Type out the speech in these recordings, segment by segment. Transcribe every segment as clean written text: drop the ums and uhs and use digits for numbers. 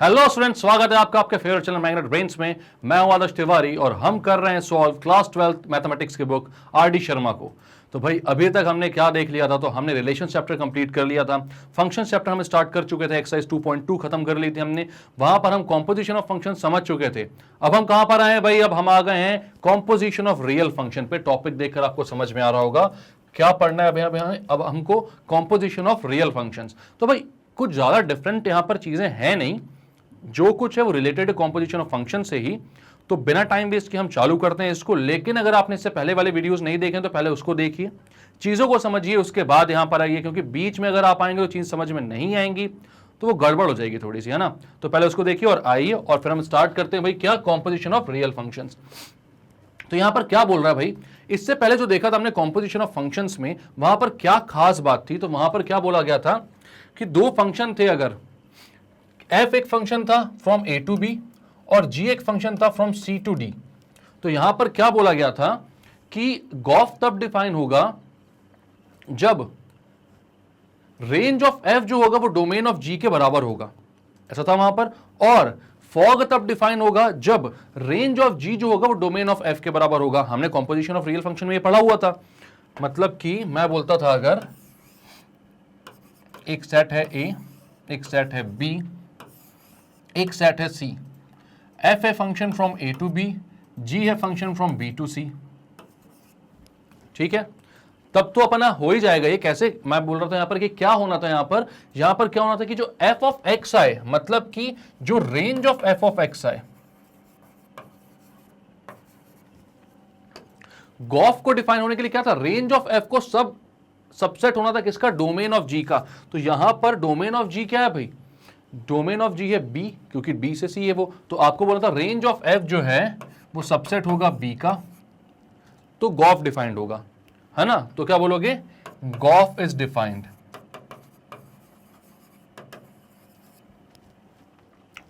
Hello student, स्वागत है आपका आपके फेवरेट चैनल मैग्नेट ब्रेन्स में। मैं हूं आदर्श तिवारी और हम कर रहे हैं सॉल्व क्लास 12 मैथमेटिक्स की बुक आर.डी. शर्मा को। तो भाई अभी तक हमने क्या देख लिया था? तो हमने रिलेशन चैप्टर कंप्लीट कर लिया था, फंक्शन चैप्टर हम स्टार्ट कर चुके थे, एक्सरसाइज 2.2 खत्म कर ली थी हमने, वहां पर हम कॉम्पोजिशन ऑफ फंक्शन समझ चुके थे। अब हम कहां पर आए हैं भाई? अब हम आ गए हैं कॉम्पोजिशन ऑफ रियल फंक्शन पे। टॉपिक देखकर आपको समझ में आ रहा होगा क्या पढ़ना है अभी। अब हमको कॉम्पोजिशन ऑफ रियल फंक्शन। तो भाई कुछ ज्यादा डिफरेंट यहां पर चीजें हैं नहीं, जो कुछ है वो रिलेटेड कॉम्पोजिशन ऑफ फंक्शन से ही। तो बिना टाइम वेस्ट के हम चालू करते हैं इसको। लेकिन अगर आपने इससे पहले वाले वीडियोस नहीं देखे तो पहले उसको देखिए, चीजों को समझिए, उसके बाद यहां पर आइए, क्योंकि बीच में अगर आप आएंगे तो चीज समझ में नहीं आएंगी तो वो गड़बड़ हो जाएगी थोड़ी सी, है ना। तो पहले उसको देखिए और आइए, और फिर हम स्टार्ट करते हैं भाई क्या कॉम्पोजिशन ऑफ रियल फंक्शंस। तो यहां पर क्या बोल रहा है भाई? इससे पहले जो देखा था हमने कॉम्पोजिशन ऑफ फंक्शंस में, वहां पर क्या खास बात थी? तो वहां पर क्या बोला गया था कि दो फंक्शन थे, अगर f एक फंक्शन था फ्रॉम a टू b और g एक फंक्शन था फ्रॉम c टू d, तो यहां पर क्या बोला गया था कि गॉफ तब डिफाइन होगा जब रेंज ऑफ f जो होगा वो डोमेन ऑफ g के बराबर होगा, ऐसा था वहां पर। और फॉग तब डिफाइन होगा जब रेंज ऑफ g जो होगा वो डोमेन ऑफ f के बराबर होगा। हमने कॉम्पोजिशन ऑफ रियल फंक्शन में ये पढ़ा हुआ था। मतलब कि मैं बोलता था अगर एक सेट है a, एक सेट है b, एक सेट है C, f है function from A to B, G है function from B to C, ठीक है, तब तो अपना हो ही जाएगा ये। कैसे? मैं बोल रहा था यहां पर कि क्या होना था, यहां पर क्या होना था कि जो f ऑफ x आए, मतलब कि जो range of f of x आए, गॉफ को डिफाइन होने के लिए क्या था? रेंज ऑफ f को सबसेट होना था किसका? डोमेन ऑफ g का। तो यहां पर डोमेन ऑफ g क्या है भाई? डोमेन ऑफ जी है बी, क्योंकि बी से सी है वो। तो आपको बोला था रेंज ऑफ एफ जो है वो सबसेट होगा बी का, तो गॉफ डिफाइंड होगा, है ना। तो क्या बोलोगे? Gauff is defined.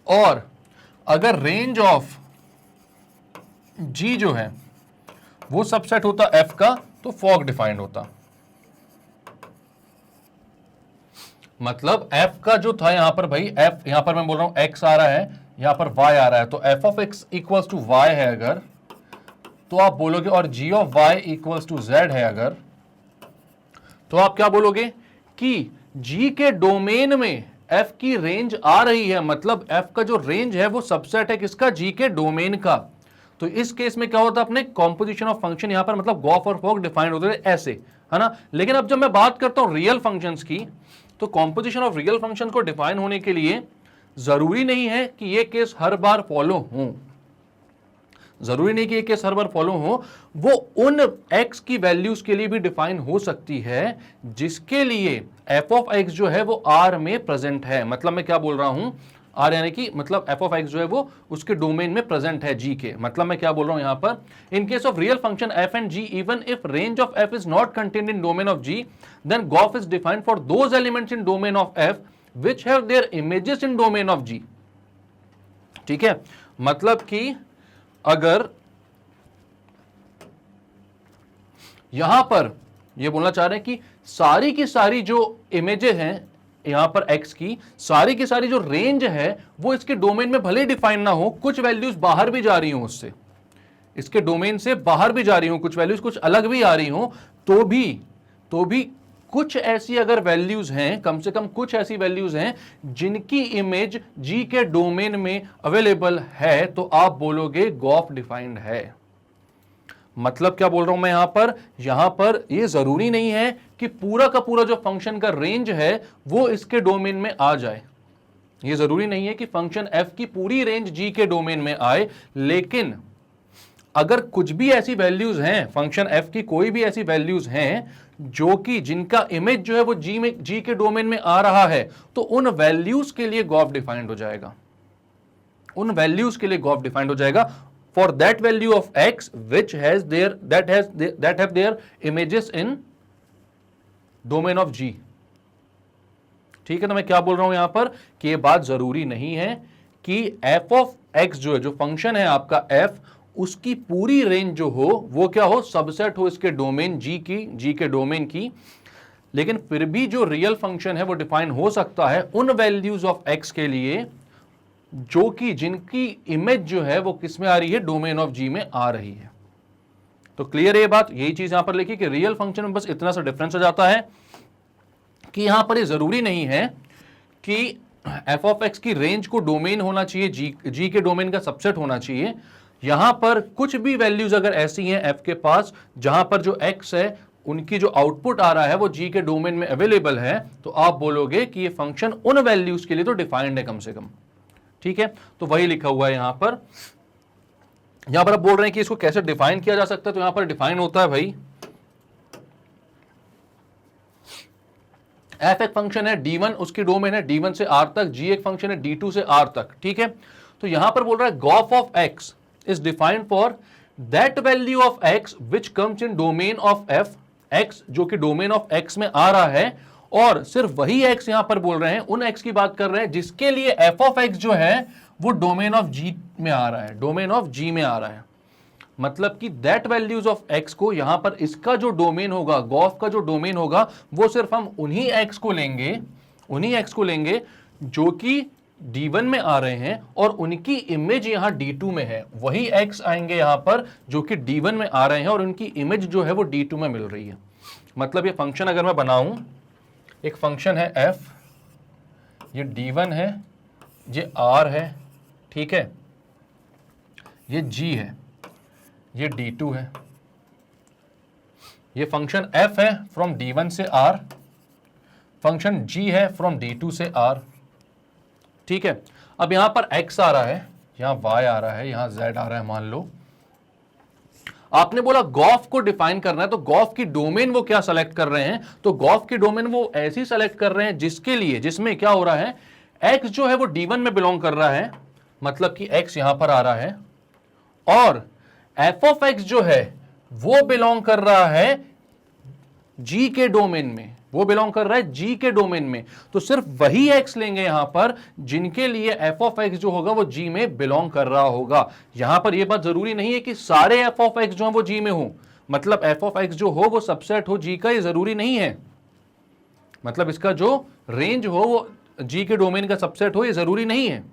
और अगर रेंज ऑफ जी जो है वो सबसेट होता एफ का, तो फॉग डिफाइंड होता। मतलब f का जो था यहां पर भाई, f यहां पर मैं बोल रहा हूं x आ रहा है, यहां पर y आ रहा है, तो f of x equals to y है अगर, तो आप बोलोगे, और g of y equals to z है अगर, तो आप क्या बोलोगे कि g के डोमेन में f की रेंज आ रही है, मतलब f का जो रेंज है वो सबसेट है किसका? g के डोमेन का। तो इस केस में क्या होता है? अपने कॉम्पोजिशन ऑफ फंक्शन यहां पर मतलब गॉफ और फॉग डिफाइंड होते थे ऐसे, है ना। लेकिन अब जब मैं बात करता हूं रियल फंक्शंस की, तो कॉम्पोजिशन ऑफ रियल फंक्शन को डिफाइन होने के लिए जरूरी नहीं है कि ये केस हर बार फॉलो हो, जरूरी नहीं कि ये केस हर बार फॉलो हो। वो उन x की वैल्यूज के लिए भी डिफाइन हो सकती है जिसके लिए f ऑफ x जो है वो r में प्रेजेंट है। मतलब मैं क्या बोल रहा हूं? r यानी कि मतलब f ऑफ x जो है वो उसके डोमेन में प्रेजेंट है g के। मतलब मैं क्या बोल रहा हूं यहां पर? In case of real function f and g, even if range of f is not contained in domain of g, then gof is defined for those elements in domain of f which have their images in domain of g। ठीक है, मतलब कि अगर यहां पर ये बोलना चाह रहे हैं कि सारी की सारी जो इमेजेस हैं यहां पर x की, सारी की सारी जो रेंज है वो इसके डोमेन में भले डिफाइन ना हो, कुछ वैल्यूज बाहर भी जा रही हो उससे, इसके डोमेन से बाहर भी जा रही हो, कुछ वैल्यूज कुछ अलग भी आ रही हो, तो भी कुछ ऐसी अगर वैल्यूज हैं, कम से कम कुछ ऐसी वैल्यूज हैं जिनकी इमेज जी के डोमेन में अवेलेबल है, तो आप बोलोगे गॉफ डिफाइंड है। मतलब क्या बोल रहा हूं मैं यहां पर ये जरूरी नहीं है कि पूरा का पूरा जो फंक्शन का रेंज है वो इसके डोमेन में आ जाए। ये जरूरी नहीं है कि फंक्शन f की पूरी रेंज g के डोमेन में आए, लेकिन अगर कुछ भी ऐसी वैल्यूज हैं, फंक्शन f की कोई भी ऐसी वैल्यूज हैं जो कि जिनका इमेज जो है वो g के डोमेन में आ रहा है, तो उन वैल्यूज के लिए गॉफ डिफाइंड हो जाएगा, उन वैल्यूज के लिए गॉफ डिफाइंड हो जाएगा। For that value of x which has that have their images in domain of g। ठीक है, तो मैं क्या बोल रहा हूं यहां पर कि ये बात जरूरी नहीं है कि f ऑफ x जो है, जो फंक्शन है आपका f, उसकी पूरी रेंज जो हो वो क्या हो? सबसेट हो इसके डोमेन g के डोमेन की। लेकिन फिर भी जो रियल फंक्शन है वो डिफाइन हो सकता है उन वैल्यूज ऑफ x के लिए जो कि जिनकी इमेज जो है वो किस में आ रही है, डोमेन ऑफ जी में आ रही है। तो क्लियर है ये बात, यही चीज यहां पर लिखी कि रियल फंक्शन में बस इतना सा डिफरेंस हो जाता है कि यहां पर ये जरूरी नहीं है कि एफ ऑफ एक्स की रेंज को डोमेन होना चाहिए, जी के डोमेन का सबसेट होना चाहिए। यहां पर कुछ भी वैल्यूज अगर ऐसी हैं एफ के पास जहां पर जो एक्स है उनकी जो आउटपुट आ रहा है वो जी के डोमेन में अवेलेबल है, तो आप बोलोगे कि ये फंक्शन उन वैल्यूज के लिए तो डिफाइंड है कम से कम। ठीक है, तो वही लिखा हुआ है यहां पर। यहां पर आप बोल रहे हैं कि इसको कैसे डिफाइन किया जा सकता है, तो यहां पर डिफाइन होता है भाई, एफ एक फंक्शन है d1, उसकी डोमेन है d1 से r तक, g एक फंक्शन है d2 से r तक। ठीक है, तो यहां पर बोल रहा है Gauff of x is defined for that value of x which comes in domain of f, x जो कि डोमेन ऑफ x में आ रहा है, और सिर्फ वही x यहां पर बोल रहे हैं, उन x की बात कर रहे हैं जिसके लिए f ऑफ x जो है वो डोमेन ऑफ g में आ रहा है, डोमेन ऑफ g में आ रहा है। मतलब कि दैट वैल्यूज ऑफ x को यहां पर इसका जो डोमेन होगा, गॉफ का जो डोमेन होगा, वो सिर्फ हम उन्हीं x को लेंगे जो कि d1 में आ रहे हैं और उनकी इमेज यहां d2 में है। वही x आएंगे यहां पर जो कि d1 में आ रहे हैं और उनकी इमेज जो है वो d2 में मिल रही है। मतलब ये फंक्शन अगर मैं बनाऊं, एक फंक्शन है f, ये d1 है, ये r है, ठीक है, ये g है, ये d2 है, ये फंक्शन f है फ्रॉम d1 से r, फंक्शन g है फ्रॉम d2 से r। ठीक है, अब यहां पर x आ रहा है, यहां y आ रहा है, यहां z आ रहा है। मान लो आपने बोला गॉफ को डिफाइन करना है, तो गॉफ की डोमेन वो क्या सेलेक्ट कर रहे हैं, तो गॉफ की डोमेन वो ऐसी सेलेक्ट कर रहे हैं जिसके लिए, जिसमें क्या हो रहा है, x जो है वो d1 में बिलोंग कर रहा है, मतलब कि x यहां पर आ रहा है, और f ऑफ x जो है वो बिलोंग कर रहा है g के डोमेन में, वो बिलोंग कर रहा है g के डोमेन में। तो सिर्फ वही x लेंगे यहां पर जिनके लिए f ऑफ x जो होगा वो g में बिलोंग कर रहा होगा। यहां पर यह बात जरूरी नहीं है कि सारे f ऑफ x जो है वो g में हो, मतलब f ऑफ x जो हो वो सबसेट हो g का, ये जरूरी नहीं है। मतलब इसका जो रेंज हो वो g के डोमेन का सबसेट हो, ये जरूरी नहीं है।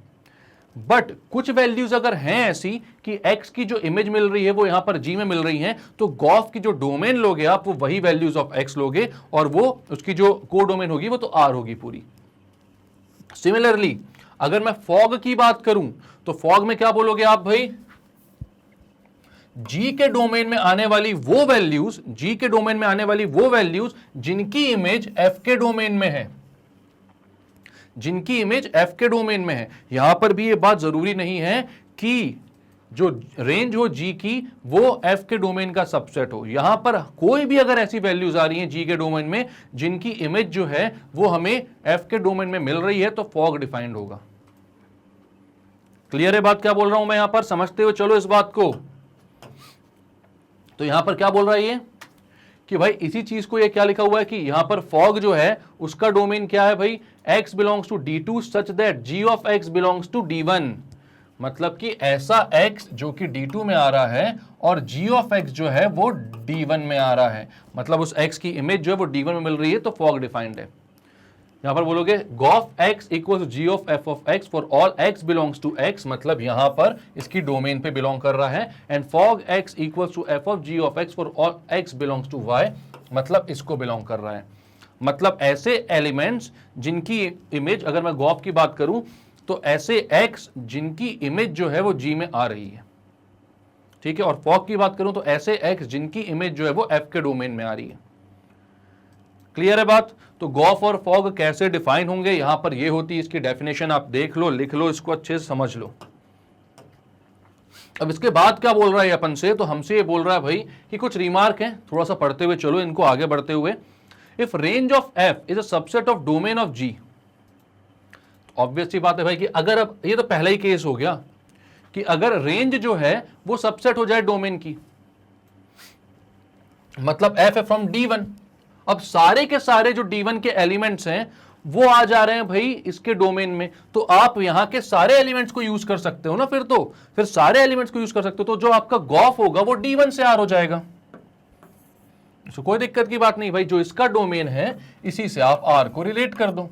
बट कुछ वैल्यूज अगर हैं ऐसी कि x की जो इमेज मिल रही है वो यहां पर g में मिल रही है, तो गॉफ की जो डोमेन लोगे आप वो वही वैल्यूज ऑफ x लोगे और वो उसकी जो को डोमेन होगी वो तो r होगी पूरी। सिमिलरली अगर मैं फॉग की बात करूं तो फॉग में क्या बोलोगे आप भाई, g के डोमेन में आने वाली वो वैल्यूज, g के डोमेन में आने वाली वो वैल्यूज जिनकी इमेज f के डोमेन में है, जिनकी इमेज f के डोमेन में है। यहां पर भी ये बात जरूरी नहीं है कि जो रेंज हो g की वो f के डोमेन का सबसेट हो। यहां पर कोई भी अगर ऐसी वैल्यूज आ रही हैं g के डोमेन में जिनकी इमेज जो है वो हमें f के डोमेन में मिल रही है, तो फॉग डिफाइंड होगा। क्लियर है बात क्या बोल रहा हूं मैं यहां पर, समझते हो चलो इस बात को। तो यहां पर क्या बोल रहा है ये कि भाई इसी चीज को ये क्या लिखा हुआ है कि यहां पर फॉग जो है उसका डोमेन क्या है भाई, x belongs to d2 such that g of x belongs to d1। मतलब कि ऐसा x जो कि d2 में आ रहा है और g ऑफ x जो है वो d1 में आ रहा है, मतलब उस x की इमेज जो है वो d1 में मिल रही है, तो फॉग डिफाइंड है। यहां पर बोलोगे gof x equal g of f of x for all x belongs to x, मतलब यहां पर इसकी डोमेन पे बिलोंग कर रहा है, and fog x equal to f of g of x for all x belongs to y, मतलब इसको बिलोंग कर रहा है। मतलब ऐसे एलिमेंट्स जिनकी इमेज, अगर मैं गॉफ की बात करूं तो ऐसे x जिनकी इमेज जो है वो g में आ रही है, ठीक है, और फॉग की बात करूं तो ऐसे x जिनकी इमेज जो है वो f के डोमेन में आ रही है। क्लियर है बात। तो गॉफ और फॉग कैसे डिफाइन होंगे, यहां पर ये होती है इसकी डेफिनेशन, आप देख लो, लिख लो, इसको अच्छे से समझ लो। अब इसके बाद क्या बोल रहा है अपन से, तो हमसे ये बोल रहा है भाई कि कुछ रिमार्क हैं, थोड़ा सा पढ़ते हुए चलो इनको आगे बढ़ते हुए। If range of f is a subset of domain of g, obvious सी बात है भाई कि अगर, अब ये तो पहला ही केस हो गया कि अगर रेंज जो है वो सबसेट हो जाए डोमेन की, मतलब f है फ्रॉम d1, अब सारे के सारे जो d1 के एलिमेंट्स हैं वो आ जा रहे हैं भाई इसके डोमेन में, तो आप यहां के सारे एलिमेंट्स को यूज कर सकते हो ना, फिर सारे एलिमेंट्स को यूज कर सकते हो, तो जो आपका गॉफ होगा वो d1 से r हो जाएगा। तो कोई दिक्कत की बात नहीं भाई, जो इसका डोमेन है इसी से आप r को रिलेट कर दो।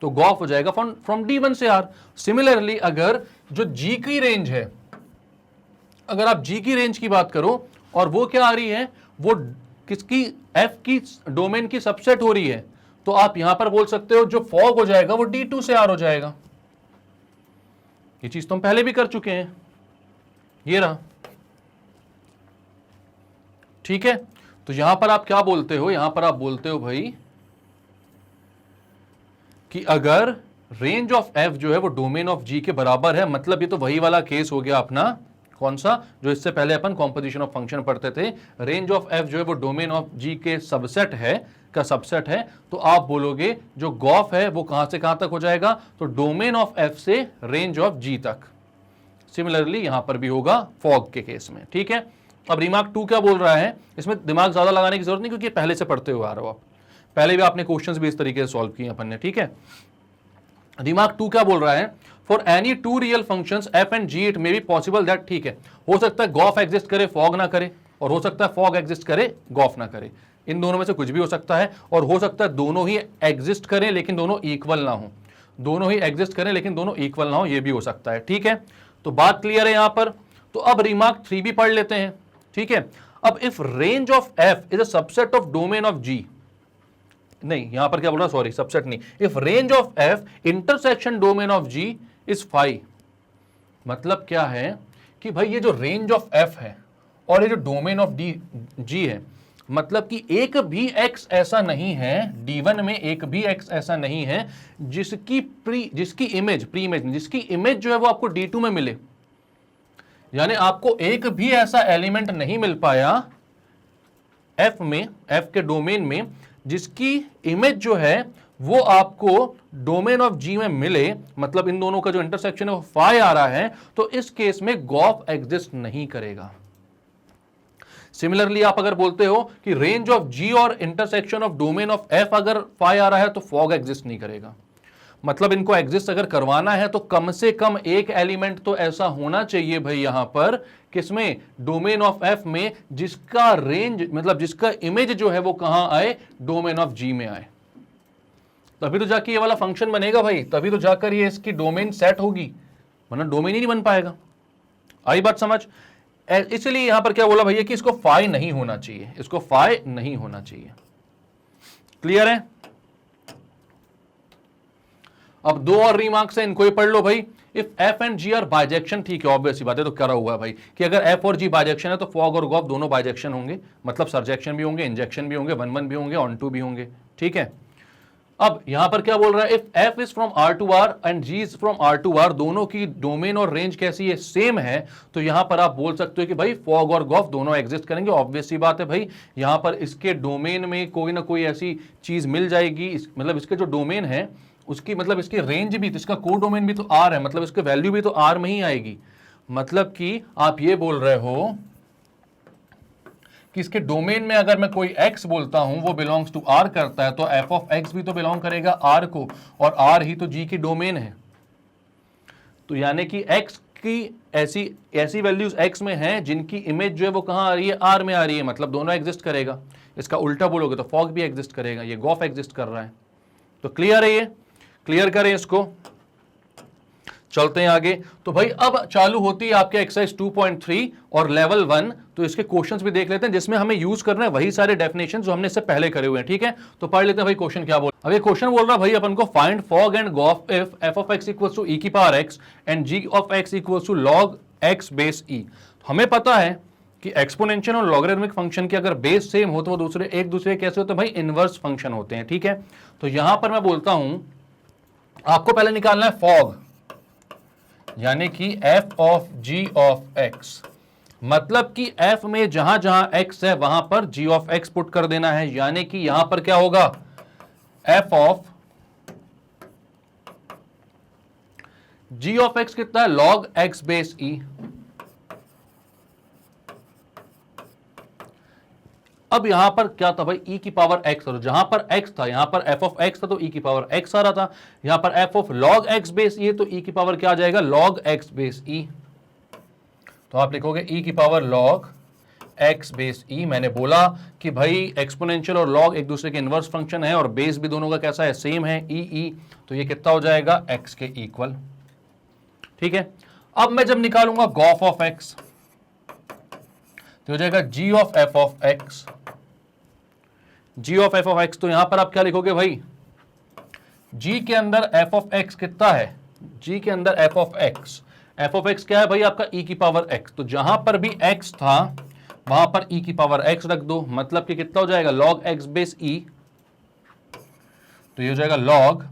तो गॉफ हो जाएगा फ्रॉम D1 से R। सिमिलरली अगर जो G की रेंज है, अगर आप G की रेंज की बात करो और वो क्या आ रही है, वो किसकी, F की डोमेन की सबसेट हो रही है, तो आप यहां पर बोल सकते हो जो फॉग हो जाएगा वो D2 से R हो जाएगा। ये चीज तो हम पहले भी कर चुके हैं, ये रहा, ठीक है। तो यहां पर आप क्या बोलते हो, यहां पर आप बोलते हो भाई कि अगर रेंज ऑफ F जो है वो डोमेन ऑफ G के बराबर है, मतलब ये तो वही वाला केस हो गया अपना, कौन सा, जो इससे पहले अपन कॉम्पोजिशन ऑफ फंक्शन पढ़ते थे, रेंज ऑफ F जो है वो डोमेन ऑफ G के सबसेट है, का सबसेट है, तो आप बोलोगे जो गॉफ है वो कहां से कहां तक हो जाएगा, तो डोमेन ऑफ F से रेंज ऑफ G तक। सिमिलरली यहां पर भी होगा फॉग के केस में, ठीक है। अब रिमार्क 2 क्या बोल रहा है, इसमें दिमाग ज्यादा लगाने की जरूरत नहीं, क्योंकि पहले से पढ़ते हुए आ रहे हो आप, पहले भी आपने क्वेश्चंस भी इस तरीके से सॉल्व किए अपन ने, ठीक है। रिमार्क 2 क्या बोल रहा है, for any two real functions f and g it may be possible that, ठीक है, हो सकता है गॉफ एग्जिस्ट करे फॉग ना करे, और हो सकता है फॉग एग्जिस्ट करे गॉफ ना करे, इन दोनों में से कुछ भी हो सकता है, और हो सकता है दोनों ही एग्जिस्ट करें लेकिन दोनों इक्वल ना हो, दोनों ही एग्जिस्ट करें लेकिन दोनों इक्वल ना हो, ये भी हो सकता है, ठीक है। तो बात क्लियर है यहां पर। तो अब रिमार्क 3 भी पढ़ लेते हैं, ठीक है। अब if range of f is a subset of domain of g, नहीं यहां पर क्या बोल रहा, सॉरी सबसेट नहीं, if range of f intersection domain of g is phi, मतलब क्या है कि भाई ये जो रेंज ऑफ f है और ये जो डोमेन ऑफ g है, मतलब कि एक भी x ऐसा नहीं है, D1 में एक भी x ऐसा नहीं है जिसकी इमेज जो है वो आपको D2 में मिले, यानी आपको एक भी ऐसा एलिमेंट नहीं मिल पाया f में, f के डोमेन में, जिसकी इमेज जो है वो आपको डोमेन ऑफ G में मिले, मतलब इन दोनों का जो इंटरसेक्शन है वो फाई आ रहा है, तो इस केस में गॉफ एग्जिस्ट नहीं करेगा। सिमिलरली आप अगर बोलते हो कि रेंज ऑफ G और intersection of domain of F अगर फाई आ रहा है तो फॉग एग्जिस्ट नहीं करेगा, मतलब इनको एग्जिस्ट अगर करवाना है तो कम से कम एक एलिमेंट तो ऐसा होना चाहिए भाई यहां पर, किसमें, डोमेन ऑफ F में, जिसका रेंज, मतलब जिसका इमेज जो है वो कहां आए, डोमेन ऑफ G में आए, तभी तो जाके ये वाला फंक्शन बनेगा भाई, तभी तो जाकर ये इसकी डोमेन सेट होगी, वरना डोमेन ही नहीं बन पाएगा। आई बात समझ। इसलिए यहां पर क्या बोला भैया कि इसको फाई नहीं होना चाहिए, इसको फाई नहीं होना चाहिए, क्लियर है। अब दो और रिमार्क्स है, इनको ही पढ़ लो भाई। If f and g are bijection, ठीक है, ऑब्वियस बात है, तो करा हुआ है भाई कि अगर f और g बाइजेक्शन है तो फॉग और गॉफ दोनों बाइजेक्शन होंगे, मतलब सरजेक्शन भी होंगे, इंजेक्शन भी होंगे, 1 1 भी होंगे, ऑन 2 भी होंगे, ठीक है। अब यहां पर क्या बोल रहा है, if f is from R to R and g is from R to R, दोनों की डोमेन और रेंज कैसी है, सेम है, तो यहां पर आप बोल सकते हो कि भाई फॉग और गॉफ दोनों एग्जिस्ट करेंगे। ऑब्वियस सी बात है भाई, यहां पर इसके डोमेन में कोई ना कोई ऐसी चीज मिल जाएगी, मतलब इसके जो डोमेन है उसकी, मतलब इसकी रेंज भी, तो इसका को डोमेन भी तो R है, मतलब इसकी वैल्यू भी तो R में ही आएगी, मतलब कि आप ये बोल रहे हो कि इसके डोमेन में अगर मैं कोई x बोलता हूं वो बिलोंग्स टू R करता है, तो f ऑफ x भी तो बिलोंग करेगा R को, और R ही तो G की डोमेन है, तो यानी कि x की ऐसी वैल्यूज x में हैं जिनकी इमेज जो है वो कहां आ रही है, R में आ रही है, मतलब दोनों एग्जिस्ट करेगा। इसका उल्टा बोलोगे तो फॉग भी एग्जिस्ट करेगा, ये गॉफ एग्जिस्ट कर रहा है। तो क्लियर है, ये क्लियर करें इसको, चलते हैं आगे। तो भाई अब चालू होती है आपके एक्सरसाइज 2.3 और लेवल 1, तो इसके क्वेश्चंस भी देख लेते हैं, जिसमें हमें यूज करना है वही सारे डेफिनेशन जो हमने इससे पहले करे हुए हैं, ठीक है। तो पढ़ लेते हैं भाई क्वेश्चन क्या बोल। अब ये क्वेश्चन बोल रहा है भाई अपन को, find fog and gof if f of x equals to e की power x and g of x equals to log x base e। हमें पता है कि एक्सपोनेंशियल और लॉगरिथमिक फंक्शन के अगर बेस सेम हो तो वो एक दूसरे कैसे होते हैं भाई, इनवर्स फंक्शन होते हैं, ठीक है। तो यहां पर मैं बोलता हूं आपको पहले निकालना है फॉग, यानी कि f of g of x, मतलब कि f में जहां जहां x है वहां पर g ऑफ x पुट कर देना है, यानी कि यहां पर क्या होगा, f of g of x कितना है, log x बेस e। अब यहां पर क्या था भाई, e की पावर x, और जहां पर x था यहां पर f ऑफ x था तो e की पावर x आ रहा था, यहां पर f of log x base e तो e की पावर क्या आ जाएगा, log x बेस e। तो आप लिखोगे e की पावर log एक्स बेस ई। मैंने बोला कि भाई एक्सपोनेंशियल और लॉग एक दूसरे के इनवर्स फंक्शन है और बेस भी दोनों का कैसा है, सेम है, ई। तो ये कितना हो जाएगा, एक्स के इक्वल। ठीक है, अब मैं जब निकालूंगा गॉफ ऑफ एक्स तो हो जाएगा G of F of X. Ji of F of x, तो यहां पर आप क्या लिखोगे भाई, जी के अंदर एफ ऑफ एक्स कितना है, जी के अंदर F of x, F of x क्या है भाई आपका, ई की पावर एक्स। तो जहां पर भी एक्स था वहां पर ई की पावर एक्स रख दो, मतलब कि कितना हो जाएगा, लॉग एक्स बेस ई। तो ये हो जाएगा लॉग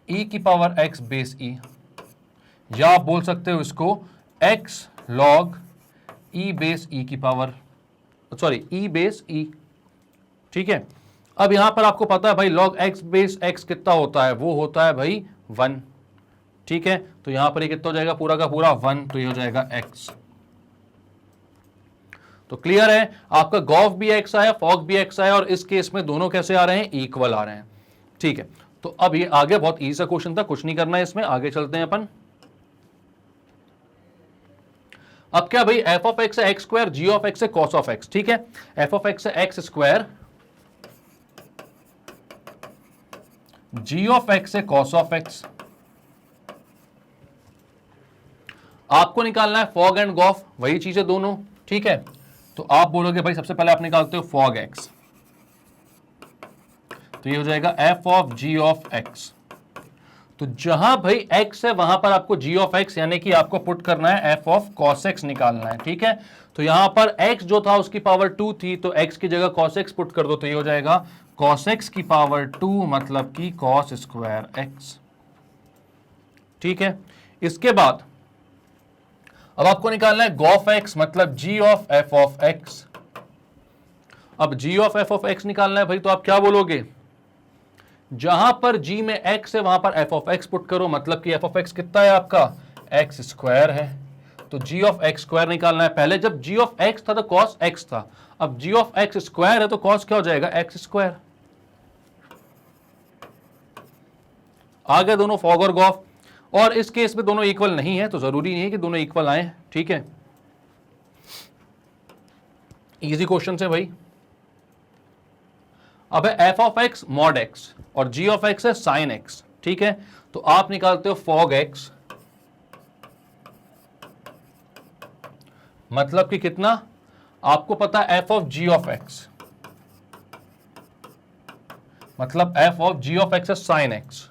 ई की पावर एक्स बेस ई, या आप बोल सकते हो इसको एक्स लॉग ई बेस ई की पावर, सॉरी ई बेस ई। ठीक है, अब यहां पर आपको पता है भाई लॉग एक्स बेस एक्स कितना होता है, वो होता है भाई 1। ठीक है, तो यहां पर ये कितना हो जाएगा, पूरा का पूरा 1, तो ये हो जाएगा x। तो क्लियर है, आपका गॉफ भी x आया, फॉग भी x आया, और इस केस में दोनों कैसे आ रहे हैं, इक्वल आ रहे हैं। ठीक है, तो अब ये आगे बहुत इजी सा क्वेश्चन था, कुछ नहीं करना है इसमें, आगे चलते हैं अपन। अब क्या भाई, एफ ऑफ एक्स है x square, G of x है कॉस ऑफ एक्स। ठीक है, एफ ऑफ एक्स है x square, G of x है कॉस ऑफ एक्स। आपको निकालना है फॉग एंड गॉफ, वही चीजें दोनों। ठीक है, तो आप बोलोगे भाई सबसे पहले आप निकालते हो फॉग एक्स, तो ये हो जाएगा f of g of x. तो जहां भाई x है वहां पर आपको g ऑफ x यानी कि आपको पुट करना है f ऑफ cos x निकालना है। ठीक है, तो यहां पर x जो था उसकी पावर 2 थी, तो x की जगह cos x पुट कर दो, तो ये हो जाएगा cos x की पावर 2, मतलब कि cos स्क्वायर x। ठीक है, इसके बाद अब आपको निकालना है गॉफ x, मतलब g of f of x। अब g of f of x निकालना है भाई, तो आप क्या बोलोगे, जहां पर g में x है वहां पर f ऑफ x पुट करो, मतलब कि f ऑफ x कितना है आपका, x स्क्वायर है, तो g ऑफ x स्क्वायर निकालना है। पहले जब g ऑफ x था तो cos x था, अब g ऑफ x स्क्वायर है तो cos क्या हो जाएगा, x स्क्वायर। आगे दोनों फॉग और गॉफ, और इस केस में दोनों इक्वल नहीं है, तो जरूरी नहीं है कि दोनों इक्वल आए। ठीक है, इजी क्वेश्चन है भाई। अब है F of x mod x और जी ऑफ एक्स है साइन एक्स। ठीक है, तो आप निकालते हो फॉग एक्स, मतलब कि कितना, आपको पता है F of g of x, मतलब f of g of x है साइन एक्स।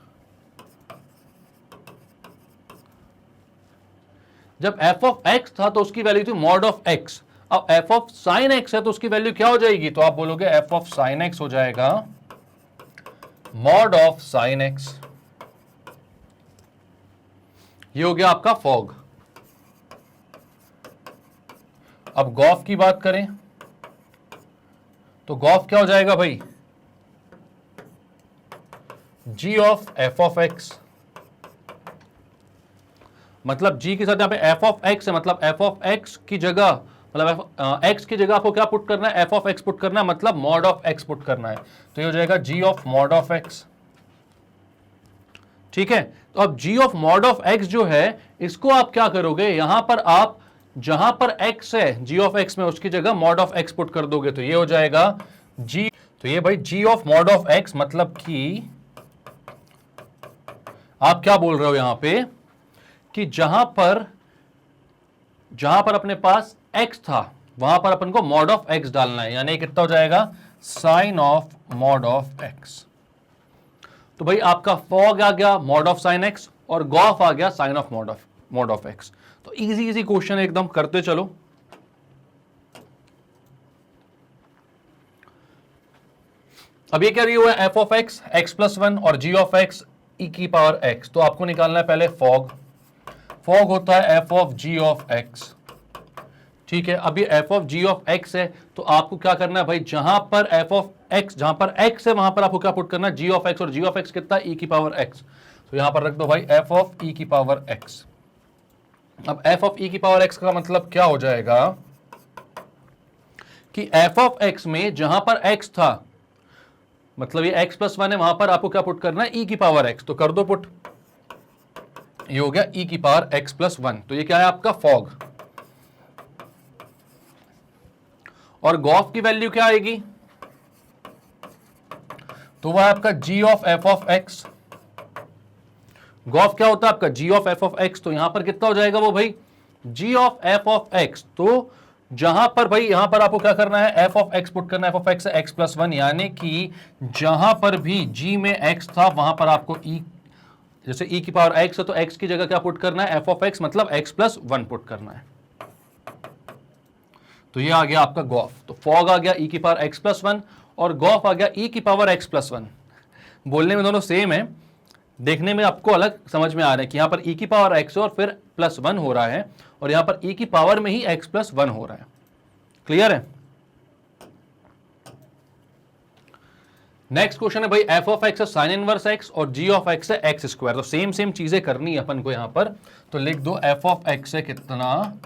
जब एफ ऑफ एक्स था तो उसकी वैल्यू थी मॉड ऑफ एक्स, अब एफ ऑफ साइन एक्स है तो उसकी वैल्यू क्या हो जाएगी, तो आप बोलोगे एफ ऑफ साइन एक्स हो जाएगा मॉड ऑफ साइन एक्स। ये हो गया आपका फॉग। अब गॉफ की बात करें तो गॉफ क्या हो जाएगा भाई, जी ऑफ एफ ऑफ एक्स, मतलब g के साथ यहां पे f ऑफ x है, मतलब f ऑफ x की जगह, मतलब x की जगह आपको क्या पुट करना है, f ऑफ x पुट करना है, मतलब मॉड ऑफ x पुट करना है, तो ये हो जाएगा g of mod of x। ठीक है, तो अब g of mod of x जो है इसको आप क्या करोगे, यहां पर आप जहां पर x है g ऑफ x में उसकी जगह मॉड ऑफ x पुट कर दोगे, तो ये हो जाएगा g। तो ये भाई g of mod of x, मतलब कि आप क्या बोल रहे हो यहां पे कि जहां पर अपने पास x था वहां पर अपन को मॉड ऑफ x डालना है, यानी कितना हो जाएगा, sine of mod of x। तो भाई आपका फॉग आ गया मॉड ऑफ साइन x और गॉफ आ गया sine of mod of x। तो इजी इजी क्वेश्चन एकदम करते चलो। अब ये क्या रही हुआ है, F of x x plus 1 और जी ऑफ एक्स ई की पावर x। तो आपको निकालना है पहले फॉग, फॉग होता है F of g of x. ठीक है, अब ये f of g of x है, तो आपको क्या करना है भाई, जहां पर एफ ऑफ एक्स, जहां पर एक्स है वहां पर आपको क्या पुट करना है, जी ऑफ एक्स, और जी ऑफ एक्स कितना, ई की पावर एक्स। तो यहां पर रख दो भाई एफ ऑफ ई की पावर एक्स। अब एफ ऑफ ई की पावर एक्स का मतलब क्या हो जाएगा कि एफ ऑफ एक्स में जहां पर एक्स था, मतलब ये एक्स प्लस 1 है, वहां पर आपको क्या पुट करना है, ई की पावर एक्स। तो कर दो पुट, ये हो गया ई की पावर एक्स प्लस 1। तो ये क्या है आपका फॉग। और गॉफ की वैल्यू क्या आएगी, तो वह आपका g of f of x। Gof क्या होता है आपका g of f of x, तो यहां पर कितना हो जाएगा वो भाई g of f of x। तो जहां पर भाई यहां पर आपको क्या करना है, f ऑफ x पुट करना है, f ऑफ x है x प्लस 1, यानी कि जहां पर भी g में x था वहां पर आपको e, जैसे e की पावर x है तो x की जगह क्या पुट करना है, f ऑफ x मतलब x प्लस 1 पुट करना है। तो ये आ गया आपका गॉफ। तो फॉग आ गया e की पावर x प्लस 1 और गॉफ आ गया e की पावर x प्लस 1। बोलने में दोनों सेम है, देखने में आपको अलग समझ में आ रहा है कि यहां पर e की पावर x और फिर प्लस 1 हो रहा है और यहां पर e की पावर में ही x प्लस 1 हो रहा है। क्लियर है। नेक्स्ट क्वेश्चन है भाई f ऑफ x है साइन इनवर्स x और g ऑफ x है x स्क्वायर। तो सेम सेम चीजें करनी है अपन को यहां पर, तो लिख दो f ऑफ x है कितना,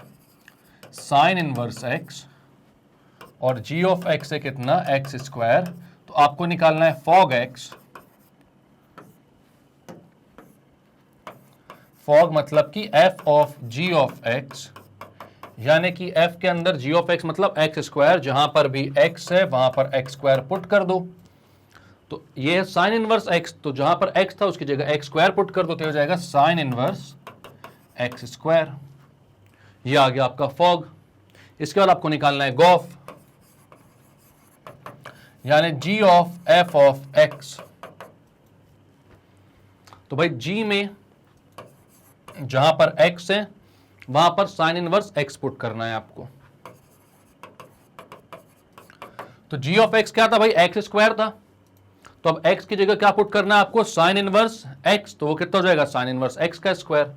साइन इनवर्स x और g ऑफ x है कितना, x स्क्वायर। तो आपको निकालना है फॉग x। फॉग मतलब कि f of g of x, यानी कि f के अंदर g ऑफ x मतलब x स्क्वायर, जहां पर भी x है वहां पर x स्क्वायर पुट कर दो। तो ये है साइन इनवर्स x, तो जहां पर x था उसकी जगह x स्क्वायर पुट कर दो, तो हो जाएगा साइन इनवर्स x स्क्वायर। ये आ गया आपका फॉग। इसके बाद आपको निकालना है गॉफ, यानी g of f of x। तो भाई g में जहां पर x है वहां पर साइन इनवर्स x पुट करना है आपको। तो g ऑफ x क्या था भाई, x स्क्वायर था, तो अब x की जगह क्या पुट करना है आपको, साइन इनवर्स x। तो वो कितना हो जाएगा, साइन इनवर्स x का स्क्वायर।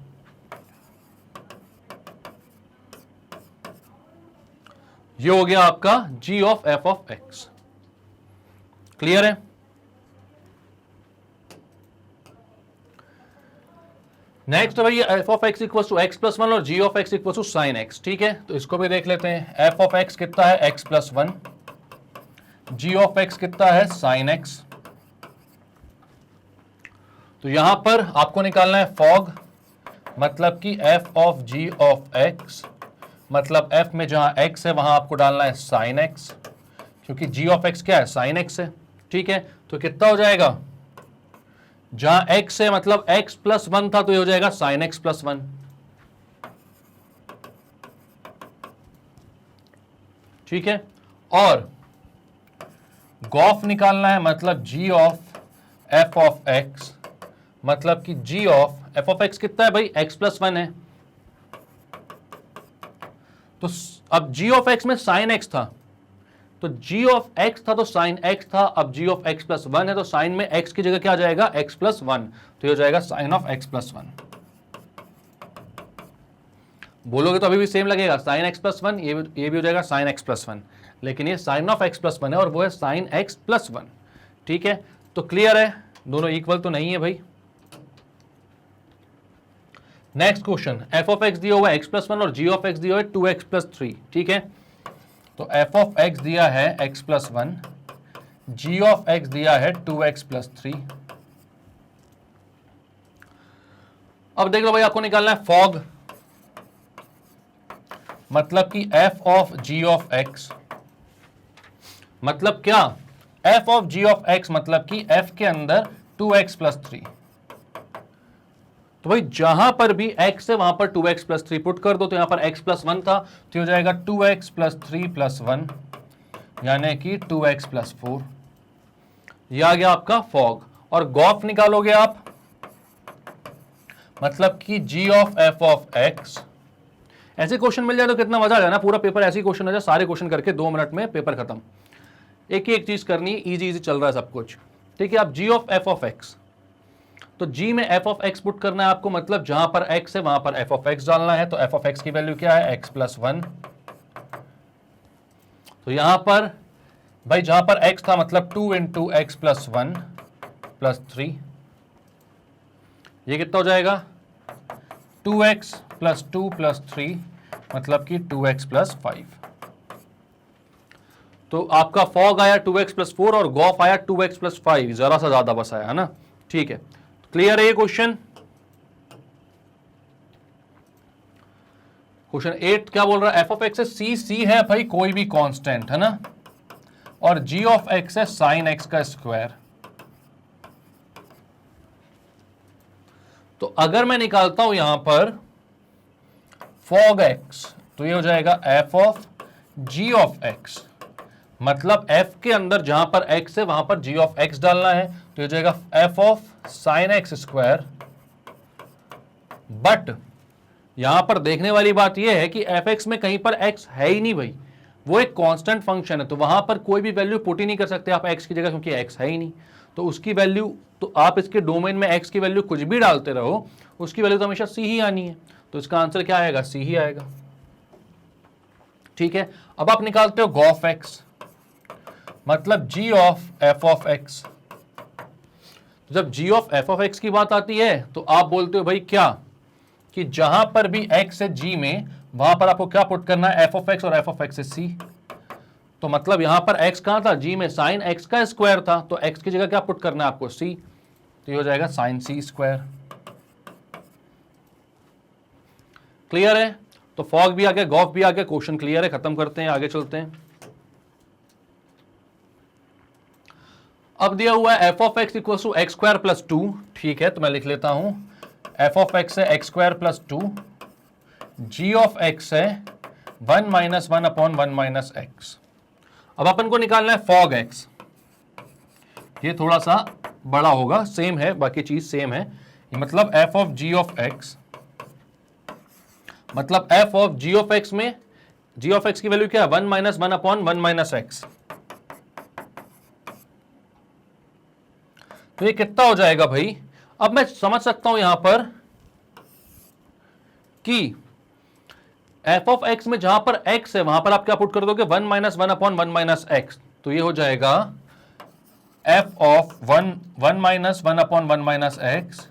ये हो गया आपका g of f of x। Clear है। नेक्स्ट भाई f of x equal to x plus 1 और g of x equal to sine x। ठीक है, तो इसको भी देख लेते हैं। f ऑफ x कितना है, x plus 1, g of x कितना है, साइन x। तो यहां पर आपको निकालना है फॉग, मतलब कि f of g of x, मतलब f में जहां x है वहां आपको डालना है साइन x, क्योंकि g ऑफ x क्या है, साइन x है। ठीक है, तो कितना हो जाएगा, जहां x है मतलब x प्लस 1 था तो ये हो जाएगा साइन x प्लस 1। ठीक है, और गॉफ निकालना है, मतलब g of f of x, मतलब कि g of f of x कितना है भाई, x प्लस 1 है। तो अब g ऑफ x में साइन x था, तो g ऑफ x था तो साइन x था, अब g ऑफ x प्लस 1 है तो साइन में x की जगह क्या आ जाएगा, x प्लस 1, तो ये हो जाएगा साइन ऑफ x प्लस 1। बोलोगे तो अभी भी सेम लगेगा, साइन x प्लस 1, ये भी हो जाएगा साइन x प्लस 1, लेकिन ये साइन ऑफ x प्लस 1 है और वो है साइन x प्लस 1। ठीक है, तो क्लियर है, दोनों इक्वल तो नहीं है भाई। Next question, f of x दिया हुआ है x प्लस 1 और g ऑफ x दिया हुआ है 2x प्लस 3। ठीक है, तो f ऑफ x दिया है x plus 1, g of x दिया है 2x प्लस 3। अब देख लो भाई, आपको निकालना है फॉग, मतलब कि f of g of x, मतलब क्या, f of g of x मतलब कि f के अंदर 2x प्लस 3। तो भाई जहां पर भी x है वहां पर 2x प्लस 3 पुट कर दो, तो यहां पर x प्लस 1 था तो हो जाएगा 2x प्लस 3 प्लस 1, यानी कि 2x प्लस 4। यह आ गया आपका फॉग। और गॉफ निकालोगे आप, मतलब कि g of f of x। ऐसे क्वेश्चन मिल जाए तो कितना मजा आ जाए ना, पूरा पेपर ऐसे क्वेश्चन हो जाए, सारे क्वेश्चन करके 2 मिनट में पेपर खत्म। एक ही एक चीज करनी है, इजी इजी चल रहा है सब कुछ। ठीक है, अब g of f of x, तो g में f ऑफ x पुट करना है आपको, मतलब जहां पर x है वहां पर f ऑफ x डालना है। तो f ऑफ x की वैल्यू क्या है, x प्लस 1। तो यहां पर भाई जहां पर x था मतलब 2 इंटू x प्लस 1 प्लस 3, ये कितना हो जाएगा, 2x प्लस 2 प्लस 3, मतलब कि 2x प्लस 5। तो आपका फॉग आया 2x प्लस 4 और गॉफ आया 2x प्लस 5, जरा सा ज्यादा बस आया ना। ठीक है, क्लियर है ये क्वेश्चन। क्वेश्चन 8 क्या बोल रहा है, एफ ऑफ एक्स है सी है भाई कोई भी कांस्टेंट है ना, और जी ऑफ एक्स है साइन एक्स का स्क्वायर। तो अगर मैं निकालता हूं यहां पर फॉग एक्स, तो ये हो जाएगा f of g of x, मतलब f के अंदर जहां पर x है वहां पर g ऑफ x डालना है, तो ये जाएगा f of sine x square. But यहां पर देखने वाली बात यह है कि fx में कहीं पर x है ही नहीं भाई, वो एक कांस्टेंट फंक्शन है, तो वहां पर कोई भी वैल्यू पुट ही नहीं कर सकते आप x की जगह, क्योंकि x है ही नहीं। तो उसकी वैल्यू, तो आप इसके डोमेन में x की वैल्यू कुछ भी डालते रहो, उसकी वैल्यू तो हमेशा c ही आनी है, तो इसका आंसर क्या आएगा, c ही आएगा। ठीक है, अब आप निकालते हो गॉफ एक्स, मतलब g of f of x। जब g of f of x की बात आती है तो आप बोलते हो भाई क्या, कि जहां पर भी x है g में, वहां पर आपको क्या पुट करना है, f ऑफ x, और f ऑफ x है c। तो मतलब यहां पर x कहां था, g में साइन x का स्क्वायर था, तो x की जगह क्या पुट करना है आपको, c, तो ये हो जाएगा साइन c स्क्वायर। क्लियर है, तो फॉग भी आ गया, गॉफ भी आ गया, क्वेश्चन क्लियर है, खत्म करते हैं, आगे चलते हैं। अब दिया हुआ है F of x equal to x square plus two. ठीक है, तो मैं लिख लेता हूं एफ ऑफ एक्स है x square plus two, g of x है 1 माइनस 1 अपॉन 1 माइनस एक्स। अब अपन को निकालना है फॉग एक्स, ये थोड़ा सा बड़ा होगा, सेम है, बाकी चीज सेम है, मतलब f of g of x, मतलब f of g of x में जी ऑफ एक्स की वैल्यू क्या है, 1 माइनस 1 अपॉन 1 माइनस एक्स। तो ये कितना हो जाएगा भाई, अब मैं समझ सकता हूं यहां पर कि एफ ऑफ एक्स में जहां पर एक्स है वहां पर आप क्या पुट कर दोगे, 1 माइनस 1 अपॉन 1 माइनस एक्स। तो ये हो जाएगा f of 1 minus 1 upon 1 minus x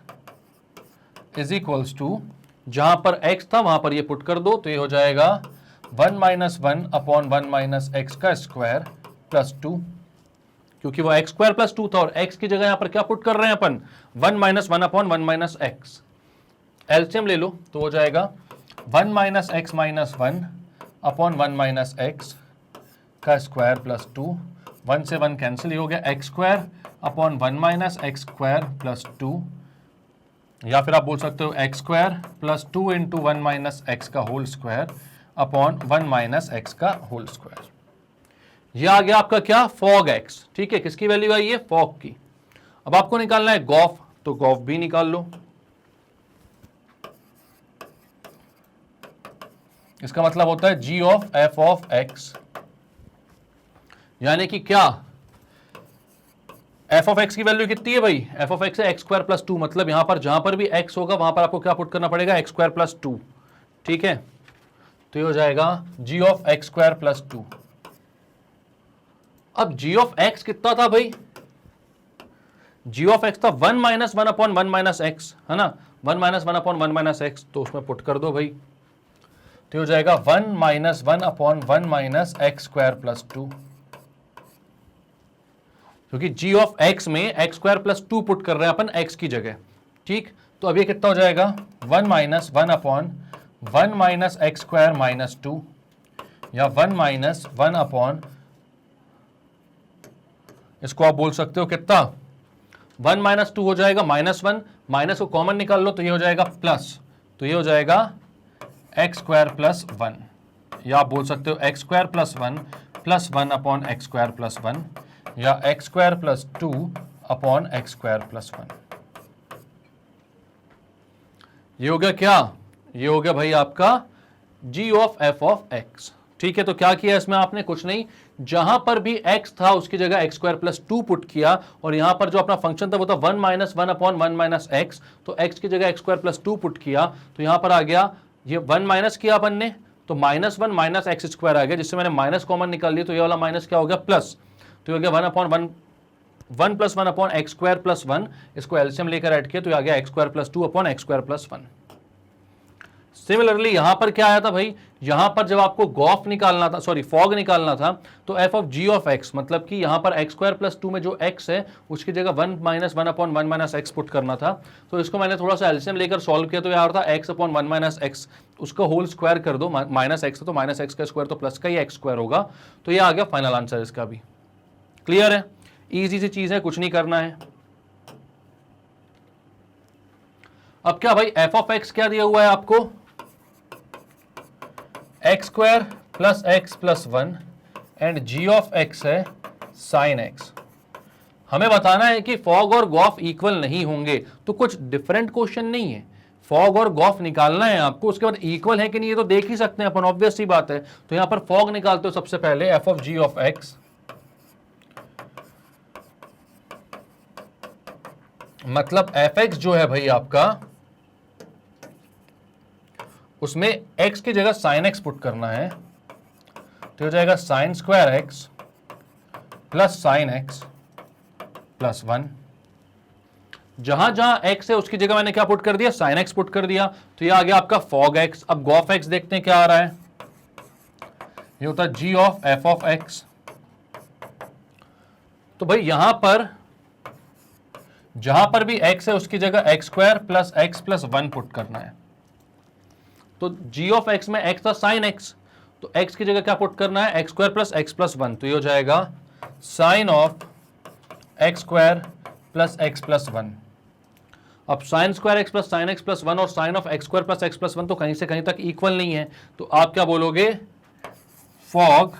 is equals to, जहां पर x था वहां पर ये पुट कर दो, तो ये हो जाएगा 1 माइनस 1 अपॉन 1 माइनस एक्स का स्क्वायर प्लस 2, क्योंकि वो एक्स स्क्वायर प्लस 2 था, और x की जगह यहां पर क्या पुट कर रहे हैं अपन, 1 minus 1 upon 1 minus x. LCM ले लो, तो हो जाएगा 1 minus x minus 1 upon 1 minus x का स्क्वायर प्लस 2, 1 से 1 कैंसिल ही हो गया, x square upon 1 minus x square plus 2, या फिर आप बोल सकते हो x square plus 2 into 1 minus x का whole square upon 1 minus x का होल स्क्वायर। ये आ गया आपका क्या, फॉग एक्स। ठीक है, किसकी वैल्यू आई है, फॉग की। अब आपको निकालना है गॉफ, तो गॉफ भी निकाल लो। इसका मतलब होता है g of F of x, यानी कि क्या, एफ ऑफ एक्स की वैल्यू कितनी है भाई, एफ ऑफ एक्स है एक्स स्क्वायर प्लस 2, मतलब यहां पर जहां पर भी एक्स होगा वहां पर आपको क्या पुट करना पड़ेगा, एक्स स्क्वायर प्लस 2। ठीक है, तो ये हो जाएगा G of x square plus 2। अब जी ऑफ एक्स कितना था भाई, जी ऑफ एक्स था 1 माइनस 1 अपॉन 1 माइनस एक्स, है ना, 1 माइनस 1 अपॉन 1 माइनस एक्स, तो उसमें पुट कर दो भाई, तो हो जाएगा 1 minus 1 upon 1 minus x square plus 2, क्योंकि g ऑफ x में एक्स स्क्वायर प्लस 2 पुट कर रहे हैं अपन x की जगह। ठीक, तो अब ये कितना हो जाएगा, 1 minus 1 upon 1 minus x square minus 2, या 1 माइनस 1 अपॉन, इसको आप बोल सकते हो कितना, 1 माइनस 2 हो जाएगा माइनस 1, माइनस को कॉमन निकाल लो तो ये हो जाएगा प्लस, तो ये हो जाएगा एक्स स्क्वायर प्लस 1, या आप बोल सकते हो x square plus 1 plus 1 upon x square plus 1, या x square plus 2 upon x square plus 1। ये हो गया क्या, ये हो गया भाई आपका g of f of x। ठीक है, तो क्या किया इसमें आपने, कुछ नहीं, जहां पर भी x था उसकी जगह एक्स स्क्वायर प्लस 2 पुट किया, और यहां पर जो अपना फंक्शन था वो था 1 माइनस 1 अपॉन 1 माइनस एक्स, तो x की जगह एक्स स्क्वायर प्लस 2 पुट किया, तो यहां पर आ गया, ये 1 माइनस किया अपन ने, तो माइनस 1 माइनस एक्स स्क्वायर आ गया, जिससे मैंने माइनस कॉमन निकाल लिया, तो ये वाला माइनस क्या हो गया, प्लस, तो ये हो गया 1 upon 1 plus 1 upon x square plus 1, इसको एलसीएम लेकर ऐड किया तो आ गया x square plus 2 upon x square plus 1। Similarly यहां पर क्या आया था भाई, यहां पर जब आपको गॉफ निकालना था, सॉरी फॉग निकालना था, तो f of g of x, मतलब कि यहां पर एक्स स्क्वायर प्लस 2 में जो एक्स है उसकी जगह 1 minus 1 upon 1 minus x put करना था। तो इसको मैंने थोड़ा सा एलसीएम लेकर सॉल्व किया, तो यार था एक्स अपॉन 1 माइनस एक्स, उसका होल स्क्वायर कर दो, माइनस एक्स है तो माइनस एक्स का स्क्वायर तो प्लस का ही एक्स स्क्वायर होगा। तो ये आ गया फाइनल आंसर इसका भी। क्लियर है, इजी सी चीज है, कुछ नहीं करना है। अब क्या भाई, एफ ऑफ एक्स क्या दिया हुआ है आपको, x square plus x plus 1 and g of x है साइन एक्स। हमें बताना है कि फॉग और गॉफ इक्वल नहीं होंगे, तो कुछ डिफरेंट क्वेश्चन नहीं है, फॉग और गॉफ निकालना है आपको, उसके बाद इक्वल है कि नहीं ये तो देख ही सकते हैं अपन, ऑब्वियस सी बात है। तो यहां पर फॉग निकालते हो सबसे पहले, f of g of x, मतलब एफ एक्स जो है भाई आपका, उसमें x की जगह साइन एक्स पुट करना है, तो हो जाएगा sign square x plus sine x plus 1। जहां जहां x है उसकी जगह मैंने क्या पुट कर दिया, साइन एक्स पुट कर दिया, तो ये आ गया आपका फॉग एक्स। अब गॉफ एक्स देखते हैं क्या आ रहा है, ये होता है g of F of x. तो भाई यहां पर जहां पर भी x है उसकी जगह x square plus x plus 1 put करना है। तो g ऑफ x में x था साइन x, तो x की जगह क्या पुट करना है, x square plus x plus 1, तो ये हो जाएगा sine of x square plus x plus 1। अब sine square x plus sine x plus 1 और sine of x square plus x plus 1 तो कहीं से कहीं तक इक्वल नहीं है, तो आप क्या बोलोगे, fog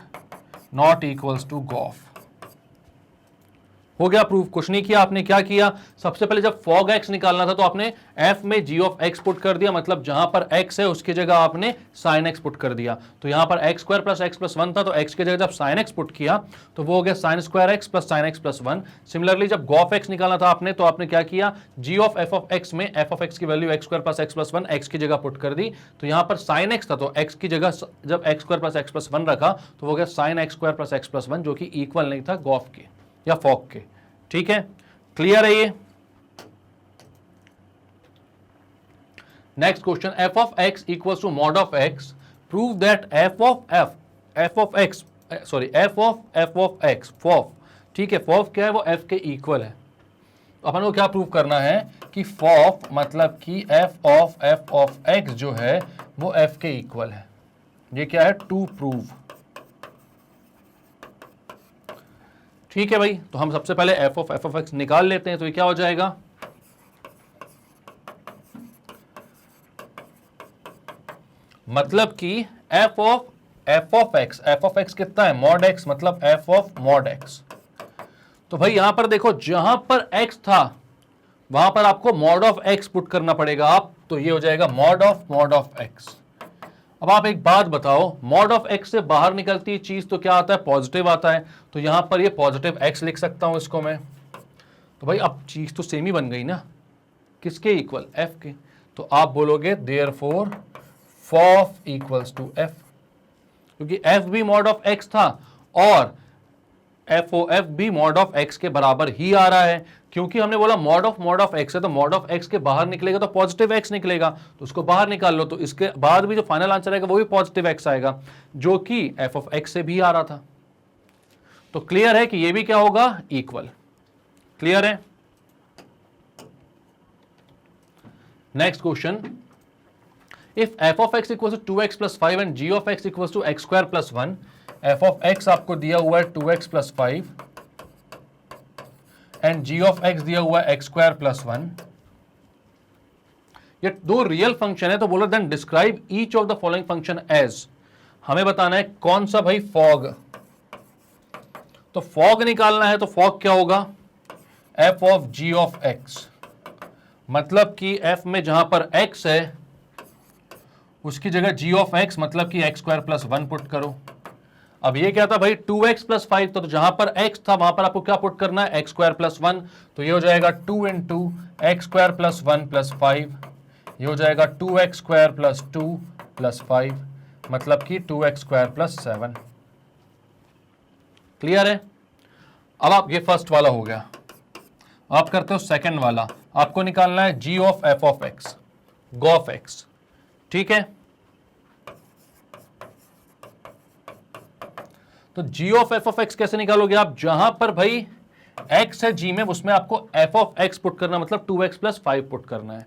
not equals to gof. हो गया प्रूफ, कुछ नहीं किया आपने। क्या किया, सबसे पहले जब फॉग एक्स निकालना था तो आपने एफ में जी ऑफ एक्स पुट कर दिया, मतलब जहां पर एक्स है उसकी जगह आपने साइन एक्स पुट कर दिया। तो यहां पर x square plus x plus 1 था, तो एक्स की जगह जब साइन एक्स पुट किया तो वो हो गया sign square x plus sine x plus 1। Similarly जब गॉफ एक्स निकालना था आपने, तो आपने क्या किया, जी ऑफ एफ ऑफ एक्स में एफ ऑफ एक्स की value x square plus x plus 1 x की जगह पुट कर दी। तो यहां पर साइन एक्स था, तो एक्स की जगह जब x square plus x plus 1 रखा तो वो हो गया sine x square plus x plus 1, जो कि इक्वल नहीं था गॉफ के या फॉग के। ठीक है, क्लियर है ये। Next question, f of x equals to mod of x, prove that f of x sorry f of x f o f, ठीक है, फॉफ क्या है, वो एफ के इक्वल है। अपन को क्या प्रूव करना है कि फॉफ मतलब कि एफ ऑफ एक्स जो है वो एफ के इक्वल है। ये क्या है, टू प्रूव। ठीक है भाई, तो हम सबसे पहले एफ ऑफ एक्स निकाल लेते हैं, तो ये क्या हो जाएगा, मतलब कि एफ ऑफ एक्स कितना है, मॉड एक्स, मतलब एफ ऑफ मॉड एक्स। तो भाई यहां पर देखो, जहां पर एक्स था वहां पर आपको मॉड ऑफ एक्स पुट करना पड़ेगा आप, तो ये हो जाएगा मॉड ऑफ एक्स। अब आप एक बात बताओ, मॉड ऑफ एक्स से बाहर निकलती है चीज तो क्या आता है, पॉजिटिव आता है, तो यहां पर ये पॉजिटिव एक्स लिख सकता हूं इसको मैं। तो भाई अब चीज तो सेम ही बन गई ना, किसके इक्वल, एफ के। तो आप बोलोगे therefore fof equals to f, क्योंकि एफ भी मॉड ऑफ एक्स था और एफ भी मॉड ऑफ एक्स के बराबर ही आ रहा है। क्योंकि हमने बोला मॉड ऑफ एक्स है, तो मॉड ऑफ एक्स के बाहर निकलेगा तो पॉजिटिव एक्स निकलेगा, तो उसको बाहर निकाल लो, तो इसके बाद भी जो फाइनल आंसर आएगा वो भी पॉजिटिव एक्स आएगा, जो कि एफ ऑफ एक्स से भी आ रहा था। तो क्लियर है कि ये भी क्या होगा, इक्वल। क्लियर है। Next question, if f of x equal to 2x plus 5 and g of x equal to x square plus 1, f of x आपको दिया हुआ है 2x plus 5 and g of x दिया हुआ है एक्स स्क्वायर प्लस 1। ये दो real function है, तो बोला then describe each of the following function as, हमें बताना है कौन सा भाई, फॉग। तो फॉग निकालना है, तो फॉग क्या होगा, f of g of x, मतलब कि एफ में जहां पर एक्स है उसकी जगह जी ऑफ एक्स मतलब कि एक्स स्क्वायर प्लस 1 पुट करो। अब ये क्या था भाई, 2x प्लस 5, तो जहां पर x था वहां पर आपको क्या पुट करना है, एक्स स्क्वायर प्लस 1, तो ये हो जाएगा 2 into x square plus 1 plus 5, ये हो जाएगा 2x स्क्वायर प्लस 2 प्लस 5, मतलब कि 2x स्क्वायर प्लस 7। क्लियर है। अब आप, ये फर्स्ट वाला हो गया, आप करते हो सेकंड वाला, आपको निकालना है g of F of x, g o f x. ठीक है। तो g of f of x कैसे निकालोगे आप? जहां पर भाई x है g में, उसमें आपको f ऑफ x पुट करना, मतलब 2x प्लस 5 पुट करना है।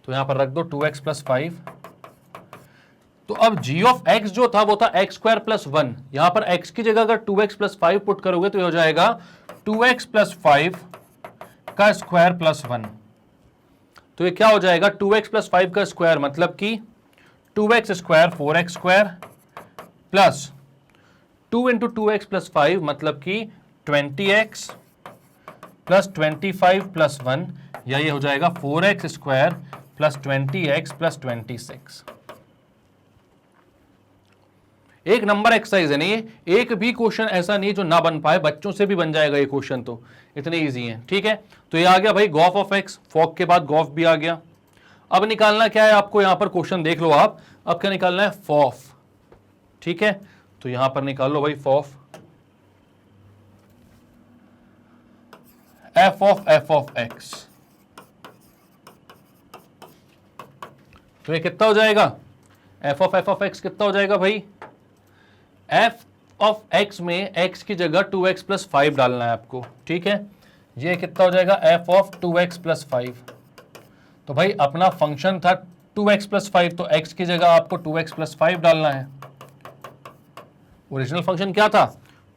तो यहां पर रख दो 2x प्लस 5। तो अब g ऑफ x जो था वो था x स्क्वायर प्लस 1। यहां पर x की जगह अगर 2x प्लस 5 पुट करोगे तो ये हो जाएगा 2x प्लस 5 का स्क्वायर प्लस 1। तो ये क्या हो जाएगा? 2x प्लस 5 का स्क्वायर मतलब कि 2x square 4x square plus 2 into 2x plus 5 मतलब कि 20x प्लस 25 प्लस 1, या ये हो जाएगा 4x square plus 20x plus 26। एक नंबर एक्सरसाइज है। नहीं, एक भी क्वेश्चन ऐसा नहीं जो ना बन पाए, बच्चों से भी बन जाएगा ये क्वेश्चन, तो इतने इजी है। ठीक है, तो ये आ गया भाई गॉफ ऑफ एक्स, फॉग के बाद गॉफ भी आ गया। अब निकालना क्या है आपको? यहां पर क्वेश्चन देख लो आप, अब क्या निकालना है? फॉफ। ठीक है, तो यहां पर निकाल लो भाई फॉफ, एफ ऑफ एक्स। तो ये कितना हो जाएगा? एफ ऑफ एक्स कितना हो जाएगा भाई? एफ ऑफ एक्स में एक्स की जगह 2x प्लस 5 डालना है आपको। ठीक है, ये कितना हो जाएगा? F of 2x plus 5। तो भाई अपना फंक्शन था 2x प्लस 5, तो x की जगह आपको 2x प्लस 5 डालना है। ओरिजिनल फंक्शन क्या था?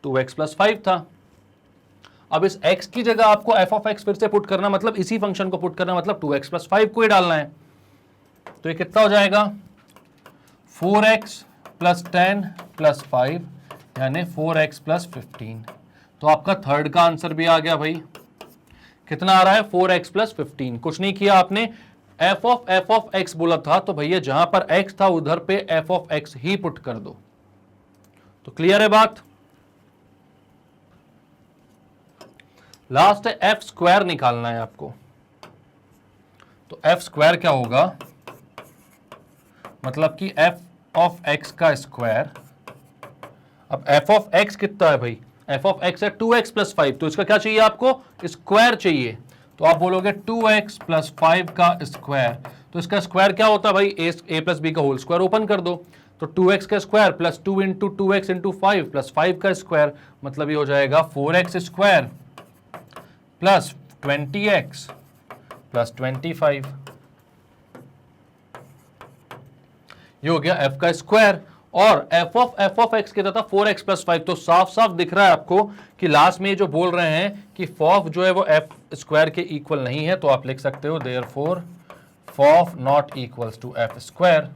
2x प्लस 5 था। अब इस x की जगह आपको f ऑफ x फिर से पुट करना, मतलब इसी फंक्शन को पुट करना, मतलब 2x प्लस 5 को ही डालना है। तो ये कितना हो जाएगा? 4x प्लस 10 प्लस 5 यानी 4x प्लस 15। तो आपका थर्ड का आंसर भी आ गया भाई। कितना आ रहा है? 4x plus 15। कुछ नहीं किया आपने, f ऑफ x बोला था, तो भैया जहां पर x था उधर पे f of x he put कर दो। तो क्लियर है बात? लास्ट है एफ स्क्वायर निकालना है आपको। तो एफ स्क्वायर क्या होगा? मतलब कि एफ ऑफ एक्स का स्क्वायर। अब एफ ऑफ एक्स कितना है भाई? एफ ऑफ एक्स है 2x प्लस 5, तो इसका क्या चाहिए आपको? स्क्वायर चाहिए। तो आप बोलोगे 2x प्लस 5 का स्क्वायर। तो इसका स्क्वायर क्या होता है भाई? ए प्लस बी का होल स्क्वायर ओपन कर दो। तो 2x का square plus 2 into 2x into 5 plus 5 का स्क्वायर, मतलब ये हो जाएगा 4x square plus 20x plus 25। ये हो गया f का स्क्वायर। और f ऑफ x कितना था? 4x plus 5। तो साफ साफ दिख रहा है आपको कि लास्ट में जो बोल रहे हैं कि फॉफ जो है वो f स्क्वायर के इक्वल नहीं है। तो आप लिख सकते हो therefore fof not equals to f square.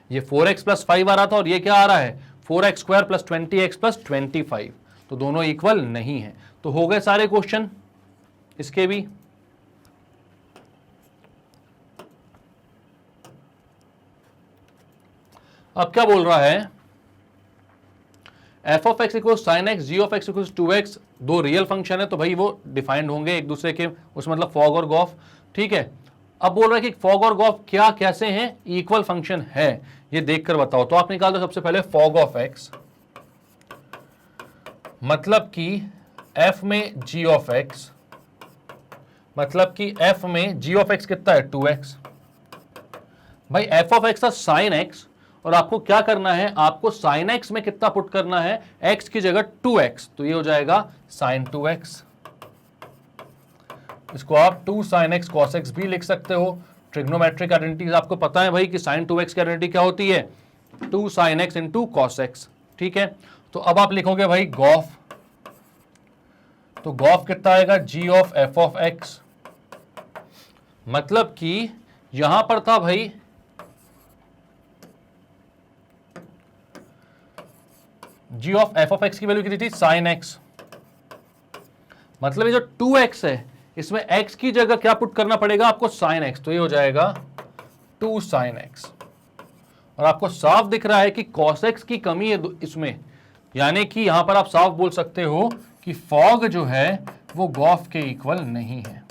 ये 4x प्लस 5 आ रहा था और ये क्या आ रहा है? 4x square plus 20x plus 25। तो दोनों इक्वल नहीं है। तो हो गए सारे क्वेश्चन इसके भी। अब क्या बोल रहा है? F of x equal sine x, ji of x equal 2x। दो रियल फंक्शन है तो भाई वो डिफाइंड होंगे एक दूसरे के, उसमें मतलब फॉग और गॉफ। ठीक है, अब बोल रहा है कि फॉग और गॉफ क्या कैसे हैं? इक्वल फंक्शन है, ये देखकर बताओ। तो आप निकाल दो सबसे पहले फॉग ऑफ एक्स, मतलब कि f में g ऑफ x, मतलब कि f में g ऑफ x कितना है? 2x। भाई f ऑफ x था साइन x, और आपको क्या करना है? आपको साइन x में कितना पुट करना है? x की जगह 2x, तो ये हो जाएगा साइन 2x। इसको आप 2 साइन x cos x भी लिख सकते हो। ट्रिग्नोमेट्रिक आइडेंटिटीज आपको पता है भाई कि साइन 2x की आइडेंटिटी क्या होती है? 2 sine x into cos x। ठीक है, तो अब आप लिखोगे भाई गॉफ। तो गॉफ कितना आएगा? g of f of x, मतलब कि यहां पर था भाई g of f of x की वैल्यू कितनी थी? Sine x। मतलब ये जो 2x है इसमें x की जगह क्या पुट करना पड़ेगा आपको? Sine x। तो ये हो जाएगा 2 साइन x। और आपको साफ दिख रहा है कि cos x की कमी है इसमें, यानी कि यहां पर आप साफ बोल सकते हो कि फॉग जो है वो गॉफ के इक्वल नहीं है।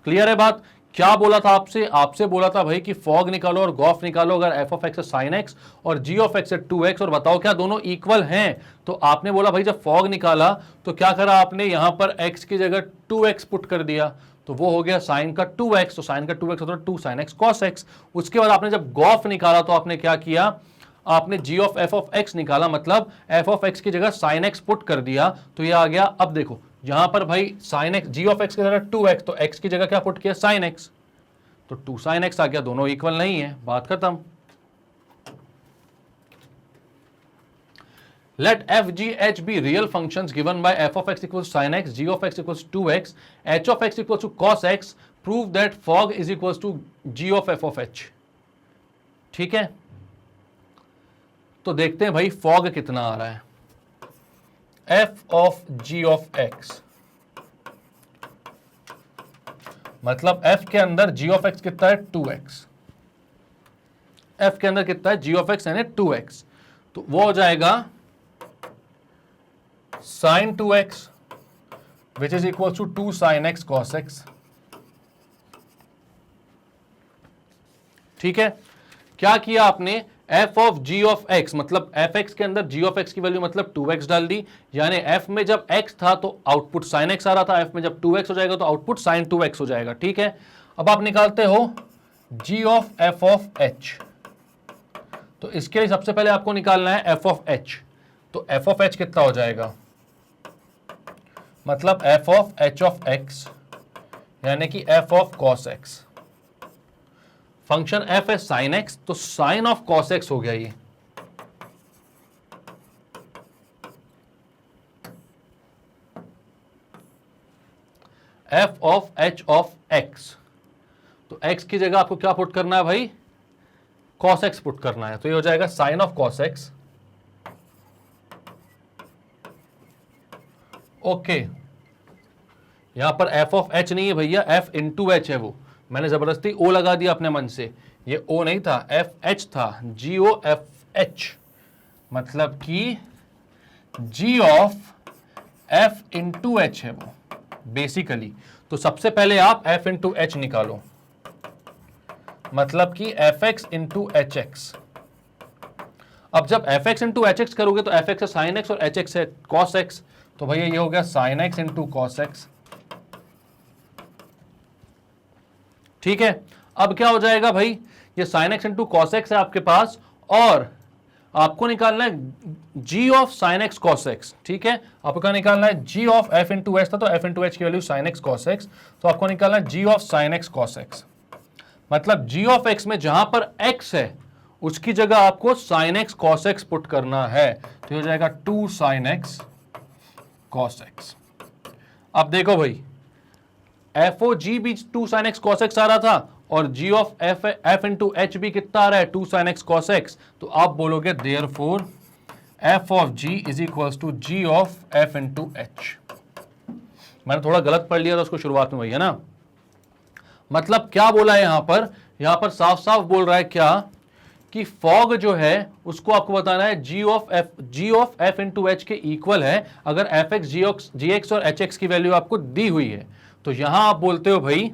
क्लियर है बात? क्या बोला था आपसे? आपसे बोला था भाई कि फॉग निकालो और गॉफ निकालो अगर f ऑफ x है साइन x और g ऑफ x है 2x, और बताओ क्या दोनों इक्वल हैं। तो आपने बोला भाई जब फॉग निकाला तो क्या करा आपने? यहां पर x की जगह 2x पुट कर दिया। तो वो हो गया साइन का 2x, तो साइन का 2x होता है 2 sin x cos x। उसके बाद आपने जब गॉफ निकाला तो आपने क्या किया, आपने g of f of x निकाला, मतलब f ऑफ x की जगह sin x पुट कर दिया, तो ये आ गया। अब देखो यहां पर भाई sin x, g of x की जगह 2x, तो x की जगह क्या पुट किया, sin x, तो 2 sin x आ गया, दोनों इक्वल नहीं है, बात खत्म। Let f, g, h be real functions given by f of x equals sin x, g of x equals 2x, h of x equals to cos x. Prove that fog is equals to g of f of h। ठीक है, तो देखते हैं भाई fog कितना आ रहा है। f of g of x मतलब f के अंदर g of x कितना है, 2x। f के अंदर कितना है, g of x यानी 2x, तो वो हो जाएगा sin 2x which is equals to 2 sin x cos x। ठीक है, क्या किया आपने, f of g of x मतलब fx के अंदर g of x की वैल्यू मतलब 2x डाल दी, यानी f में जब x था तो आउटपुट sin x आ रहा था, f में जब 2x हो जाएगा तो आउटपुट sin 2x हो जाएगा। ठीक है, अब आप निकालते हो g of f of h, तो इसके लिए सबसे पहले आपको निकालना है f of h, तो f of h कितना हो जाएगा, मतलब f of h of x यानी कि f of cos x। Function f है sin x, तो sin of cos x हो गया ये। f of h of x, तो x की जगह आपको क्या पुट करना है भाई, cos x पुट करना है, तो ये हो जाएगा sin of cos x। Okay, यहां पर f ऑफ h नहीं है भैया, f इंटू h है, वो मैंने जबरदस्ती o लगा दिया अपने मन से, ये o नहीं था, f h था, g o f h, मतलब कि g of f into h है वो बेसिकली। तो सबसे पहले आप f इंटू h निकालो, मतलब कि fx इंटू hx। अब जब fx इंटू hx करोगे तो fx है sin x और hx है cos x, तो भैया ये हो गया sin x into cos x। ठीक है, अब क्या हो जाएगा भाई, ये sin x into cos x है आपके पास, और आपको निकालना है g of sin x cos x। ठीक है, आपको क्या निकालना है, g of f into h था, तो f इंटू h की value sin x cos x, तो आपको निकालना है g of sin x cos x, मतलब g ऑफ x में जहां पर x है उसकी जगह आपको sin x cos x put करना है, तो हो जाएगा 2 sin x cos x। अब देखो भाई f o g भी 2 sin x cos x आ रहा था, और g of f into h भी कितना आ रहा है, 2 sin x cos x, तो आप बोलोगे therefore f of g is equals to g of f into h। मैंने थोड़ा गलत पढ़ लिया था उसको शुरुआत में, वही है ना, मतलब क्या बोला है यहां पर साफ साफ बोल रहा है क्या, कि फॉग जो है उसको आपको बताना है g of f into h के इक्वल है अगर fx gx और hx की वैल्यू आपको दी हुई है। तो यहां आप बोलते हो भाई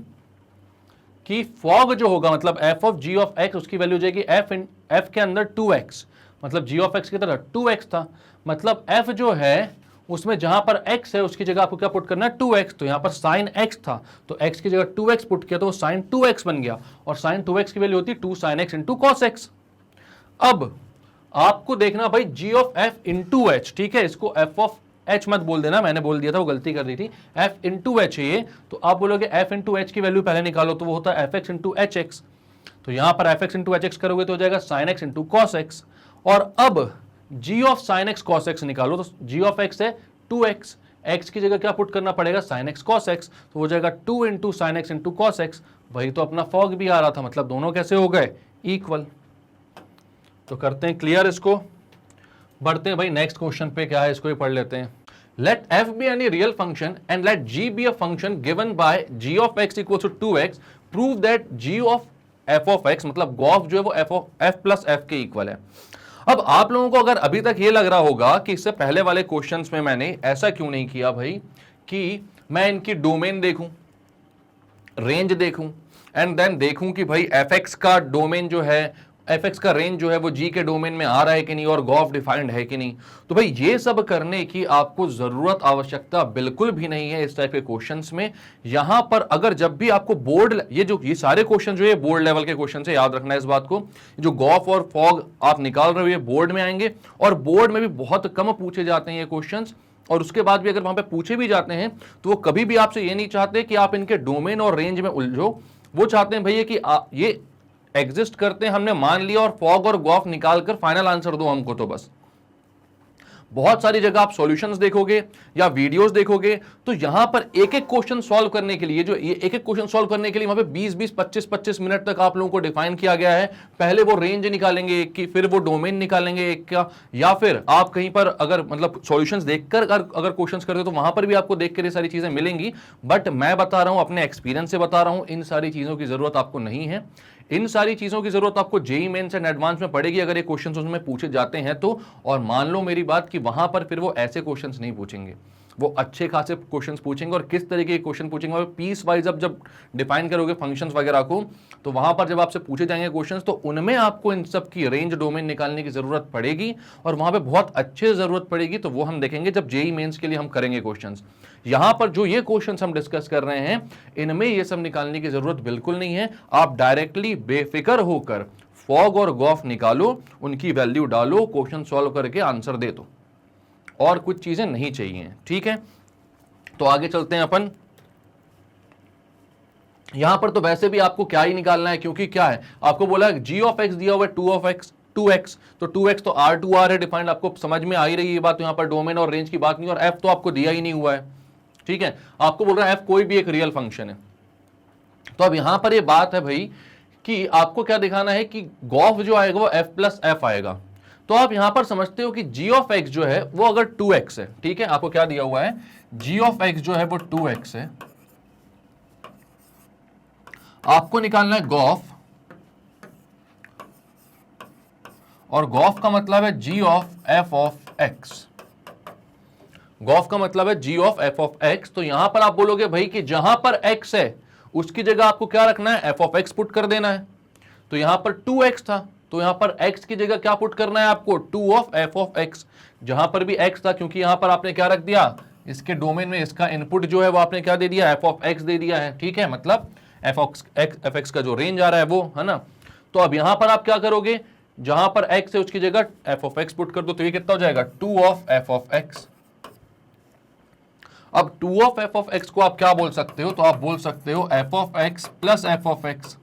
कि फॉग जो होगा मतलब f of g of x उसकी वैल्यू हो जाएगी f के अंदर 2x, मतलब g ऑफ x की तरह 2x था, मतलब f जो है उसमें जहां पर x है उसकी जगह आपको क्या पुट करना है, 2x, तो यहां पर sin x था तो x की जगह 2x पुट किया तो वो sin 2x बन गया, और sin 2x की वैल्यू होती है 2 sin x into cos x। अब आपको देखना भाई g of f into h, ठीक है, इसको f ऑफ h मत बोल देना, मैंने बोल दिया था, वो गलती कर दी थी, f इंटू h है ये, तो आप बोलोगे f इंटू h की वैल्यू पहले निकालो, तो वो होता है fx इंटू hx, तो यहां पर fx इंटू hx करोगे तो हो जाएगा sin x into cos x, और अब g of sin x cos x निकालो, तो g ऑफ x है 2x, x की जगह क्या पुट करना पड़ेगा, sin x cos x, तो हो जाएगा 2 into sin x into cos x, वही तो अपना फॉग भी आ रहा था, मतलब दोनों कैसे हो गए, इक्वल। तो करते हैं क्लियर इसको, बढ़ते हैं भाई नेक्स्ट क्वेश्चन पे, क्या है इसको ही पढ़ लेते हैं। Let f be any real function and let g be a function given by g of x equals to 2x, prove that g of f of x मतलब गॉफ जो है वो f प्लस f के equal है। अब आप लोगों को अगर अभी तक ये लग रहा होगा कि इससे पहले वाले क्वेश्चंस में मैंने ऐसा क्यों नहीं किया भाई कि मैं इनकी डोमेन देखूं, रेंज देखूं, एंड देन देखूं कि भाई fx का डोमेन जो है एफ का रेंज जो है वो जी के डोमेन में आ रहा है कि नहीं, और गॉफ डिफाइंड है कि नहीं। तो भाई ये सब करने की आपको जरूरत आवश्यकता बिल्कुल भी नहीं है इस टाइप के क्वेश्चंस में। यहां पर अगर जब भी आपको बोर्ड, ये सारे क्वेश्चन जो है बोर्ड लेवल के क्वेश्चन है, याद रखना है इस बात को। जो गॉफ और फॉग आप निकाल रहे हो ये बोर्ड में आएंगे, और बोर्ड में भी बहुत कम पूछे जाते हैं ये क्वेश्चन। और उसके बाद भी अगर वहां पे पूछे भी जाते हैं तो वो कभी भी आपसे ये नहीं चाहते कि आप इनके डोमेन और रेंज में उलझो। वो चाहते हैं भैया कि ये एग्जिस्ट करते हैं, हमने मान लिया, और फॉग और गॉफ निकालकर फाइनल आंसर दो हमको। तो बस बहुत सारी जगह आप सॉल्यूशंस देखोगे या वीडियोस देखोगे तो यहां पर एक एक क्वेश्चन सॉल्व करने के लिए, एक एक क्वेश्चन सॉल्व करने के लिए वहां पे 20-20 25-25 मिनट तक आप लोगों को डिफाइन किया गया है। पहले वो रेंज निकालेंगे एक की, फिर वो डोमेन निकालेंगे एक का, या फिर आप कहीं पर अगर मतलब सॉल्यूशंस देखकर अगर क्वेश्चंस करते हो तो वहां पर भी आपको देखकर ये सारी चीजें मिलेंगी। बट मैं बता रहा हूं, अपने एक्सपीरियंस से बता रहा हूं, इन सारी चीजों की जरूरत आपको नहीं है। इन सारी चीजों की जरूरत आपको जेईई मेंस एंड एडवांस में पड़ेगी अगर ये क्वेश्चंस उसमें पूछे जाते हैं तो। और मान लो मेरी बात कि वहां पर फिर वो ऐसे क्वेश्चंस नहीं पूछेंगे, वो अच्छे खासे क्वेश्चंस पूछेंगे। और किस तरीके के क्वेश्चन पूछेंगे, वहां पीस वाइज अब जब डिफाइन करोगे फंक्शंस वगैरह को, तो वहां पर जब आपसे पूछे जाएंगे क्वेश्चंस तो उनमें आपको इन सब की रेंज डोमेन निकालने की जरूरत पड़ेगी, और वहां पे बहुत अच्छे जरूरत पड़ेगी। तो वो हम देखेंगे जब जेईई मेंस के लिए हम करेंगे क्वेश्चंस। यहां पर जो ये क्वेश्चंस हम डिस्कस कर रहे हैं इनमें ये सब निकालने की जरूरत बिल्कुल नहीं है। आप डायरेक्टली बेफिक्र होकर फॉग और गॉफ निकालो, उनकी वैल्यू डालो, क्वेश्चन सॉल्व करके आंसर दे दो, और कुछ चीजें नहीं चाहिए। ठीक है, तो आगे चलते हैं अपन। यहां पर तो वैसे भी आपको क्या ही निकालना है, क्योंकि क्या है आपको बोला जी ऑफ एक्स दिया हुआ है 2x, तो 2x तो R2R है डिफाइंड, आपको समझ में आ ही रही है ये बात। यहां पर डोमेन और रेंज की बात नहीं, और f तो आपको दिया ही नहीं हुआ है। ठीक है, आपको बोल रहा है f कोई भी एक रियल फंक्शन है। तो अब यहां पर ये बात है भाई कि आपको क्या दिखाना है कि गॉफ जो आएगा वो f+f आएगा। तो आप यहां पर समझते हो कि g ऑफ x जो है वो अगर 2x है, ठीक है, आपको क्या दिया हुआ है, g ऑफ x जो है वो 2x है, आपको निकालना है गॉफ, और गॉफ का मतलब है g of f of x। Gof का मतलब है g of f of x। तो यहां पर आप बोलोगे भाई कि जहां पर x है उसकी जगह आपको क्या रखना है, f ऑफ x पुट कर देना है। तो यहां पर 2x था, तो यहां पर x की जगह क्या पुट करना है आपको, 2 ऑफ f ऑफ x। जहां पर भी x था, क्योंकि यहां पर आपने क्या रख दिया, इसके डोमेन में इसका इनपुट जो है वो आपने क्या दे दिया, f ऑफ x दे दिया है। ठीक है, मतलब f x का जो रेंज आ रहा है वो है ना। तो अब यहां पर आप क्या करोगे, जहां पर x है उसकी जगह f ऑफ x पुट कर दो, तो ये कितना हो जाएगा, 2 ऑफ f ऑफ x। अब 2 ऑफ f ऑफ x को आप क्या बोल सकते हो, तो आप बोल सकते हो f of x plus f of x।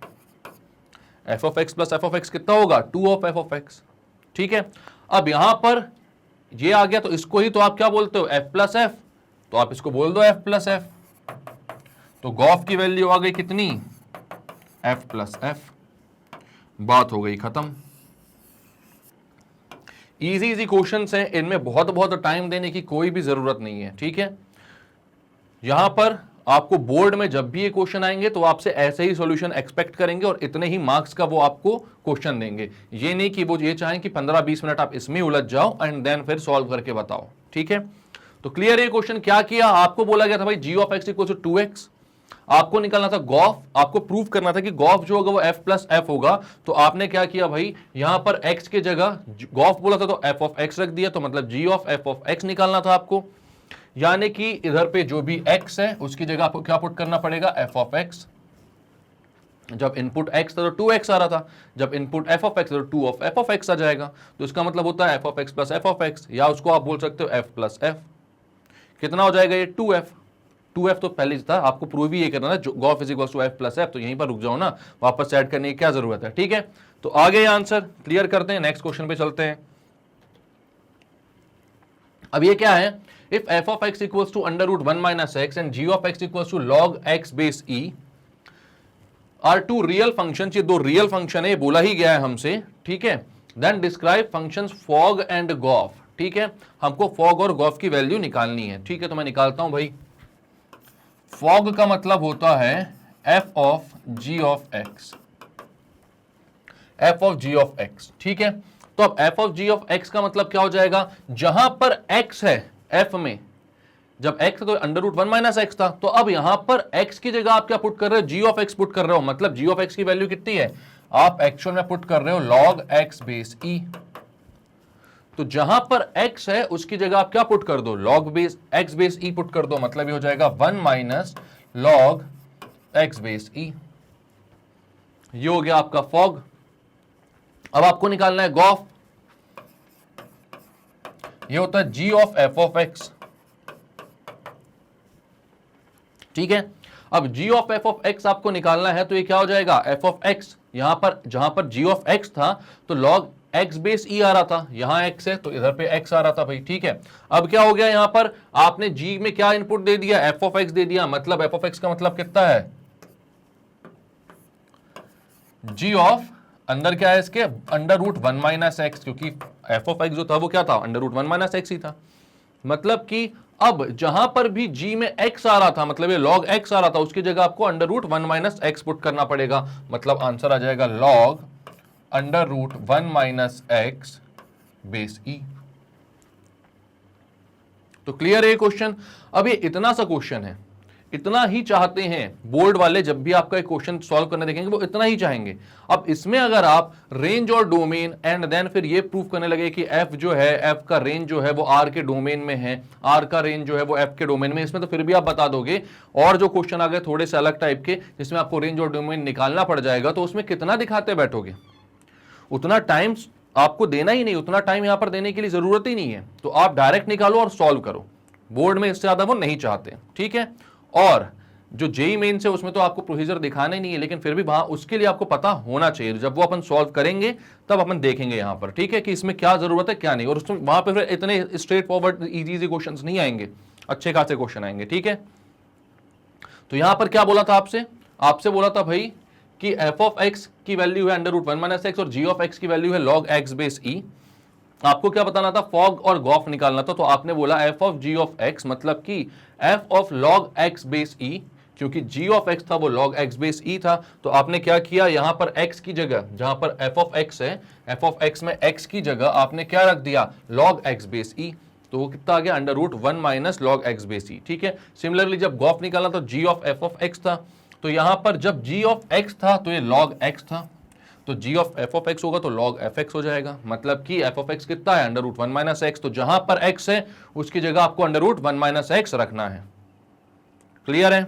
f of x plus f of x कितना होगा, 2 ऑफ f ऑफ x। ठीक है, अब यहां पर ये आ गया, तो इसको ही तो आप क्या बोलते हो, f प्लस f, तो आप इसको बोल दो f प्लस f। तो गॉफ की वैल्यू आ गई कितनी, f प्लस f, बात हो गई खत्म। इजी इजी क्वेश्चंस हैं, इनमें बहुत बहुत टाइम देने की कोई भी जरूरत नहीं है। ठीक है, यहां पर आपको बोर्ड में जब भी ये क्वेश्चन आएंगे तो आपसे ऐसे ही सॉल्यूशन एक्सपेक्ट करेंगे, और इतने ही मार्क्स का वो आपको क्वेश्चन देंगे। ये नहीं कि वो ये चाहें कि 15-20 मिनट आप इसमें उलझ जाओ एंड देन फिर सॉल्व करके बताओ। ठीक है, तो क्लियर है क्वेश्चन। क्या किया, आपको बोला गया था भाई g of x equal to 2x, आपको निकालना था गॉफ, आपको प्रूव करना था कि गॉफ जो होगा वो f प्लस f होगा। तो आपने क्या किया भाई, यहां पर x की जगह गॉफ बोला था तो f ऑफ x रख दिया, तो मतलब g of f of x निकालना था आपको। यानी कि इधर पे जो भी x है उसकी जगह आपको क्या पुट करना पड़ेगा, f ऑफ x। जब इनपुट x था तो 2x आ रहा था, जब इनपुट f ऑफ x तो 2 ऑफ f ऑफ x आ जाएगा। तो इसका मतलब होता है f of x plus f of x, या उसको आप बोल सकते हो f प्लस f। कितना हो जाएगा ये, 2f तो पहले था, आपको प्रूव ही ये करना है, gof is equal to f plus f। तो यहीं पर रुक जाओ ना, वापस ऐड करने की क्या जरूरत है। ठीक है, तो आगे आंसर क्लियर करते हैं, नेक्स्ट क्वेश्चन पे चलते हैं। अब ये क्या है, if f of x equals to under root 1 minus x and g of x equals to log x base e are two real functions, ये दो रियल फंक्शन है, ये बोला ही गया है हमसे। ठीक है, then describe functions fog and goff। ठीक है, हमको fog और goff की वैल्यू निकालनी है। ठीक है, तो मैं निकालता हूं भाई। fog का मतलब होता है f of g of x, f of g of x। ठीक है, तो अब f of g of x का मतलब क्या हो जाएगा, जहां पर x है f में, जब x तो अंडर रूट 1 माइनस एक्स था, तो अब यहां पर x की जगह आप क्या पुट कर रहे हो, g ऑफ x पुट कर रहे हो। मतलब g ऑफ x की वैल्यू कितनी है, आप एक्चुअल में पुट कर रहे हो log x बेस e। तो जहां पर x है उसकी जगह आप क्या पुट कर दो, log base x base e put कर दो, मतलब ये हो जाएगा 1 minus log x base e। ये हो गया आपका फॉग। अब आपको निकालना है गॉफ। ये होता है g of f of x, ठीक है। अब g of f of x आपको निकालना है तो ये क्या हो जाएगा, f ऑफ x, यहां पर जहां पर g ऑफ x था तो log x बेस e आ रहा था, यहां x है तो इधर पे x आ रहा था भाई, ठीक है। अब क्या हो गया, यहां पर आपने g में क्या इनपुट दे दिया, f ऑफ x दे दिया, मतलब f ऑफ x का मतलब कितना है, g ऑफ अंदर क्या है इसके, अंडर रूट 1 माइनस एक्स, क्योंकि f ऑफ x जो था वो क्या था, अंडर रूट 1 माइनस एक्स ही था। मतलब कि अब जहां पर भी g में x आ रहा था, मतलब ये log x आ रहा था, उसकी जगह आपको under root 1 minus x put करना पड़ेगा, मतलब आंसर आ जाएगा log under root 1 minus x base e। तो क्लियर है ये क्वेश्चन। अब ये इतना सा क्वेश्चन है, इतना ही चाहते हैं बोर्ड वाले, जब भी आपका एक क्वेश्चन सॉल्व करने देखेंगे वो इतना ही चाहेंगे। अब इसमें अगर आप रेंज और डोमेन एंड देन फिर ये प्रूफ करने लगे कि f जो है, f का रेंज जो है वो r के डोमेन में है, r का रेंज जो है वो f के डोमेन में, इसमें तो फिर भी आप बता दोगे। और जो क्वेश्चन आ गए थोड़े से अलग टाइप के, जिसमें आपको रेंज और डोमेन निकालना पड़ जाएगा, तो उसमें कितना दिखाते बैठोगे, उतना टाइम आपको देना ही नहीं, उतना टाइम यहां पर देने के लिए जरूरत ही नहीं है। तो आप डायरेक्ट निकालो और सॉल्व करो, बोर्ड में इससे ज्यादा वो नहीं चाहते, ठीक है। और जो जेई मेन से उसमें तो आपको प्रोसीजर दिखाना ही नहीं है, लेकिन फिर भी वहां उसके लिए आपको पता होना चाहिए। जब वो अपन सॉल्व करेंगे तब अपन देखेंगे यहां पर, ठीक है, कि इसमें क्या जरूरत है क्या नहीं। और उसमें वहां पर फिर इतने स्ट्रेट फॉरवर्ड इजी क्वेश्चन नहीं आएंगे, अच्छे खासे क्वेश्चन आएंगे, ठीक है। तो यहां पर क्या बोला था आपसे, आपसे बोला था भाई कि f ऑफ x की वैल्यू है अंडर रूट 1 माइनस एक्स और g ऑफ x की वैल्यू है log x बेस e। आपको क्या बताना था, फॉग और गॉफ निकालना था। तो आपने बोला f of g of x, मतलब कि f of log x base e, क्योंकि g ऑफ x था वो log x बेस e था। तो आपने क्या किया, यहां पर x की जगह, जहां पर f ऑफ x है, f ऑफ x में x की जगह आपने क्या रख दिया, log x बेस e। तो वो कितना आ गया, under root 1 minus log x base e, ठीक है। सिमिलरली जब गॉफ निकालना तो g of f of x था, तो यहां पर जब g ऑफ x था तो ये log x था, तो g of f of x होगा तो log fx हो जाएगा, मतलब कि f ऑफ x कितना है, अंडर रूट 1 माइनस एक्स। तो जहां पर x है उसकी जगह आपको अंडर रूट 1 माइनस एक्स रखना है। क्लियर है।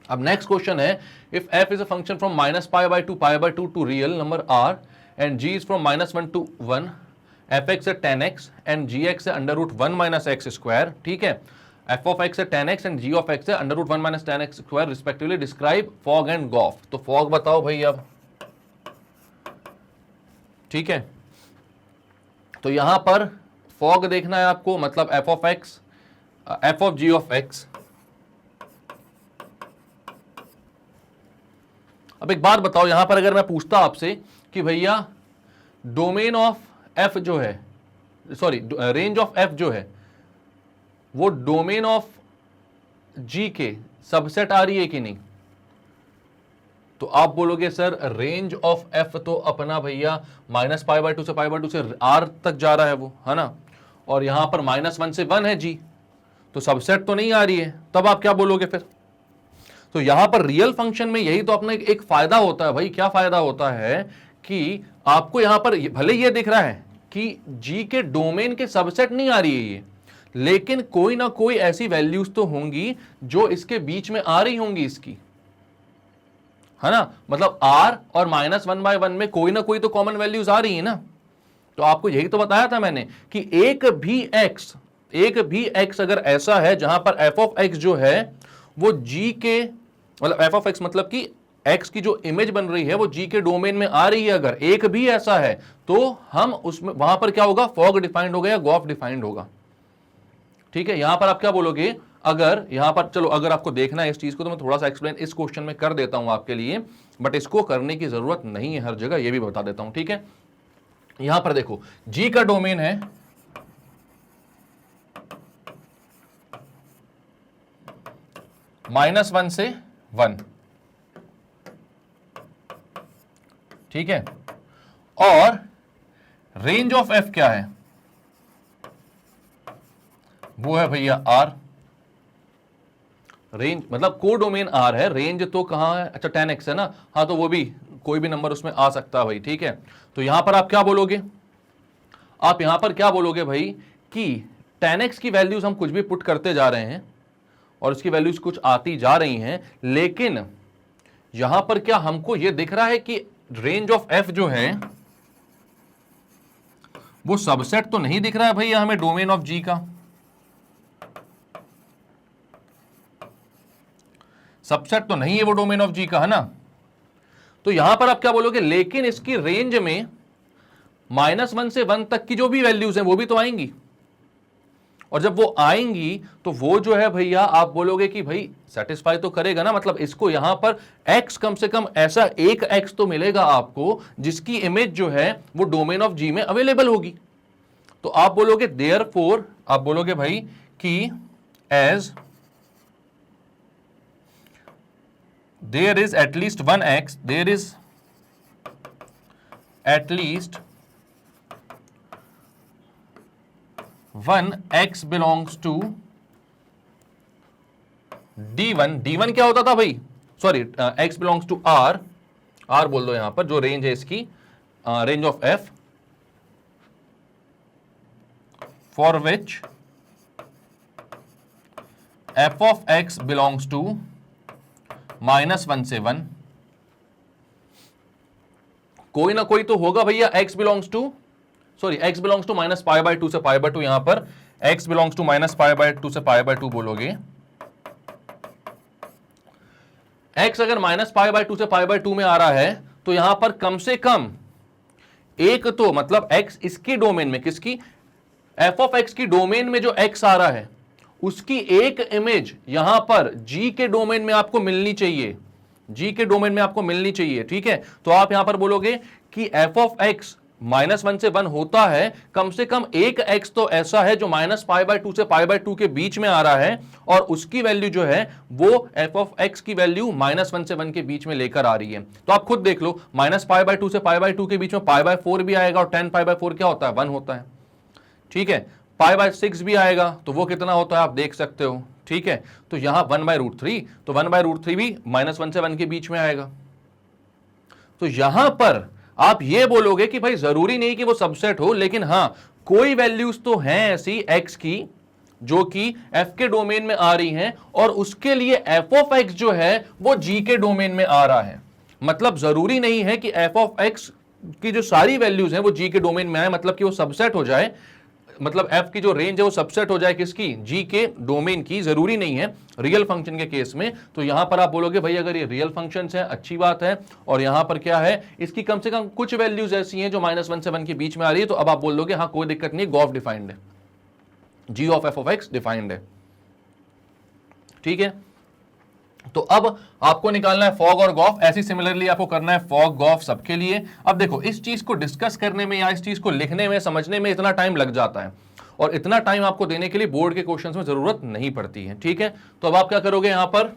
अब नेक्स्ट क्वेश्चन है, if f is a function from minus pi by 2 pi by 2 to real number r and g is from minus 1 to 1, fx है 10x एंड gx है under root 1 minus x square, ठीक है। f of x है 10x and g of x है under root 1 minus 10x स्क्वायर respectively, describe fog and gof. तो fog बताओ भाई अब, ठीक है। तो यहां पर फॉग देखना है आपको, मतलब f of x, f of g of x। अब एक बात बताओ, यहां पर अगर मैं पूछता आपसे कि भैया डोमेन ऑफ f जो है, सॉरी रेंज ऑफ f जो है वो डोमेन ऑफ g के सबसेट आ रही है कि नहीं, तो आप बोलोगे सर रेंज ऑफ f तो अपना भैया माइनस पाई बाय 2 से पाई बाय 2 से r तक जा रहा है वो, है ना, और यहां पर माइनस 1 से 1 है g, तो सबसेट तो नहीं आ रही है। तब आप क्या बोलोगे फिर, तो यहां पर रियल फंक्शन में यही तो अपना एक फायदा होता है भाई। क्या फायदा होता है कि आपको यहां पर भले ये दिख रहा है कि g के डोमेन के सबसेट नहीं आ रही है ये, लेकिन कोई ना कोई ऐसी वैल्यूज तो होंगी जो इसके बीच में आ रही होंगी इसकी, है ना, मतलब r और माइनस 1 बाय 1 में कोई ना कोई तो कॉमन वैल्यूज आ रही है ना। तो आपको यही तो बताया था मैंने कि एक भी x अगर ऐसा है जहां पर f ऑफ x जो है वो g के, मतलब f ऑफ x मतलब कि x की जो इमेज बन रही है वो g के डोमेन में आ रही है, अगर एक भी ऐसा है तो हम उसमें वहां पर क्या होगा, फॉग डिफाइंड होगा या गॉफ डिफाइंड होगा, ठीक है। यहां पर आप क्या बोलोगे, अगर यहां पर चलो अगर आपको देखना है इस चीज को तो मैं थोड़ा सा एक्सप्लेन इस क्वेश्चन में कर देता हूं आपके लिए, बट इसको करने की जरूरत नहीं है हर जगह, ये भी बता देता हूं, ठीक है। यहां पर देखो g का डोमेन है -1 से 1, ठीक है, और रेंज ऑफ f क्या है, वो है भैया r। रेंज मतलब को डोमेन आर है, रेंज तो कहां है, अच्छा 10x है ना, हाँ तो वो भी कोई भी नंबर उसमें आ सकता है भाई, ठीक है। तो यहां पर आप क्या बोलोगे, आप यहां पर क्या बोलोगे भाई कि 10x की वैल्यूज हम कुछ भी पुट करते जा रहे हैं और इसकी वैल्यूज कुछ आती जा रही हैं, लेकिन यहां पर क्या हमको यह दिख रहा है कि रेंज ऑफ f जो है वो सबसेट तो नहीं दिख रहा है भैया हमें डोमेन ऑफ g का, सबसेट तो नहीं है वो डोमेन ऑफ g का, है ना। तो यहां पर आप क्या बोलोगे, लेकिन इसकी रेंज में -1 से 1 तक की जो भी वैल्यूज हैं वो भी तो आएंगी, और जब वो आएंगी तो वो जो है भैया आप बोलोगे कि भाई सेटिस्फाई तो करेगा ना, मतलब इसको यहां पर x कम से कम ऐसा एक x तो मिलेगा आपको जिसकी इमेज जो है वो डोमेन ऑफ g में अवेलेबल होगी। तो आप बोलोगे देयरफॉर, आप बोलोगे भाई कि as there is at least one x, there is at least one x belongs to d1, d1 क्या होता था भाई, sorry x belongs to r, r बोल दो यहां पर, जो रेंज है इसकी range of f, for which f of x belongs to -1 से 1, कोई ना कोई तो होगा भैया x belongs to, sorry x belongs to -π/2 से π/2, यहां पर x बिलोंग्स टू -π/2 से π/2 बोलोगे, x अगर -π/2 से π/2 में आ रहा है तो यहां पर कम से कम एक तो मतलब x इसकी डोमेन में, किसकी, f ऑफ x की डोमेन में जो x आ रहा है उसकी एक इमेज यहां पर g के डोमेन में आपको मिलनी चाहिए, g के डोमेन में आपको मिलनी चाहिए, ठीक है। तो आप यहां पर बोलोगे कि f ऑफ x -1 से 1 होता है, कम से कम एक x तो ऐसा है जो -π/2 से π/2 के बीच में आ रहा है, और उसकी वैल्यू जो है वो f ऑफ x की वैल्यू -1 से 1 के बीच में लेकर आ रही है। तो आप खुद देख लो, -π/2 से π/2 के बीच में π/4 भी आएगा, और 10π/4 क्या होता है, 1 होता है, ठीक है। π/6 भी आएगा तो वो कितना होता है आप देख सकते हो, ठीक है। तो यहां 1/√3, तो 1/√3 भी -1 से 1 के बीच में आएगा। तो यहां पर आप ये बोलोगे कि भाई जरूरी नहीं कि वो सबसेट हो, लेकिन हां कोई वैल्यूज तो हैं ऐसी x की जो कि f के डोमेन में आ रही हैं, और उसके लिए f ऑफ x जो है वो g के डोमेन में आ रहा है। मतलब जरूरी नहीं है कि f ऑफ x की जो सारी वैल्यूज हैं वो g के डोमेन में आए, मतलब कि वो सबसेट हो जाए, मतलब f की जो रेंज है वो सबसेट हो जाए किसकी, g के डोमेन की, जरूरी नहीं है रियल फंक्शन के केस में। तो यहां पर आप बोलोगे भाई अगर ये रियल फंक्शंस है अच्छी बात है, और यहां पर क्या है, इसकी कम से कम कुछ वैल्यूज ऐसी हैं जो -1 से 1 के बीच में आ रही है, तो अब आप बोल दोगे हाँ कोई दिक्कत नहीं, गॉफ डिफाइंड है, g of f of x defined है, ठीक है। तो अब आपको निकालना है फॉग और गॉफ, ऐसी सिमिलरली आपको करना है फॉग गॉफ सबके लिए। अब देखो इस चीज को डिस्कस करने में या इस चीज को लिखने में समझने में इतना टाइम लग जाता है, और इतना टाइम आपको देने के लिए बोर्ड के क्वेश्चंस में जरूरत नहीं पड़ती है, ठीक है। तो अब आप क्या करोगे यहां पर,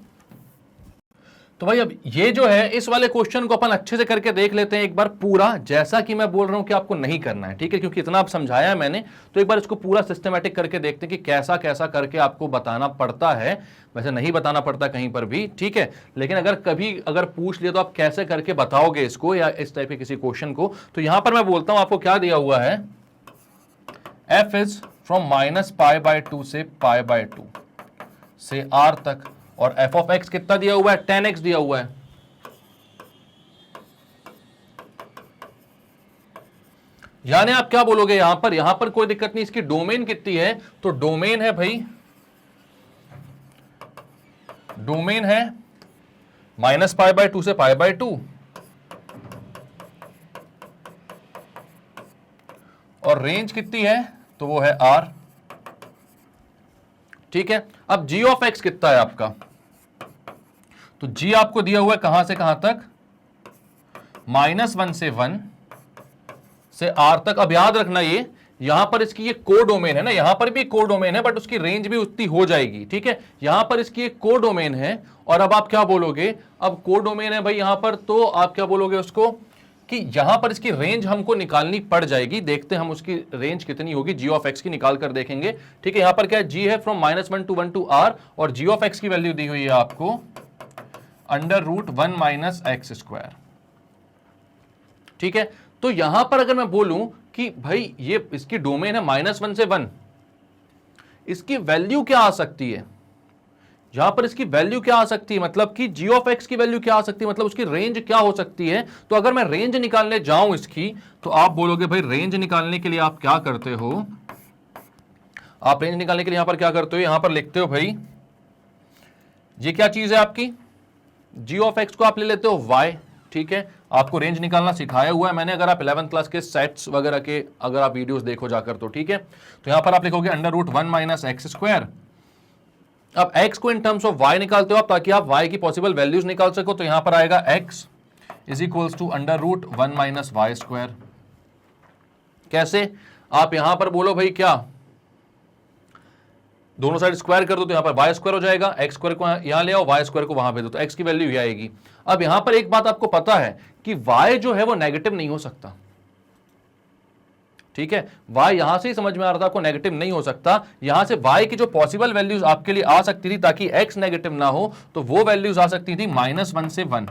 तो भाई अब ये जो है इस वाले क्वेश्चन को अपन अच्छे से करके देख लेते हैं एक बार पूरा, जैसा कि मैं बोल रहा हूं कि आपको नहीं करना है, ठीक है, क्योंकि इतना आप समझाया है मैंने, तो एक बार इसको पूरा सिस्टमेटिक करके देखते हैं कि कैसा कैसा करके आपको बताना पड़ता है। वैसे नहीं बताना पड़ता कहीं पर भी, ठीक है, लेकिन अगर कभी अगर पूछ लिया तो आप कैसे करके बताओगे इसको या इस टाइप के किसी क्वेश्चन को। तो यहां पर मैं बोलता हूं आपको क्या दिया हुआ है, f इज फ्रॉम -π/2 से π/2 से r तक, और f ऑफ x कितना दिया हुआ है, 10x दिया हुआ है। यानी आप क्या बोलोगे यहां पर कोई दिक्कत नहीं, इसकी डोमेन कितनी है, तो डोमेन है भाई, डोमेन है -π/2 से π/2, और रेंज कितनी है, तो वो है r, ठीक है। अब g ऑफ x कितना है आपका, तो g आपको दिया हुआ है कहां से कहां तक, -1 से 1 से r तक। अब याद रखना ये यहां पर इसकी ये को डोमेन है ना, यहां पर भी को डोमेन है, बट उसकी रेंज भी उतनी हो जाएगी, ठीक है। यहां पर इसकी एक को डोमेन है, और अब आप क्या बोलोगे, अब को डोमेन है भाई यहां पर, तो आप क्या बोलोगे उसको, कि यहां पर इसकी रेंज हमको निकालनी पड़ जाएगी। देखते हैं हम उसकी रेंज कितनी होगी, जी ऑफ एक्स की निकाल कर देखेंगे। ठीक है, यहां पर क्या है, जी है फ्रॉम -1 to 1 to r, और जी ऑफ एक्स की वैल्यू दी हुई है आपको √1 - x²। ठीक है, तो यहां पर अगर मैं बोलूं कि भाई ये इसकी डोमेन है -1 से 1, इसकी वैल्यू क्या आ सकती है, यहां पर इसकी वैल्यू क्या आ सकती है, मतलब कि जी ऑफ एक्स की वैल्यू क्या आ सकती है, मतलब उसकी रेंज क्या हो सकती है। तो अगर मैं रेंज निकालने जाऊं इसकी, तो आप बोलोगे भाई रेंज निकालने के लिए आप क्या करते हो, आप रेंज निकालने के लिए यहां पर क्या करते हो, यहां पर लिखते हो भाई ये क्या चीज है आपकी, जी ऑफ एक्स को आप ले लेते हो y। ठीक है, आपको रेंज निकालना सिखाया हुआ है मैंने, अगर आप 11th क्लास के सेट्स वगैरह के अगर आप वीडियोस देखो जाकर तो। ठीक है, तो यहां पर आप लिखोगे √1 - x²। अब x को इन टर्म्स ऑफ y निकालते हो आप, ताकि आप y की पॉसिबल वैल्यूज निकाल सको। तो यहां पर आएगा x is equals to √1 - y²। कैसे, आप यहां पर बोलो भाई क्या, दोनों साइड स्क्वायर कर दो तो यहां पर y² हो जाएगा, x² को यहां ले आओ, y² को वहां भेज दो, तो x की वैल्यू ही आएगी। अब यहां पर एक बात आपको पता है कि y जो है वो नेगेटिव नहीं हो सकता। ठीक है, y यहां से ही समझ में आ रहा था आपको नेगेटिव नहीं हो सकता। यहां से y की जो पॉसिबल वैल्यूज आपके लिए आ सकती थी ताकि x नेगेटिव ना हो, तो वो वैल्यूज आ सकती थी -1 से 1।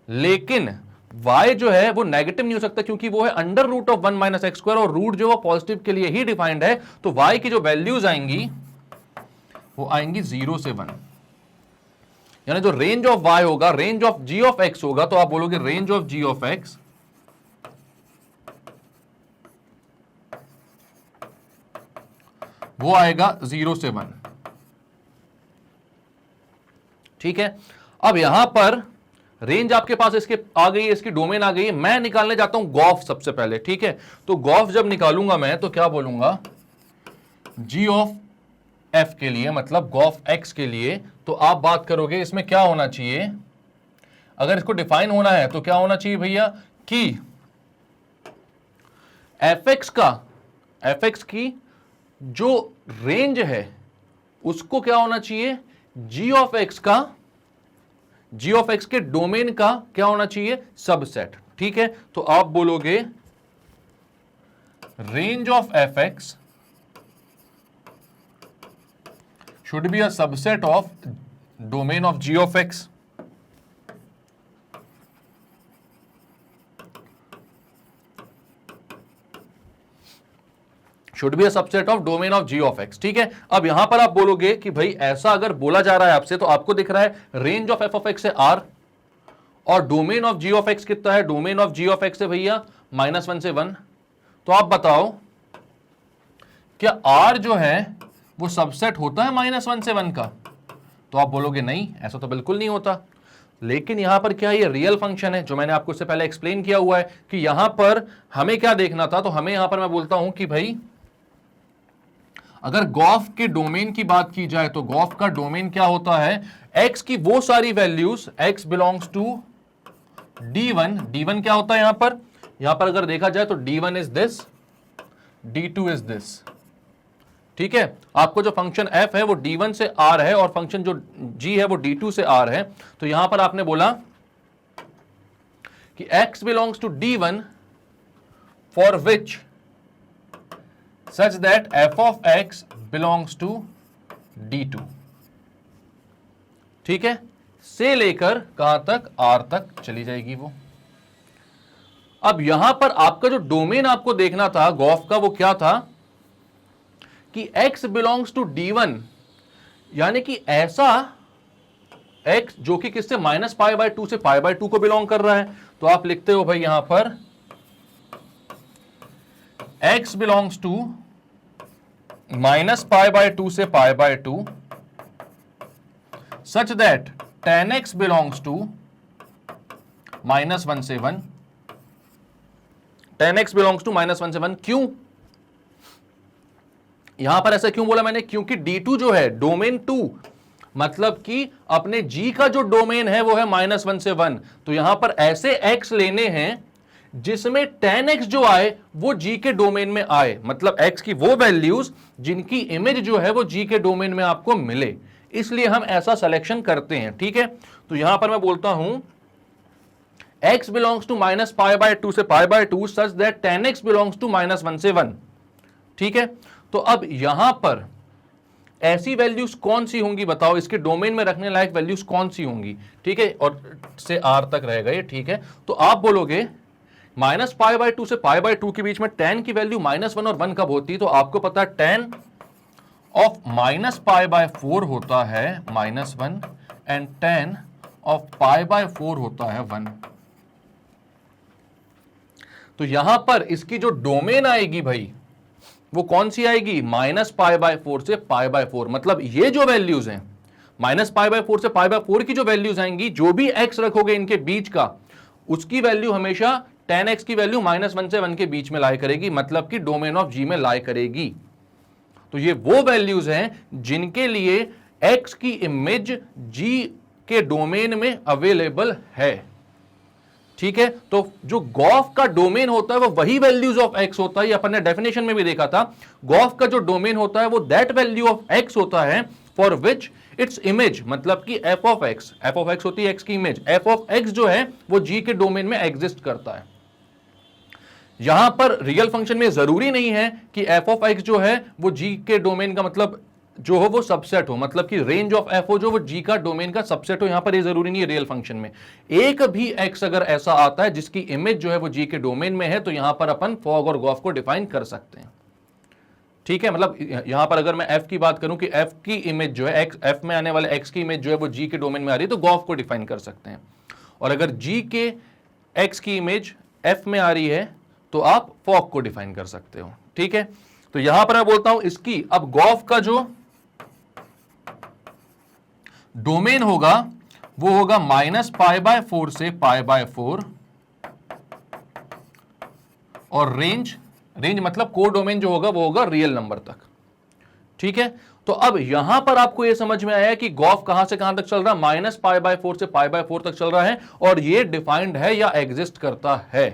लेकिन y जो है वो नेगेटिव नहीं हो सकता, क्योंकि वो है √1 - x², और रूट जो वो पॉजिटिव के लिए ही डिफाइंड है। तो y की जो वैल्यूज आएंगी वो आएंगी 0 से 1, यानी जो रेंज ऑफ y होगा, range of g of x होगा, तो आप बोलोगे range of g of x वो आएगा 0 से 1। ठीक है, अब यहां पर रेंज आपके पास इसके आ गई है, इसकी डोमेन आ गई है। मैं निकालने जाता हूं गॉफ सबसे पहले। ठीक है, तो गॉफ जब निकालूंगा मैं तो क्या बोलूंगा, जी ऑफ एफ के लिए, मतलब गॉफ एक्स के लिए, तो आप बात करोगे इसमें क्या होना चाहिए, अगर इसको डिफाइन होना है तो क्या होना चाहिए भैया, कि एफ एक्स की जो रेंज है उसको क्या होना चाहिए, जी ऑफ एक्स के डोमेन का क्या होना चाहिए, सबसेट। ठीक है, तो आप बोलोगे range of F x should be a subset of domain of g of x। should be a subset of domain of g of x। ठीक है, अब यहां पर आप बोलोगे कि भाई ऐसा अगर बोला जा रहा है आपसे, तो आपको दिख रहा है range of f of x है r, और domain of g of x कितना है, domain of g of x है भैया -1 से 1। तो आप बताओ क्या r जो है वो सबसेट होता है -1 से 1 का, तो आप बोलोगे नहीं, ऐसा तो बिल्कुल नहीं होता। लेकिन यहां पर क्या, ये रियल फंक्शन है, जो मैंने आपको इससे पहले एक्सप्लेन किया हुआ है कि यहां पर हमें क्या देखना था। तो हमें यहां पर मैं बोलता हूं कि भाई अगर गॉफ के डोमेन की बात की जाए, तो गॉफ का डोमेन क्या होता है, x की वो सारी values, x belongs to d1 क्या होता है यहां पर अगर देखा जाए तो d1 is this, d2 is this. ठीक है, आपको जो फंक्शन f है वो d1 से r है, और फंक्शन जो g है वो d2 से r है। तो यहां पर आपने बोला कि x belongs to d1 for which such that f of x belongs to d2। ठीक है, से लेकर कहां तक, r तक चली जाएगी वो। अब यहां पर आपका जो डोमेन आपको देखना था गॉफ का, वो क्या था कि x बिलोंग्स टू d1, यानी कि ऐसा x जो कि किससे, -π/2 से π/2 को बिलोंग कर रहा है। तो आप लिखते हो भाई यहां पर x बिलोंग्स टू -π/2 से π/2 such that tan x belongs to -1 से 1। tan x बिलोंग्स टू -1 से 1, क्यों यहां पर ऐसा क्यों बोला मैंने, क्योंकि d2 जो है डोमेन 2, मतलब कि अपने g का जो डोमेन है वो है -1 से 1। तो यहां पर ऐसे x लेने हैं जिसमें tan x जो आए वो g के डोमेन में आए, मतलब x की वो वैल्यूज जिनकी इमेज जो है वो g के डोमेन में आपको मिले, इसलिए हम ऐसा सिलेक्शन करते हैं। ठीक है, तो यहां पर मैं बोलता हूं x belongs to minus pi by 2 से pi by 2 such that tan x belongs to -1 से 1। ठीक है, तो अब यहां पर ऐसी वैल्यूज कौन सी होंगी बताओ, इसके डोमेन में रखने लायक वैल्यूज कौन सी होंगी। ठीक है, और से r तक रहेगा ये। ठीक है, तो आप बोलोगे -π/2 से π/2 के बीच में tan की वैल्यू -1 और 1 कब होती है, तो आपको पता है tan ऑफ -π/4 होता है -1 एंड tan ऑफ π/4 होता है 1। तो यहां पर इसकी जो डोमेन आएगी भाई वो कौन सी आएगी, -π/4 से π/4। मतलब ये जो वैल्यूज हैं -π/4 से π/4 की जो वैल्यूज आएंगी, जो भी x रखोगे इनके बीच का, उसकी वैल्यू हमेशा tan x की वैल्यू -1 से 1 के बीच में लाई करेगी, मतलब कि डोमेन ऑफ g में लाई करेगी। तो ये वो वैल्यूज हैं जिनके लिए x की इमेज g के डोमेन में अवेलेबल है। ठीक है, तो जो गॉफ का डोमेन होता है वो वही वैल्यूज ऑफ x होता है, अपन ने डेफिनेशन में भी देखा था। गॉफ का जो डोमेन होता है वो दैट वैल्यू ऑफ x होता है फॉर विच इट्स इमेज, मतलब कि f ऑफ x होती है x की इमेज, f ऑफ x जो है वो g के डोमेन में एग्जिस्ट करता है। यहां पर रियल फंक्शन में जरूरी नहीं है कि f ऑफ x जो है वो g के डोमेन का मतलब जो हो वो सबसेट हो, मतलब कि रेंज ऑफ f हो जो वो g का डोमेन का सबसेट हो। यहां पर ये जरूरी नहीं है रियल फंक्शन में। एक भी x अगर ऐसा आता है जिसकी इमेज जो है वो g के डोमेन में है, तो यहां पर अपन फॉग और गॉफ को डिफाइन कर सकते हैं। ठीक है, मतलब यहां पर अगर मैं f की बात करूं कि f की इमेज जो है f में आने वाले x की इमेज जो है वो g के डोमेन में आ रही है, तो गॉफ को डिफाइन कर सकते हैं। और अगर g के x की इमेज f में आ रही है तो आप फॉग को डिफाइन कर सकते हो। ठीक है, तो यहां पर मैं बोलता हूं इसकी अब गॉफ का जो डोमेन होगा वो होगा -π/4 से π/4 और रेंज मतलब कोड डोमेन जो होगा वो होगा रियल नंबर तक। ठीक है, तो अब यहां पर आपको यह समझ में आया कि गॉफ कहां से कहां तक चल रहा है, -π/4 से π/4 तक चल रहा है, और ये डिफाइंड है या एग्जिस्ट करता है,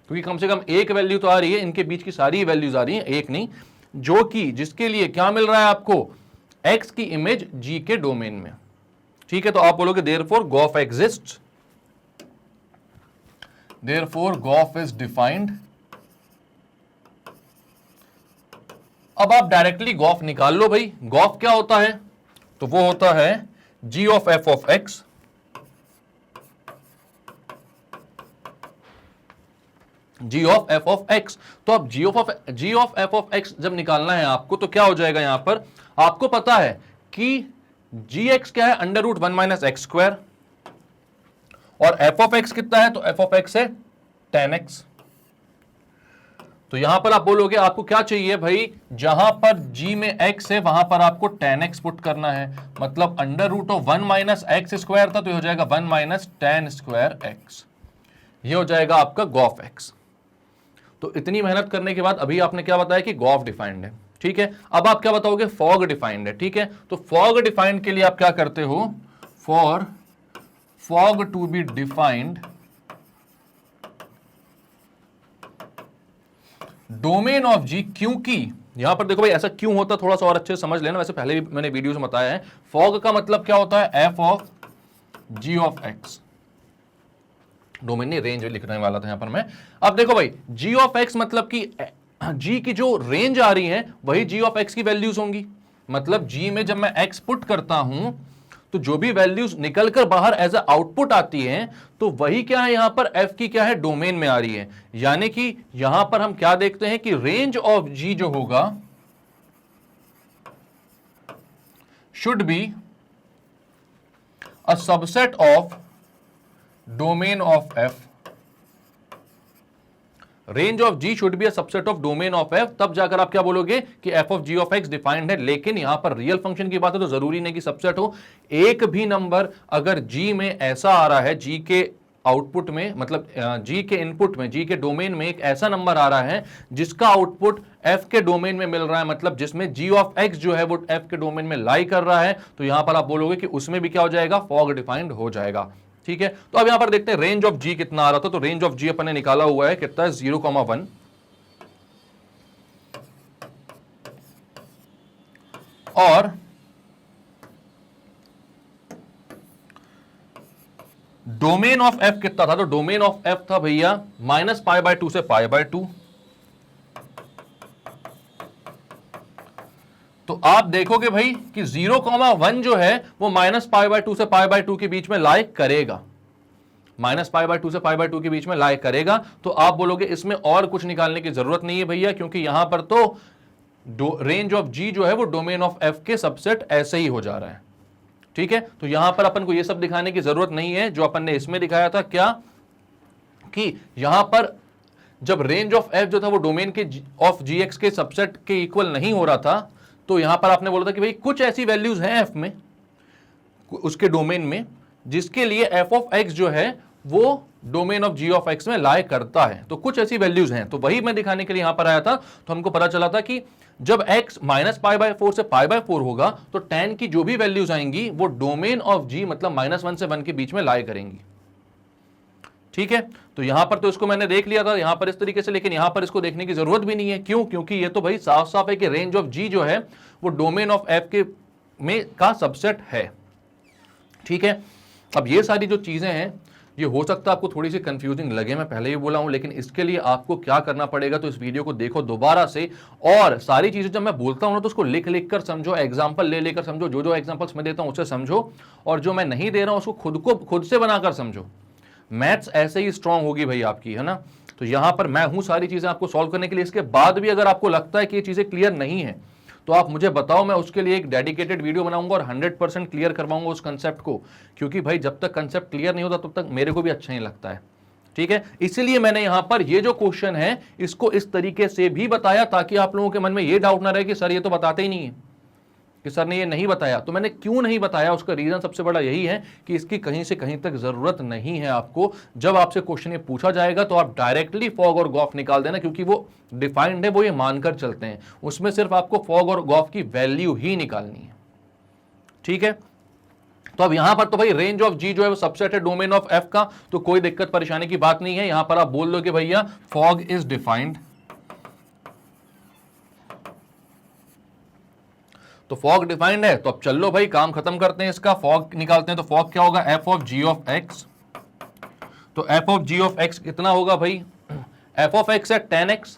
क्योंकि कम से कम एक वैल्यू तो आ रही है, इनके बीच की सारी वैल्यूज आ रही हैं, एक नहीं, जो कि जिसके लिए क्या मिल रहा है आपको, x की इमेज g के डोमेन में। ठीक है, तो आप बोलोगे therefore gof exist, therefore gof is defined. अब आप डायरेक्टली गॉफ निकाल लो भाई। गॉफ क्या होता है, तो वो होता है g of f of x g of f of x। तो अब g of f of x जब निकालना है आपको, तो क्या हो जाएगा, यहां पर आपको पता है कि gx क्या है, √1 - x², और f ऑफ x कितना है, तो f ऑफ x है tan x। तो यहां पर आप बोलोगे आपको क्या चाहिए भाई, जहां पर g में x है वहां पर आपको tan x पुट करना है, मतलब √1 - x² था, तो ये हो जाएगा 1 - tan² x। ये हो जाएगा आपका गॉफ x। तो इतनी मेहनत करने के बाद अभी आपने क्या बताया कि गॉफ डिफाइंड है। ठीक है, अब आप क्या बताओगे, फॉग डिफाइंड है। ठीक है, तो फॉग डिफाइंड के लिए आप क्या करते हो, for f o g to be defined domain of g, क्योंकि यहां पर देखो भाई ऐसा क्यों होता, थोड़ा सा और अच्छे से समझ लेना, वैसे पहले भी मैंने वीडियो में बताया है। फॉग का मतलब क्या होता है, F of g of x, domain नहीं रेंज लिखने वाला था यहां पर मैं। अब देखो भाई जी ऑफ एक्स मतलब कि जी की जो रेंज आ रही है वही जी ऑफ एक्स की वैल्यूज होंगी, मतलब जी में जब मैं एक्स पुट करता हूं तो जो भी वैल्यूज निकलकर बाहर एज अ आउटपुट आती हैं, तो वही क्या है, यहां पर एफ की क्या है, डोमेन में आ रही है। यानी कि यहां पर हम क्या देखते हैं कि रेंज ऑफ जी जो होगा should be a subset of domain of f. Range of g should be a subset of domain of f, तब जाकर आप क्या बोलोगे कि f of g of x defined है। लेकिन यहां पर रियल फंक्शन की बात है तो जरूरी नहीं कि सबसेट हो। एक भी नंबर अगर जी में ऐसा आ रहा है, जी के आउटपुट में, मतलब जी के इनपुट में, जी के डोमेन में एक ऐसा नंबर आ रहा है जिसका आउटपुट एफ के डोमेन में मिल रहा है, मतलब जिसमें जी ऑफ एक्स जो है वो एफ के डोमेन में लाई कर रहा है, तो यहां पर आप बोलोगे कि उसमें भी क्या हो जाएगा, फॉग डिफाइंड हो जाएगा। ठीक है, तो अब यहां पर देखते हैं रेंज ऑफ जी कितना आ रहा था। तो रेंज ऑफ जी अपन ने निकाला हुआ है, कितना है, 0,1, और डोमेन ऑफ एफ कितना था? तो डोमेन ऑफ एफ था भैया -π/2 से π/2। तो आप देखोगे भाई कि 0,1 जो है वो -π/2 से π/2 के बीच में लाई करेगा, -π/2 से π/2 के बीच में लाई करेगा। तो आप बोलोगे इसमें और कुछ निकालने की जरूरत नहीं है भैया, क्योंकि यहां पर तो रेंज ऑफ जी जो है वो डोमेन ऑफ एफ के सबसेट ऐसे ही हो जा रहा है। ठीक है, तो यहां पर अपन को ये सब दिखाने की जरूरत नहीं है जो अपन ने इसमें दिखाया था, क्या कि यहां पर जब रेंज ऑफ एफ जो था वो डोमेन के ऑफ जी एक्स के सबसेट के इक्वल नहीं हो रहा था, तो यहां पर आपने बोला था कि भाई कुछ ऐसी वैल्यूज हैं एफ में, उसके डोमेन में, जिसके लिए एफ ऑफ एक्स जो है वो domain of g of x में लाई करता है। तो कुछ ऐसी वैल्यूज हैं, तो वही मैं दिखाने के लिए यहां पर आया था। तो हमको पता चला था कि जब x -π/4 से π/4 होगा तो tan की जो भी वैल्यूज आएंगी वो डोमेन ऑफ g मतलब -1 से 1 के बीच में लाई करेंगी। ठीक है, तो यहां पर तो इसको मैंने देख लिया था यहां पर इस तरीके से, लेकिन यहां पर इसको देखने की जरूरत भी नहीं है। क्यों? क्योंकि ये तो भाई साफ साफ है कि रेंज ऑफ g जो है वो डोमेन ऑफ f के में का सबसेट है। ठीक है, अब ये सारी जो चीजें हैं ये हो सकता है आपको थोड़ी सी कंफ्यूजिंग लगे, मैं पहले ही बोला हूं, लेकिन इसके लिए आपको क्या करना पड़ेगा, तो इस वीडियो को देखो दोबारा से, और सारी चीजें जब मैं बोलता हूं ना तो उसको लिख लिख कर समझो, एग्जांपल ले लेकर समझो, जो जो एग्जांपल्स मैं देता हूं उसे समझो, और जो मैं नहीं दे रहा हूं उसको खुद से बनाकर समझो। मैथ्स ऐसे ही स्ट्रांग होगी भाई आपकी, है ना। तो यहां पर मैं हूं सारी चीजें आपको सॉल्व करने के लिए। इसके बाद भी अगर आपको लगता है कि ये चीजें क्लियर नहीं है तो आप मुझे बताओ, मैं उसके लिए एक डेडिकेटेड वीडियो बनाऊंगा और 100% क्लियर करवाऊंगा उस कंसेप्ट को, क्योंकि भाई जब तक कंसेप्ट क्लियर नहीं होता तब तक मेरे को भी अच्छा नहीं लगता है। ठीक है, इसीलिए मैंने यहां पर ये जो क्वेश्चन है इसको इस तरीके से भी बताया ताकि आप लोगों के मन में ये डाउट ना रहे कि सर ये तो बताते ही नहीं है, कि सर ने ये नहीं बताया। तो मैंने क्यों नहीं बताया, उसका रीजन सबसे बड़ा यही है कि इसकी कहीं से कहीं तक जरूरत नहीं है आपको। जब आपसे क्वेश्चन ये पूछा जाएगा तो आप डायरेक्टली फॉग और गॉफ निकाल देना, क्योंकि वो डिफाइंड है, वो ये मानकर चलते हैं, उसमें सिर्फ आपको फॉग और गॉफ की वैल्यू ही निकालनी है। ठीक है, तो अब यहां पर तो भाई रेंज ऑफ जी जो है वो सबसेट है डोमेन ऑफ एफ का, तो कोई दिक्कत परेशानी की बात नहीं है। यहां पर आप बोल दो कि भैया फॉग इज डिफाइंड, तो फॉग डिफाइंड है। तो अब चलो भाई काम खत्म करते हैं, इसका फॉग निकालते हैं। तो फॉग क्या होगा? F of g of x. तो f of g of x कितना होगा भाई? एफ ऑफ एक्स है 10x,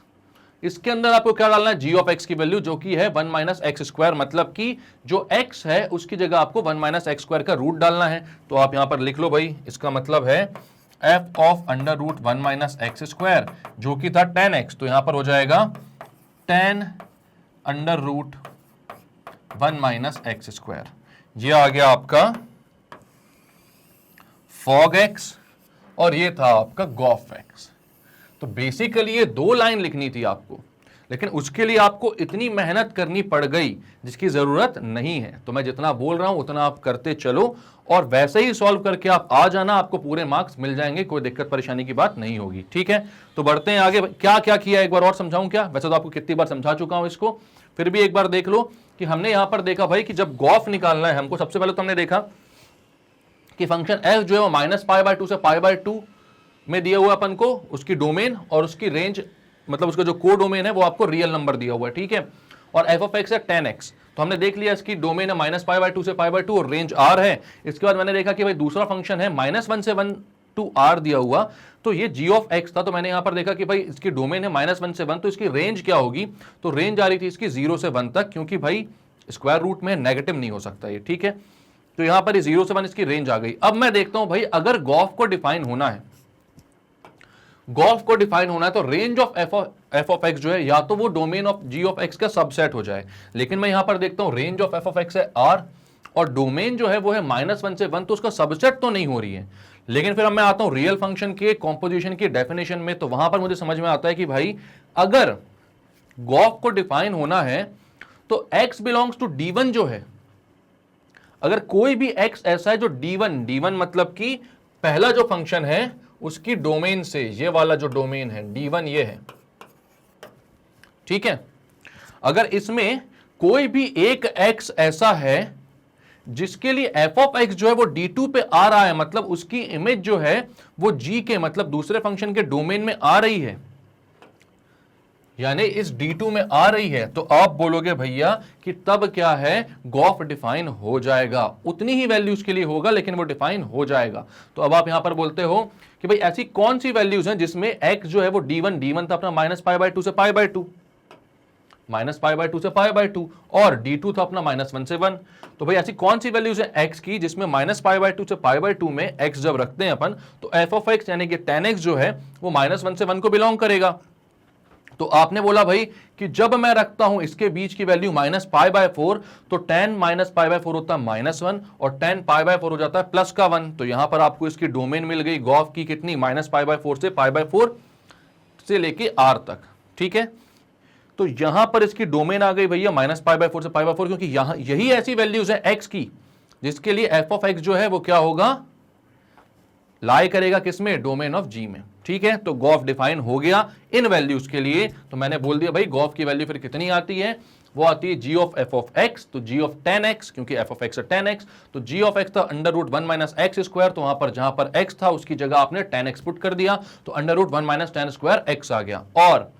इसके अंदर आपको क्या डालना है? जी ऑफ एक्स की वैल्यू, जो कि है 1 - x², मतलब कि जो x है उसकी जगह आपको 1 - x² का रूट डालना है। तो आप यहां पर लिख लो भाई, इसका मतलब है एफ ऑफ √1 - x², जो कि था 10x, तो यहां पर हो जाएगा 10 √1 - x²। ये आ गया आपका फॉग एक्स और ये था आपका गॉफ एक्स। तो बेसिकली ये दो लाइन लिखनी थी आपको, लेकिन उसके लिए आपको इतनी मेहनत करनी पड़ गई जिसकी जरूरत नहीं है। तो मैं जितना बोल रहा हूं उतना आप करते चलो और वैसे ही सॉल्व करके आप आ जाना, आपको पूरे मार्क्स मिल जाएंगे, कोई दिक्कत परेशानी की बात नहीं होगी। ठीक है, तो बढ़ते हैं आगे। क्या क्या किया एक बार और समझाऊं क्या? वैसे तो आपको कितनी बार समझा चुका हूं इसको, फिर भी एक बार देख लो कि हमने यहां पर देखा भाई कि जब गॉफ निकालना है हमको, सबसे पहले तो हमने देखा कि फंक्शन f जो है वो -π/2 से π/2 में दिया हुआ अपन को, उसकी डोमेन और उसकी रेंज, मतलब उसका जो को डोमेन है वो आपको रियल नंबर दिया हुआ है। ठीक है, और f ऑफ x है 10x, तो हमने देख लिया इसकी डोमेन है -π/2 से π/2 और रेंज r है। इसके बाद मैंने देखा कि भाई दूसरा फंक्शन है -1 से 1 to r दिया हुआ, तो ये g ऑफ x था। तो मैंने यहां पर देखा कि भाई इसकी डोमेन है -1 से 1, तो इसकी रेंज क्या होगी? तो रेंज आ रही थी इसकी 0 से 1 तक, क्योंकि भाई स्क्वायर रूट में नेगेटिव नहीं हो सकता ये। ठीक है, तो यहां पर 0 से 1 इसकी रेंज आ गई। अब मैं देखता हूं भाई अगर गॉफ को डिफाइन होना है, गॉफ को डिफाइन होना है तो range of F of x जो है या तो वो domain of g of x का सबसेट हो जाए, लेकिन मैं यहां पर देखता हूं range of F of x है r और डोमेन जो है वो है -1 से 1, तो उसका सबसेट तो नहीं हो रही है। लेकिन फिर अब मैं आता हूं रियल फंक्शन के कॉम्पोजिशन की डेफिनेशन में, तो वहां पर मुझे समझ में आता है कि भाई अगर गॉफ को डिफाइन होना है तो x बिलोंग्स टू d1 जो है, अगर कोई भी x ऐसा है जो d1 मतलब कि पहला जो फंक्शन है उसकी डोमेन से, ये वाला जो डोमेन है d1 ये है। ठीक है, अगर इसमें कोई भी एक x ऐसा है जिसके लिए f ऑफ x जो है वो d2 पे आ रहा है, मतलब उसकी इमेज जो है वो g के मतलब दूसरे फंक्शन के डोमेन में आ रही है, यानी इस D2 में आ रही है, तो आप बोलोगे भैया कि तब क्या है, गॉफ डिफाइन हो जाएगा। उतनी ही वैल्यूज के लिए होगा लेकिन वो डिफाइन हो जाएगा। तो अब आप यहां पर बोलते हो कि भाई ऐसी कौन सी वैल्यूज हैं जिसमें x जो है वो D1 था अपना -π/2 से π/2, -π/2 से π/2, और D2 था अपना -1 से 1। तो भाई ऐसी कौन सी वैल्यूज है x की जिसमें -π/2 से π/2 में x जब रखते हैं अपन तो f ऑफ x यानी कि tan x जो है वो -1 से 1 को बिलोंग करेगा। तो आपने बोला भाई कि जब मैं रखता हूं इसके बीच की वैल्यू -π/4 तो tan -π/4 होता है -1 और tan π/4 हो जाता है प्लस का 1। तो यहां पर आपको इसकी डोमेन मिल गई गॉफ की कितनी, -π/4 से π/4 से लेके r तक। ठीक है, तो यहां पर इसकी डोमेन आ गई भैया -π/4 से π/4, क्योंकि यहां यही ऐसी वैल्यूज है x की जिसके लिए f ऑफ x जो है वो क्या होगा, लाई करेगा किसमें, डोमेन ऑफ g में। ठीक है, तो गॉफ डिफाइन हो गया इन वैल्यूज के लिए। तो मैंने बोल दिया भाई गॉफ की वैल्यू फिर कितनी आती है, वो आती है g of f of x, तो g ऑफ tan x, क्योंकि f ऑफ x है tan x, तो g ऑफ x था √1 - x स्क्वायर, तो वहां पर जहां पर x था उसकी जगह आपने tan x पुट कर दिया, तो √1 - tan स्क्वायर x आ गया। और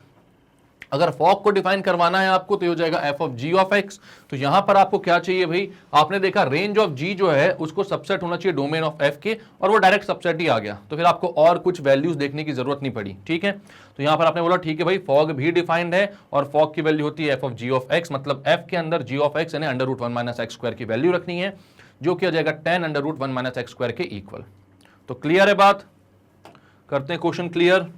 अगर फॉग को डिफाइन करवाना है आपको तो ये हो जाएगा f of g of x। तो यहां पर आपको क्या चाहिए भाई, आपने देखा रेंज ऑफ g जो है उसको सबसेट होना चाहिए डोमेन ऑफ f के, और वो डायरेक्ट सबसेट ही आ गया, तो फिर आपको और कुछ वैल्यूज देखने की जरूरत नहीं पड़ी। ठीक है, तो यहां पर आपने बोला ठीक है भाई फॉग भी डिफाइंड है और फॉग की वैल्यू होती है f of g of x, मतलब f के अंदर g ऑफ x यानी √1 - x स्क्वायर की वैल्यू रखनी है, जो कि आ जाएगा tan √1 - x स्क्वायर के इक्वल। तो क्लियर है बात, करते हैं क्वेश्चन क्लियर।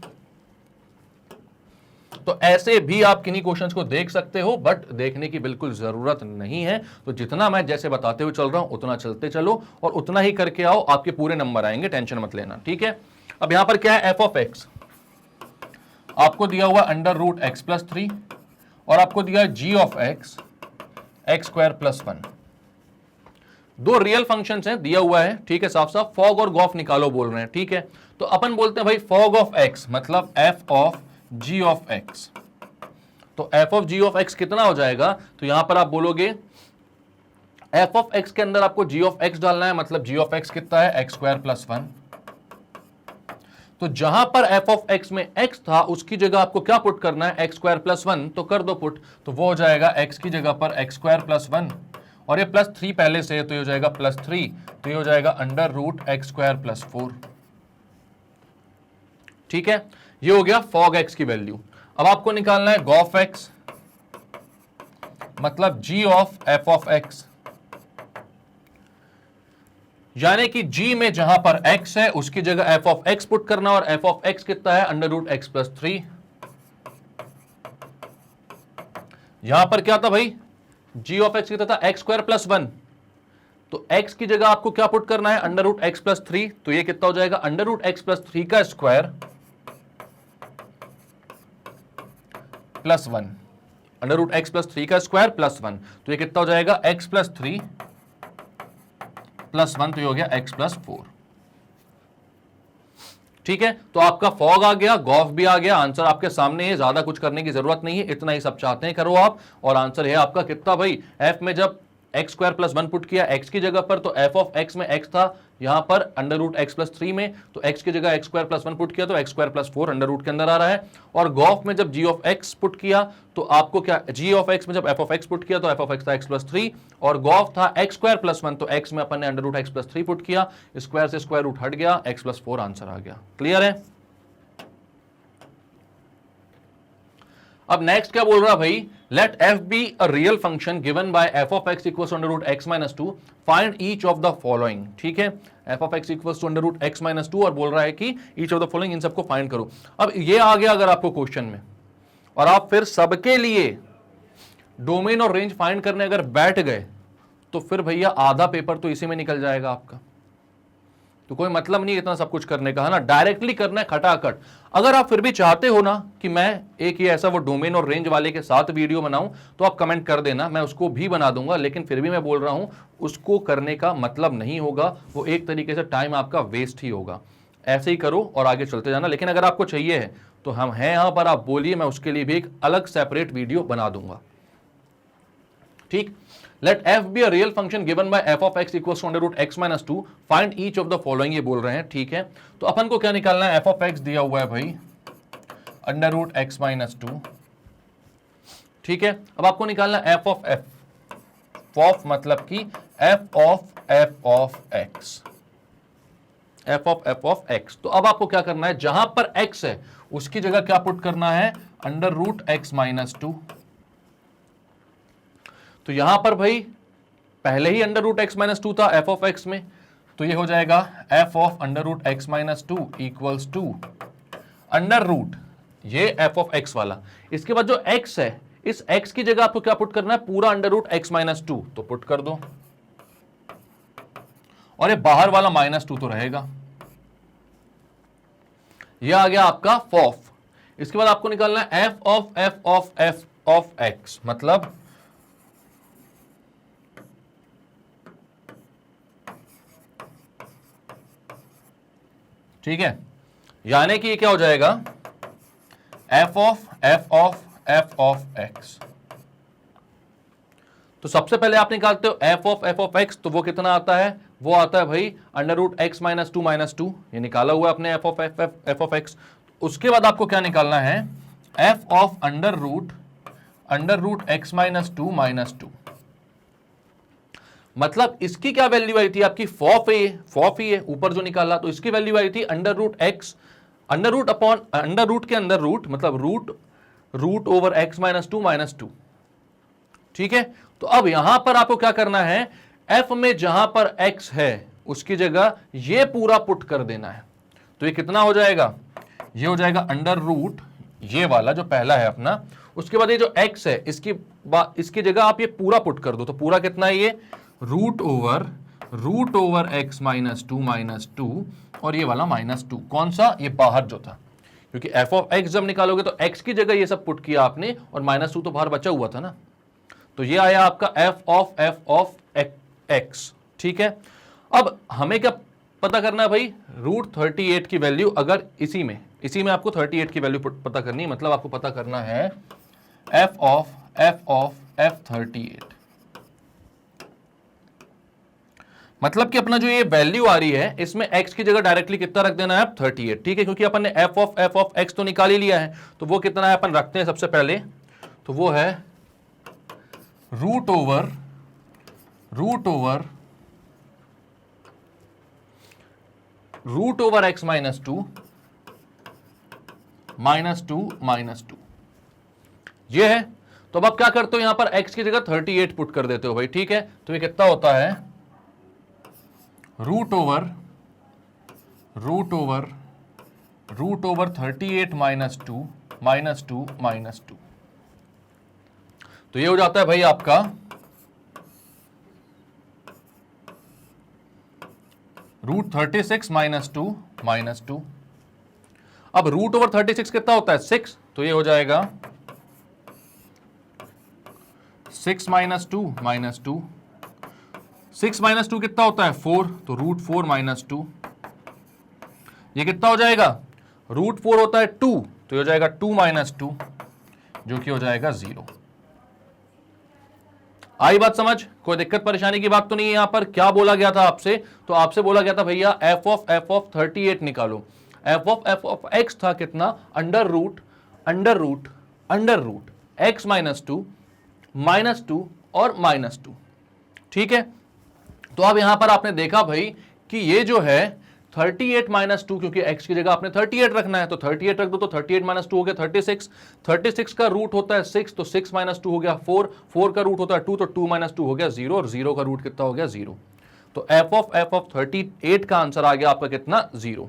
तो ऐसे भी आप किन्हीं क्वेश्चंस को देख सकते हो, बट देखने की बिल्कुल जरूरत नहीं है। तो जितना मैं जैसे बताते हुए चल रहा हूं उतना चलते चलो और उतना ही करके आओ, आपके पूरे नंबर आएंगे, टेंशन मत लेना। ठीक है, अब यहां पर क्या है, f ऑफ x आपको दिया हुआ √x + 3 और आपको दिया g ऑफ x x² + 1। दो रियल फंक्शंस हैं, दिया हुआ है। ठीक है, साफ साफ फॉग और गॉफ निकालो बोल रहे हैं। ठीक है, तो अपन बोलते हैं भाई फॉग ऑफ x मतलब f of g of x। तो f of g of x कितना हो जाएगा, तो यहां पर आप बोलोगे f ऑफ x के अंदर आपको g ऑफ x डालना है, मतलब g ऑफ x कितना है, x² + 1। तो जहां पर f ऑफ x में x था उसकी जगह आपको क्या पुट करना है, x² + 1, तो कर दो पुट, तो वो हो जाएगा x की जगह पर x² + 1 और ये +3 पहले से है तो ये हो जाएगा +3, तो ये हो जाएगा √x² + 4। ठीक है, ये हो गया फॉग x की वैल्यू। अब आपको निकालना है गॉफ x मतलब g of f of x, यानी कि g में जहां पर x है उसकी जगह f ऑफ x पुट करना, और f ऑफ x कितना है √x + 3। यहां पर क्या था भाई, g ऑफ x कितना था, x² + 1, तो x की जगह आपको क्या पुट करना है, √x + 3, तो ये कितना हो जाएगा √x + 3 का स्क्वायर +1, √x + 3 का स्क्वायर +1, तो ये कितना हो जाएगा x + 3 + 1, तो ये हो गया x + 4। ठीक है, तो आपका फॉग आ गया, गॉफ भी आ गया, आंसर आपके सामने है, ज्यादा कुछ करने की जरूरत नहीं है, इतना ही सब चाहते हैं करो आप। और आंसर है आपका कितना भाई, f में जब x² + 1 पुट किया x की जगह पर, तो f ऑफ x में x था यहां पर √x + 3 में, तो x की जगह x² + 1 पुट किया तो x² + 4 √ के अंदर आ रहा है। और गॉफ में जब g ऑफ x पुट किया तो आपको क्या, g ऑफ x में जब f ऑफ x पुट किया तो f ऑफ x था x + 3 और गॉफ था x² + 1, तो x में अपन ने √x + 3 पुट किया, स्क्वायर से स्क्वायर रूट हट गया, x + 4 आंसर आ गया। क्लियर है। अब नेक्स्ट क्या बोल रहा भाई, let f be a real function given by f of x equals to √x - 2, find each of the following. ठीक है, f of x equals to √x - 2 और बोल रहा है कि ईच ऑफ द फॉलोइंग, इन सबको फाइंड करो। अब ये आ गया अगर आपको क्वेश्चन में, और आप फिर सबके लिए डोमेन और रेंज फाइंड करने अगर बैठ गए तो फिर भैया आधा पेपर तो इसी में निकल जाएगा आपका। तो कोई मतलब नहीं इतना सब कुछ करने का, है ना, डायरेक्टली करना है खटाखट। अगर आप फिर भी चाहते हो ना कि मैं एक ये ऐसा वो डोमेन और रेंज वाले के साथ वीडियो बनाऊं तो आप कमेंट कर देना, मैं उसको भी बना दूंगा, लेकिन फिर भी मैं बोल रहा हूं उसको करने का मतलब नहीं होगा, वो एक तरीके से टाइम आपका वेस्ट ही होगा। ऐसे ही करो और आगे चलते जाना। लेकिन अगर आपको चाहिए है तो हम हैं यहां पर, आप बोलिए, मैं उसके लिए भी एक अलग सेपरेट वीडियो बना दूंगा। ठीक, let f be a real function given by f of x equals to √x - 2, find each of the following, ये बोल रहे हैं। ठीक है, तो अपन को क्या निकालना है, f ऑफ x दिया हुआ है भाई √x - 2 ठीक है, अब आपको निकालना एफ ऑफ एफ, ऑफ मतलब कि f of x, F of x. तो अब आपको क्या करना है, जहां पर एक्स है उसकी जगह क्या पुट करना है, under root x minus two. तो यहां पर भाई पहले ही under root x minus two था एफ ऑफ एक्स में, तो ये हो जाएगा f of under root x minus two equals to under root ये एफ ऑफ एक्स वाला, इसके बाद जो एक्स है इस एक्स की जगह आपको क्या पुट करना है, पूरा under root x minus two, तो पुट कर दो, और ये बाहर वाला माइनस टू तो रहेगा। ये आ गया आपका फॉफ। इसके बाद आपको निकालना है एफ ऑफ एक्स, मतलब ठीक है, यानी कि ये क्या हो जाएगा, एफ ऑफ एक्स। तो सबसे पहले आप निकालते हो एफ ऑफ एक्स, तो वो कितना आता है, वो आता है भाई under root x minus two, ये निकाला हुआ है अपने एफ ऑफ एक्स। उसके बाद आपको क्या निकालना है, F of under root x minus two, मतलब इसकी क्या वैल्यू आई थी आपकी, फॉफ ही है ऊपर जो निकाला, तो इसकी वैल्यू आई थी under root x, under root upon under root के अंदर रूट, मतलब root over x minus two. ठीक है, तो अब यहां पर आपको क्या करना है, एफ में जहां पर एक्स है उसकी जगह ये पूरा पुट कर देना है। तो ये कितना हो जाएगा, ये हो जाएगा अंडर रूट ये वाला जो पहला है अपना, उसके बाद ये जो एक्स है इसकी जगह आप ये पूरा पुट कर दो, तो पूरा कितना है ये, root over x minus two और ये वाला माइनस टू, कौन सा, ये बाहर जो था, क्योंकि एफ ऑफ एक्स जब निकालोगे तो एक्स की जगह ये सब पुट किया आपने और माइनस टू तो बाहर बचा हुआ था ना, तो ये आया आपका एफ ऑफ एक्स। ठीक है, अब हमें क्या पता करना है भाई, रूट 38 की वैल्यू, अगर इसी में आपको 38 की वैल्यू पता करनी है, मतलब आपको पता करना है एफ ऑफ 38, मतलब कि अपना जो ये वैल्यू आ रही है इसमें x की जगह डायरेक्टली कितना रख देना है, 38। ठीक है, क्योंकि अपन ने एफ ऑफ एक्स तो निकाल ही लिया है, तो वो कितना है अपन रखते हैं सबसे पहले, तो वो है root over x minus two ये है। तो अब आप क्या करते हो, यहां पर x की जगह 38 पुट कर देते हो भाई। ठीक है, तो ये कितना होता है, रूट ओवर 38 माइनस टू, तो ये हो जाता है भाई आपका रूट 36 माइनस टू। अब रूट ओवर 36 कितना होता है, 6, तो ये हो जाएगा 6 माइनस टू, 6 माइनस टू कितना होता है, 4, तो रूट 4 माइनस टू, ये कितना हो जाएगा, रूट 4 होता है 2, तो ये हो जाएगा 2 माइनस टू, जो कि हो जाएगा 0। आई बात समझ, कोई दिक्कत परेशानी की बात तो नहीं है। यहां पर क्या बोला गया था आपसे, तो आपसे बोला गया था भैया एफ ऑफ 38 निकालो। एफ ऑफ एक्स था कितना, under root x minus two और माइनस टू। ठीक है, तो अब यहां पर आपने देखा भाई कि ये जो है 38 माइनस टू, क्योंकि x की जगह आपने 38 रखना है, तो 38 रख दो, तो 38 माइनस टू हो गया 36 का रूट होता है 6, तो 6 माइनस टू हो गया 4 का रूट होता है 2, तो 2 माइनस टू हो गया 0, और 0 का रूट कितना हो गया 0। तो एफ ऑफ 38 का आंसर आ गया आपका कितना, 0।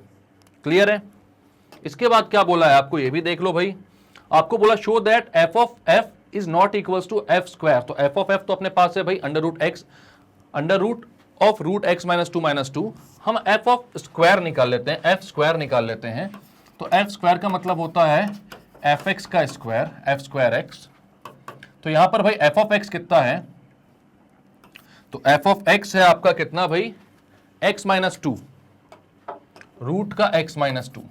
क्लियर है। इसके बाद क्या बोला है आपको, ये भी देख लो भाई। आपको बोला show that f of f is not equal to f square. तो एफ ऑफ एफ तो अपने पास है भाई under root of root x minus two. हम एफ ऑफ स्क्वायर निकाल लेते हैं, एफ स्क्वायर निकाल लेते हैं। तो एफ स्क्वायर का मतलब होता है एफ एक्स का स्क्वायर, एफ स्क्वायर एक्स। तो यहां पर भाई एफ ऑफ एक्स कितना है, तो एफ ऑफ एक्स है आपका कितना भाई, एक्स माइनस टू, रूट का एक्स माइनस टू,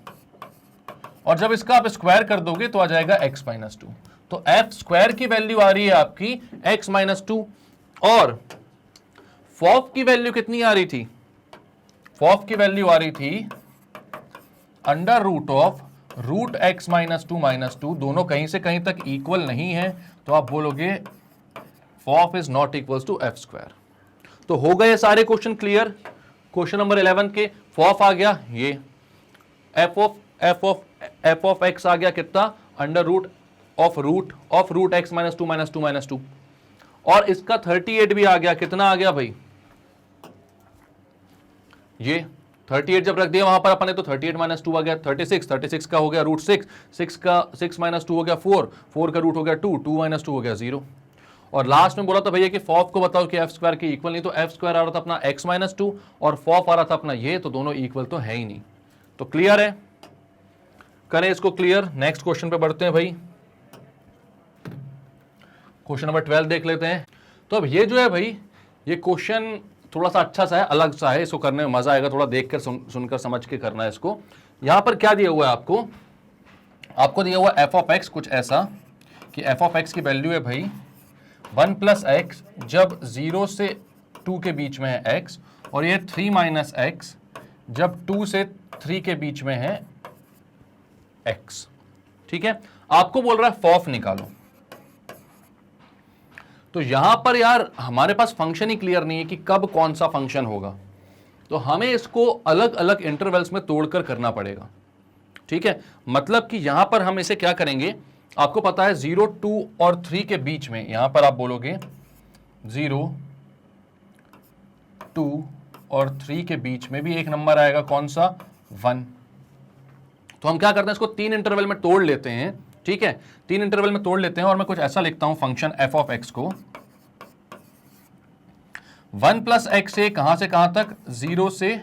और जब इसका आप स्क्वायर कर दोगे तो आ जाएगा एक्स माइनस टू। तो एफ स्क्वायर की वैल्यू आ रही है आपकी एक्स माइनस टू, और फॉफ की वैल्यू कितनी आ रही थी, फॉफ की वैल्यू आ रही थी under root of root x minus two दोनों कहीं से कहीं तक इक्वल नहीं है, तो आप बोलोगे FOF is not equal to f square. तो हो गए सारे क्वेश्चन क्लियर। क्वेश्चन नंबर 11 के FOF आ गया, ये एफ ऑफ एक्स आ गया कितना, under root of root x minus two, और इसका 38 भी आ गया, कितना आ गया भाई, ये 38 जब रख दिया वहां पर अपने तो 38 माइनस टू आ गया 36 का हो गया रूट 6 का 6 माइनस टू हो गया 4 का रूट हो गया 2 माइनस टू हो गया 0। और लास्ट में बोला था भैया कि FOF को बताओ कि एफ स्क्वायर के इक्वल नहीं, तो एफ स्क्वायर आ रहा था अपना x माइनस टू और FOF आ रहा था अपना ये, तो दोनों इक्वल तो है ही नहीं। तो क्लियर है, करें इसको क्लियर। नेक्स्ट क्वेश्चन पे बढ़ते हैं भाई, क्वेश्चन नंबर 12 देख लेते हैं। तो अब ये जो है भाई, ये क्वेश्चन थोड़ा सा अच्छा सा है, अलग सा है, इसको करने में मजा आएगा, थोड़ा देखकर सुनकर समझ के करना है इसको। यहां पर क्या दिया हुआ है आपको दिया हुआ एफ ऑफ एक्स कुछ ऐसा कि एफ ऑफ एक्स की वैल्यू है भाई 1 प्लस एक्स जब 0 से 2 के बीच में है x, और ये 3 माइनस एक्स जब 2 से 3 के बीच में है x। ठीक है, आपको बोल रहा है FOF निकालो। तो यहां पर यार हमारे पास फंक्शन ही क्लियर नहीं है कि कब कौन सा फंक्शन होगा, तो हमें इसको अलग अलग इंटरवल्स में तोड़कर करना पड़ेगा। ठीक है, मतलब कि यहां पर हम इसे क्या करेंगे, आपको पता है 0, 2 और 3 के बीच में, यहां पर आप बोलोगे 0, 2 और 3 के बीच में भी एक नंबर आएगा, कौन सा, 1। तो हम क्या करते हैं, इसको 3 इंटरवल में तोड़ लेते हैं। ठीक है, 3 इंटरवल में तोड़ लेते हैं, और मैं कुछ ऐसा लिखता हूं फंक्शन एफ ऑफ एक्स को 1 प्लस एक्स से कहां तक, 0 से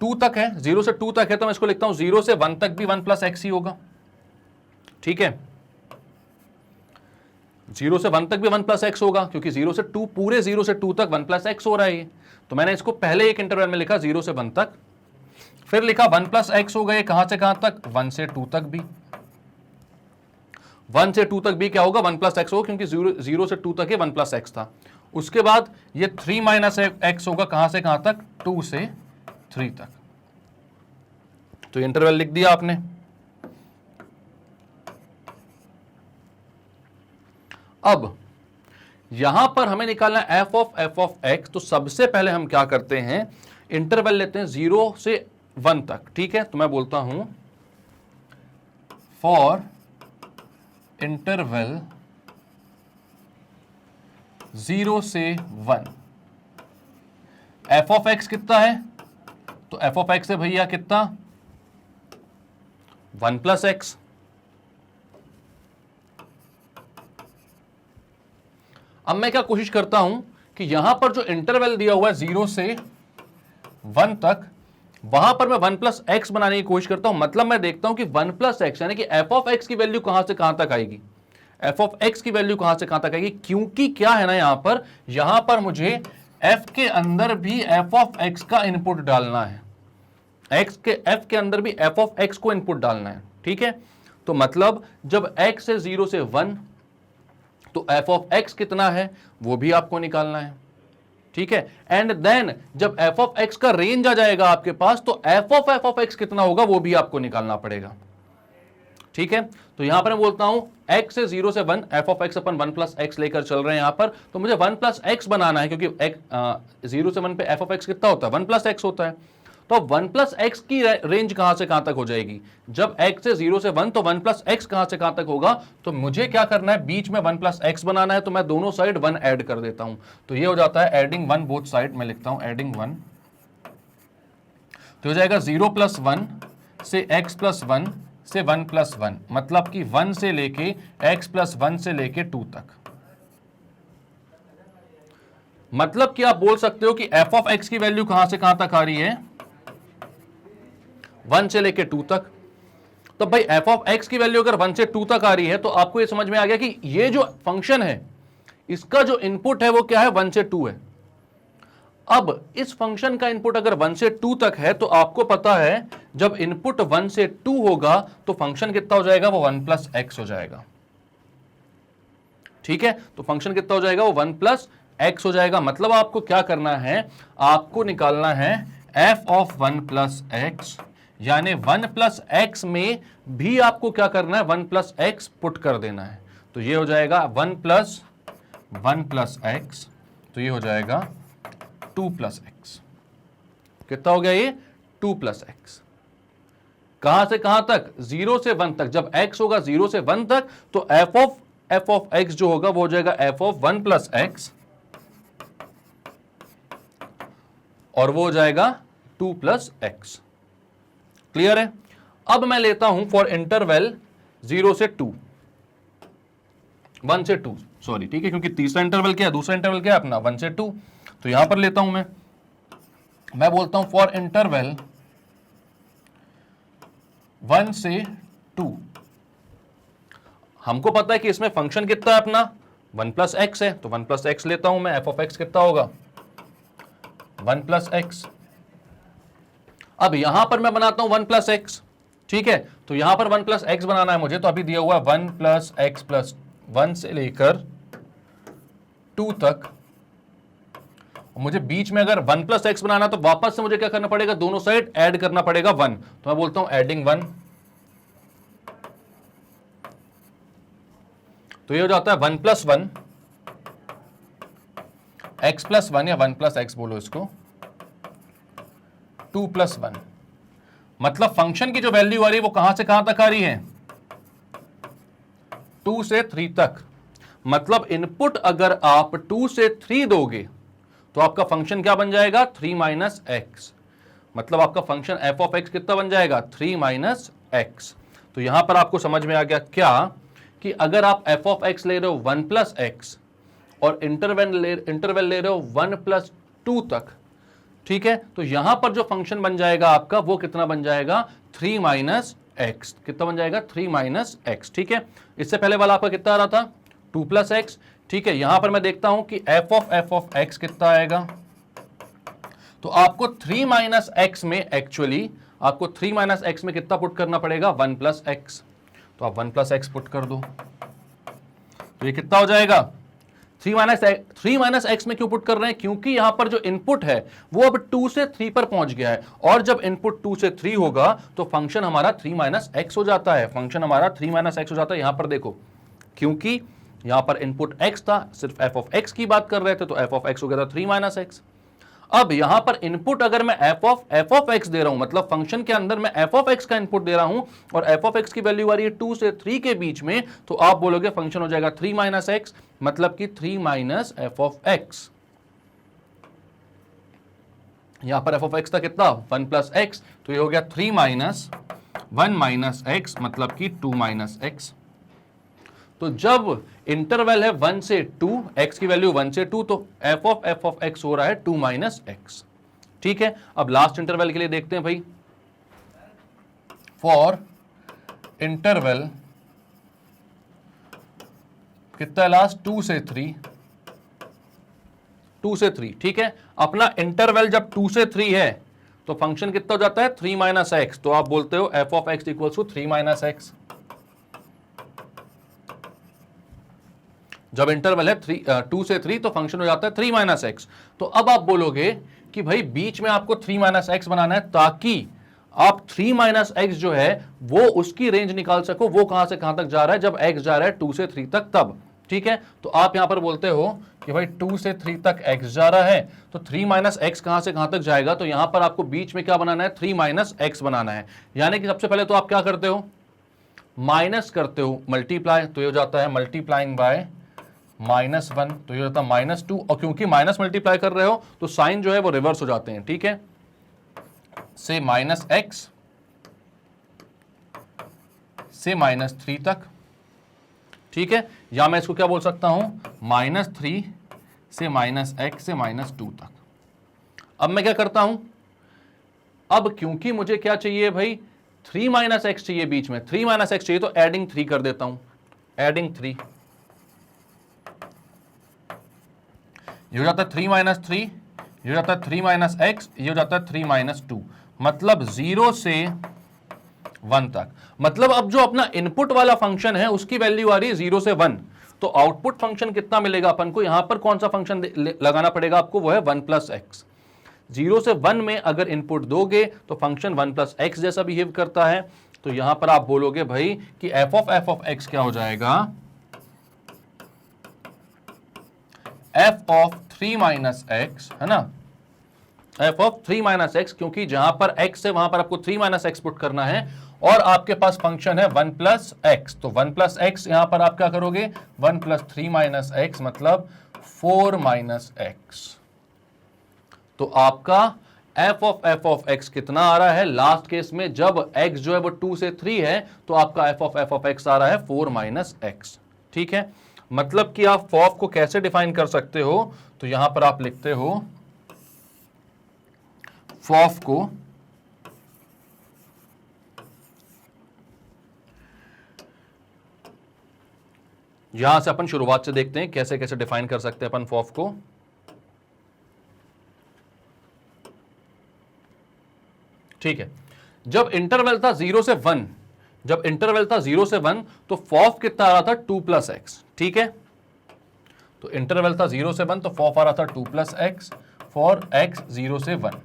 2 तक है, 0 से 2 तक है, तो मैं इसको लिखता हूं 0 से 1 तक भी 1 प्लस एक्स ही होगा। ठीक है, 0 से 1 तक भी 1 प्लस एक्स होगा, क्योंकि 0 से 2, पूरे 0 से 2 तक 1 प्लस एक्स हो रहा है ये। तो मैंने इसको पहले एक इंटरवल में लिखा 0 से 1 तक, फिर लिखा 1 प्लस एक्स हो गए कहां से कहां तक, 1 से 2 तक भी, 1 से 2 तक भी क्या होगा, 1 प्लस एक्स होगा, क्योंकि 0 से 2 तक ही 1 प्लस एक्स था। उसके बाद ये 3 माइनस एक्स होगा कहां से कहां तक, 2 से 3 तक। तो इंटरवल लिख दिया आपने। अब यहां पर हमें निकालना है एफ ऑफ एक्स, तो सबसे पहले हम क्या करते हैं, इंटरवल लेते हैं 0 से 1 तक। ठीक है, तो मैं बोलता हूं फॉर इंटरवल 0 से 1 एफ ऑफ एक्स कितना है, तो एफ ऑफ एक्स है भैया कितना, 1 प्लस एक्स। अब मैं क्या कोशिश करता हूं कि यहां पर जो इंटरवल दिया हुआ है 0 से 1 तक, वहां पर मैं 1 प्लस एक्स बनाने की कोशिश करता हूं। मतलब मैं देखता हूं कि 1 प्लस एक्स यानी कि एफ ऑफ एक्स की वैल्यू कहां से कहां तक आएगी, एफ ऑफ एक्स की वैल्यू कहां से कहां तक आएगी, क्योंकि क्या है ना, यहां पर मुझे एफ के अंदर भी एफ ऑफ एक्स का इनपुट डालना है, एफ के अंदर भी एफ ऑफ एक्स को इनपुट डालना है। ठीक है, तो मतलब जब एक्स है 0 से 1, तो एफ ऑफ एक्स कितना है वो भी आपको निकालना है। ठीक है, एंड देन जब एफ ऑफ एक्स का रेंज आ जाएगा आपके पास, तो एफ ऑफ एक्स कितना होगा वो भी आपको निकालना पड़ेगा। ठीक है, तो यहां पर मैं बोलता हूं x से 0 से 1 f of x upon 1 plus x लेकर चल रहे हैं यहां पर, तो मुझे 1 प्लस एक्स बनाना है, क्योंकि 0 से 1 पे एफ ऑफ एक्स कितना होता है, 1 प्लस एक्स होता है। तो 1 प्लस एक्स की रेंज कहां से कहां तक हो जाएगी, जब x से 0 से 1, तो 1 प्लस एक्स कहां से कहां तक होगा, तो मुझे क्या करना है, बीच में 1 प्लस एक्स बनाना है, तो मैं दोनों साइड 1 ऐड कर देता हूं। तो ये हो जाता है एडिंग 1 बोथ साइड, मैं लिखता हूं एडिंग 1, तो हो जाएगा 0 प्लस 1 से x प्लस 1 से 1 प्लस 1, मतलब कि 1 से लेके x प्लस 1 से लेके 2 तक। मतलब कि आप बोल सकते हो कि एफ ऑफ एक्स की वैल्यू कहां से कहां तक आ रही है, 1 से लेके 2 तक। तो भाई एफ ऑफ एक्स की वैल्यू अगर 1 से 2 तक आ रही है, तो आपको ये समझ में आ गया कि ये जो फंक्शन है इसका जो इनपुट है वो क्या है, 1 से 2 है। अब इस फंक्शन का इनपुट अगर 1 से 2 तक है, तो आपको पता है जब इनपुट 1 से 2 होगा तो फंक्शन कितना हो जाएगा, वो 1 प्लस एक्स हो जाएगा। ठीक है, तो फंक्शन कितना हो जाएगा, वो 1 प्लस एक्स हो जाएगा। मतलब आपको क्या करना है, आपको निकालना है एफ ऑफ 1 प्लस एक्स यानी 1 प्लस एक्स में भी आपको क्या करना है, 1 प्लस एक्स पुट कर देना है। तो ये हो जाएगा 1 प्लस एक्स, तो ये हो जाएगा 2 प्लस एक्स। कितना हो गया ये, 2 प्लस एक्स। कहां से कहां तक, 0 से 1 तक। जब x होगा 0 से 1 तक तो f ऑफ x जो होगा वो हो जाएगा f ऑफ 1 प्लस एक्स, और वो हो जाएगा 2 प्लस एक्स। क्लियर है। अब मैं लेता हूं फॉर इंटरवल 0 से 2, 1 से 2 सॉरी, ठीक है, क्योंकि तीसरा इंटरवल क्या है, दूसरा इंटरवल क्या है अपना 1 से 2। तो यहां पर लेता हूं मैं बोलता हूं फॉर इंटरवल 1 से 2। हमको पता है कि इसमें फंक्शन कितना है अपना 1 प्लस एक्स है, तो 1 प्लस एक्स लेता हूं मैं। एफ ऑफ एक्स कितना होगा 1 प्लस एक्स। अब यहां पर मैं बनाता हूं 1 प्लस एक्स, ठीक है। तो यहां पर 1 प्लस एक्स बनाना है मुझे, तो अभी दिया हुआ 1 प्लस एक्स प्लस 1 से लेकर 2 तक। मुझे बीच में अगर 1 प्लस एक्स बनाना तो वापस से मुझे क्या करना पड़ेगा, दोनों साइड ऐड करना पड़ेगा 1। तो मैं बोलता हूं एडिंग 1, तो ये हो जाता है 1 प्लस 1 एक्स प्लस 1, या 1 प्लस एक्स बोलो इसको, 2 प्लस 1। मतलब फंक्शन की जो वैल्यू आ रही है वो कहां से कहां तक आ रही है, 2 से 3 तक। मतलब इनपुट अगर आप 2 से 3 दोगे तो आपका फंक्शन क्या बन जाएगा, 3 माइनस एक्स। मतलब आपका फंक्शन एफ ऑफ एक्स कितना बन जाएगा, 3 माइनस एक्स। तो यहां पर आपको समझ में आ गया क्या, कि अगर आप एफ ऑफ एक्स ले रहे हो 1 प्लस एक्स और इंटरवल ले रहे हो 1 प्लस 2 तक, ठीक है, तो यहां पर जो फंक्शन बन जाएगा आपका वो कितना बन जाएगा, 3 माइनस एक्स। कितना बन जाएगा, 3 माइनस एक्स, ठीक है। इससे पहले वाला आपका कितना आ रहा था, 2 प्लस एक्स, ठीक है। यहां पर मैं देखता हूं कि एफ ऑफ एक्स कितना आएगा, तो आपको 3 माइनस एक्स में एक्चुअली आपको 3 माइनस एक्स में कितना पुट करना पड़ेगा, 1 प्लस एक्स। तो आप 1 प्लस एक्स पुट कर दो, तो ये कितना हो जाएगा, 3 माइनस एक्स में क्यों पुट कर रहे हैं, क्योंकि यहां पर जो इनपुट है वो अब 2 से 3 पर पहुंच गया है, और जब इनपुट 2 से 3 होगा तो फंक्शन हमारा 3 माइनस एक्स हो जाता है। फंक्शन हमारा 3 माइनस एक्स हो जाता है। यहां पर देखो, क्योंकि यहां पर इनपुट x था, सिर्फ एफ ऑफ एक्स की बात कर रहे थे, तो एफ ऑफ एक्स हो गया था 3 माइनस एक्स। अब यहां पर इनपुट अगर मैं एफ ऑफ एक्स दे रहा हूं, मतलब फंक्शन के अंदर मैं एफ ऑफ एक्स का इनपुट दे रहा हूं, और एफ ऑफ एक्स की वैल्यू आ रही है 2 से 3 के बीच में, तो आप बोलोगे फंक्शन हो जाएगा 3 माइनस एक्स, मतलब कि 3 माइनस एफ ऑफ एक्स। यहां पर एफ ऑफ एक्स था कितना, 1 प्लस एक्स, तो ये हो गया 3 माइनस 1 माइनस एक्स, मतलब कि 2 माइनस एक्स। तो जब इंटरवल है 1 से 2, x की वैल्यू 1 से 2, तो एफ ऑफ एक्स हो रहा है 2 माइनस एक्स, ठीक है। अब लास्ट इंटरवल के लिए देखते हैं भाई, फॉर इंटरवल कितना है लास्ट, 2 से 3, 2 से 3, ठीक है। अपना इंटरवल जब 2 से 3 है तो फंक्शन कितना हो जाता है, 3 माइनस एक्स। तो आप बोलते हो f of x equals to 3 minus x. जब इंटरवल है 2 से 3 तो फंक्शन हो जाता है 3 माइनस एक्स। तो अब आप बोलोगे कि भाई बीच में आपको 3 माइनस एक्स बनाना है, ताकि आप 3 माइनस एक्स जो है वो उसकी रेंज निकाल सको, वो कहां से कहां तक जा रहा है, जब एक्स जा रहा है 2 से 3 तक तब, ठीक है। तो आप यहां पर बोलते हो कि भाई 2 से 3 तक एक्स जा रहा है, तो 3 माइनस एक्स कहां से कहां तक जाएगा, तो यहां पर आपको बीच में क्या बनाना है, 3 माइनस एक्स बनाना है। यानी कि सबसे पहले तो आप क्या करते हो, माइनस करते हो, मल्टीप्लाई, तो ये हो जाता है मल्टीप्लाइंग बाय -1, तो ये होता है -2, और क्योंकि माइनस मल्टीप्लाई कर रहे हो तो साइन जो है वो रिवर्स हो जाते हैं, ठीक है। से -x से -3 तक, ठीक है। या मैं इसको क्या बोल सकता हूं, -3 से -x से -2 तक। अब मैं क्या करता हूं, अब क्योंकि मुझे क्या चाहिए भाई, 3 माइनस एक्स चाहिए बीच में, 3 माइनस एक्स चाहिए, तो एडिंग 3 कर देता हूं, एडिंग 3, ये हो जाता है 3 माइनस 3, ये हो जाता है 3 माइनस एक्स, ये हो जाता है 3 माइनस 2, मतलब 0 से 1 तक। मतलब अब जो अपना इनपुट वाला फंक्शन है उसकी वैल्यू आ रही है 0 से 1, तो आउटपुट फंक्शन कितना मिलेगा अपन को, यहां पर कौन सा फंक्शन लगाना पड़ेगा आपको, वो है 1 प्लस एक्स। 0 से 1 में अगर इनपुट दोगे तो फंक्शन 1 प्लस एक्स जैसा बिहेव करता है। तो यहां पर आप बोलोगे भाई कि एफ ऑफ एक्स क्या हो जाएगा, एफ ऑफ 3 माइनस एक्स, है ना, एफ ऑफ 3 माइनस एक्स, क्योंकि जहां पर एक्स है वहां पर आपको 3 माइनस एक्स पुट करना है और आपके पास फंक्शन है 1 प्लस एक्स। तो 1 प्लस एक्स यहां पर आप क्या करोगे, 1 प्लस 3 माइनस एक्स मतलब 4 माइनस एक्स। तो आपका एफ ऑफ एक्स कितना आ रहा है, लास्ट केस में जब एक्स जो है वो 2 से 3 है तो आपका एफ ऑफ एक्स आ रहा है 4 माइनस एक्स। ठीक है, मतलब कि आप फॉफ को कैसे डिफाइन कर सकते हो, तो यहां पर आप लिखते हो फॉफ को यहां से अपन शुरुआत से देखते हैं कैसे कैसे डिफाइन कर सकते हैं अपन फॉफ को। ठीक है, जब इंटरवल था 0 से 1, जब इंटरवल था 0 से 1 तो फॉफ कितना आ रहा था 2 प्लस एक्स। ठीक है, तो इंटरवल था 0 से 1 तो फॉफ आ रहा था 2 प्लस एक्स फॉर एक्स 0 से 1।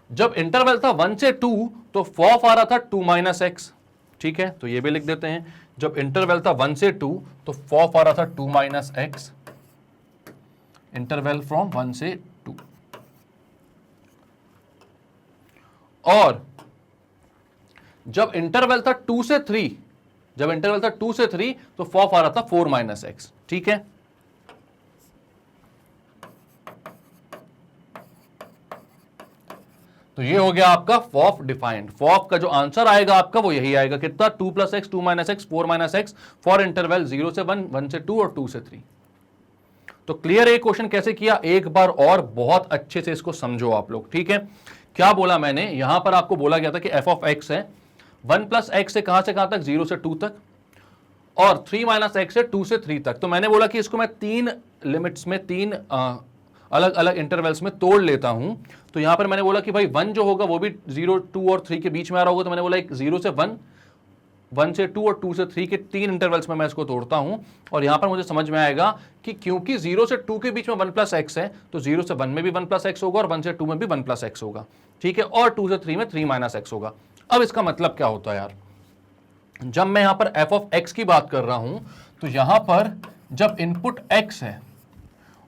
जब इंटरवल था 1 से 2 तो फॉफ आ रहा था 2 माइनस एक्स। ठीक है, तो ये भी लिख देते हैं, जब इंटरवल था 1 से 2 तो फॉफ आ रहा था 2 माइनस एक्स, इंटरवल फ्रॉम 1 से 2। और जब इंटरवल था 2 से 3, जब इंटरवल था 2 से 3 तो फॉफ आ रहा था 4 माइनस एक्स। ठीक है, तो ये हो गया आपका फॉफ डिफाइंड। फॉफ का जो आंसर आएगा आपका वो यही आएगा, कितना, 2 plus x, 2 minus x, 4 minus x for interval 0 से 1, 1 से 2 और 2 से 3। तो क्लियर है क्वेश्चन कैसे किया, एक बार और बहुत अच्छे से इसको समझो आप लोग। ठीक है, क्या बोला मैंने, यहां पर आपको बोला गया था कि एफ ऑफ एक्स है 1 प्लस एक्स से कहां तक, 0 से 2 तक, और 3 माइनस एक्स से 2 से 3 तक। तो मैंने बोला कि इसको मैं 3 लिमिट्स में, 3 अलग अलग इंटरवल्स में तोड़ लेता हूं। तो यहां पर मैंने बोला कि भाई 1 जो होगा वो भी 0, 2 और 3 के बीच में आ रहा होगा। तो मैंने बोला एक 0 से 1, 1 से 2 और 2 से 3 के 3 इंटरवल्स में मैं इसको तोड़ता हूं। और यहां पर मुझे समझ में आएगा कि क्योंकि 0 से 2 के बीच में 1 प्लस एक्स है तो 0 से 1 में भी 1 प्लस एक्स होगा और 1 से 2 में भी 1 प्लस एक्स होगा। ठीक है, और 2 से 3 में 3 माइनस एक्स होगा। अब इसका मतलब क्या होता है यार, जब मैं यहां पर एफ ऑफ एक्स की बात कर रहा हूं तो यहां पर जब इनपुट एक्स है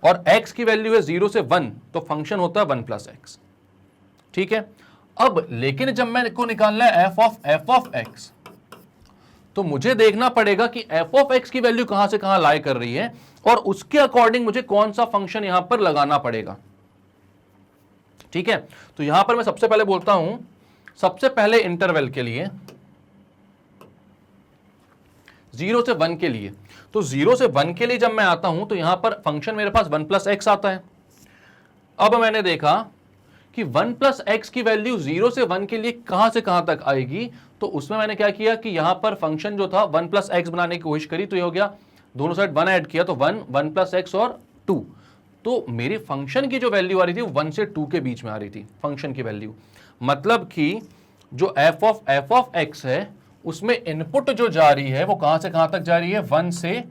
और x की वैल्यू है 0 से 1 तो फंक्शन होता है 1 प्लस एक्स। ठीक है, अब लेकिन जब मैं को निकालना है एफ ऑफ एक्स तो मुझे देखना पड़ेगा कि एफ ऑफ एक्स की वैल्यू कहां से कहां लाई कर रही है और उसके अकॉर्डिंग मुझे कौन सा फंक्शन यहां पर लगाना पड़ेगा। ठीक है, तो यहां पर मैं सबसे पहले बोलता हूं, सबसे पहले इंटरवल के लिए 0 से 1 के लिए, तो 0 से 1 के लिए जब मैं आता हूं तो यहां पर फंक्शन मेरे पास 1 प्लस एक्स आता है। अब मैंने देखा कि 1 प्लस एक्स की वैल्यू 0 से 1 के लिए कहां से कहां तक आएगी, तो उसमें मैंने क्या किया कि यहां पर फंक्शन जो था 1 प्लस एक्स बनाने की कोशिश करी, तो ये हो गया, दोनों साइड 1 ऐड किया तो 1, 1 प्लस एक्स और 2। तो मेरी फंक्शन की जो वैल्यू आ रही थी वो 1 से 2 के बीच में आ रही थी फंक्शन की वैल्यू। मतलब कि जो एफ ऑफ एक्स है उसमें इनपुट जो जा रही है वो कहां से कहां तक जा रही है, 1 से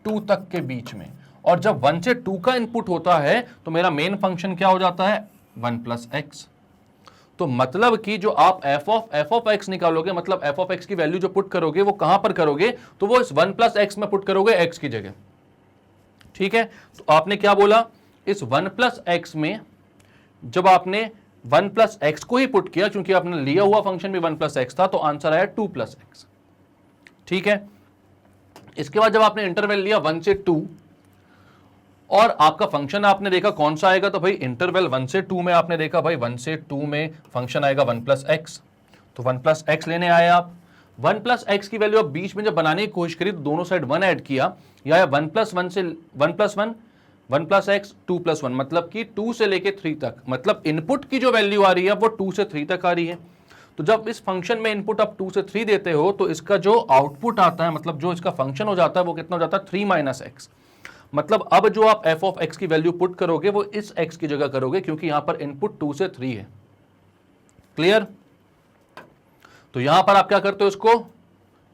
2 तक के बीच में। और जब 1 से 2 का इनपुट होता है तो मेरा मेन फंक्शन क्या हो जाता है, 1 प्लस एक्स। तो मतलब कि जो आप एफ ऑफ एक्स निकालोगे, मतलब एफ ऑफ एक्स की वैल्यू जो पुट करोगे वो कहां पर करोगे, तो वो इस 1 प्लस एक्स में पुट करोगे एक्स की जगह। ठीक है, तो आपने क्या बोला, इस 1 प्लस एक्स में जब आपने 1 प्लस एक्स को ही पुट किया, क्योंकि आपने लिया हुआ फंक्शन भी 1 प्लस एक्स था, तो आंसर आया 2 प्लस एक्स। ठीक है, इसके बाद जब आपने इंटरवल लिया 1 से 2 और आपका फंक्शन आपने देखा कौन सा आएगा, तो भाई इंटरवल 1 से 2 में आपने देखा भाई 1 से 2 में फंक्शन आएगा 1 प्लस एक्स। तो 1 प्लस एक्स लेने आए आप, 1 प्लस एक्स की वैल्यू अब बीच में जब बनाने की कोशिश करी तो दोनों साइड 1 ऐड किया, या 1 प्लस 1 से 1 प्लस 1, 1 प्लस एक्स, 2 प्लस 1, मतलब कि 2 से लेके 3 तक, मतलब इनपुट की जो वैल्यू आ रही है वो 2 से 3 तक आ रही है। तो जब इस फंक्शन में इनपुट आप 2 से 3 देते हो तो इसका जो आउटपुट आता है, मतलब जो इसका फंक्शन हो जाता है वो कितना हो जाता है, 3 माइनस एक्स। मतलब अब जो आप एफ ऑफ एक्स की वैल्यू पुट करोगे वो इस एक्स की जगह करोगे, क्योंकि यहां पर इनपुट 2 से 3 है। क्लियर? तो यहां पर आप क्या करते हो, इसको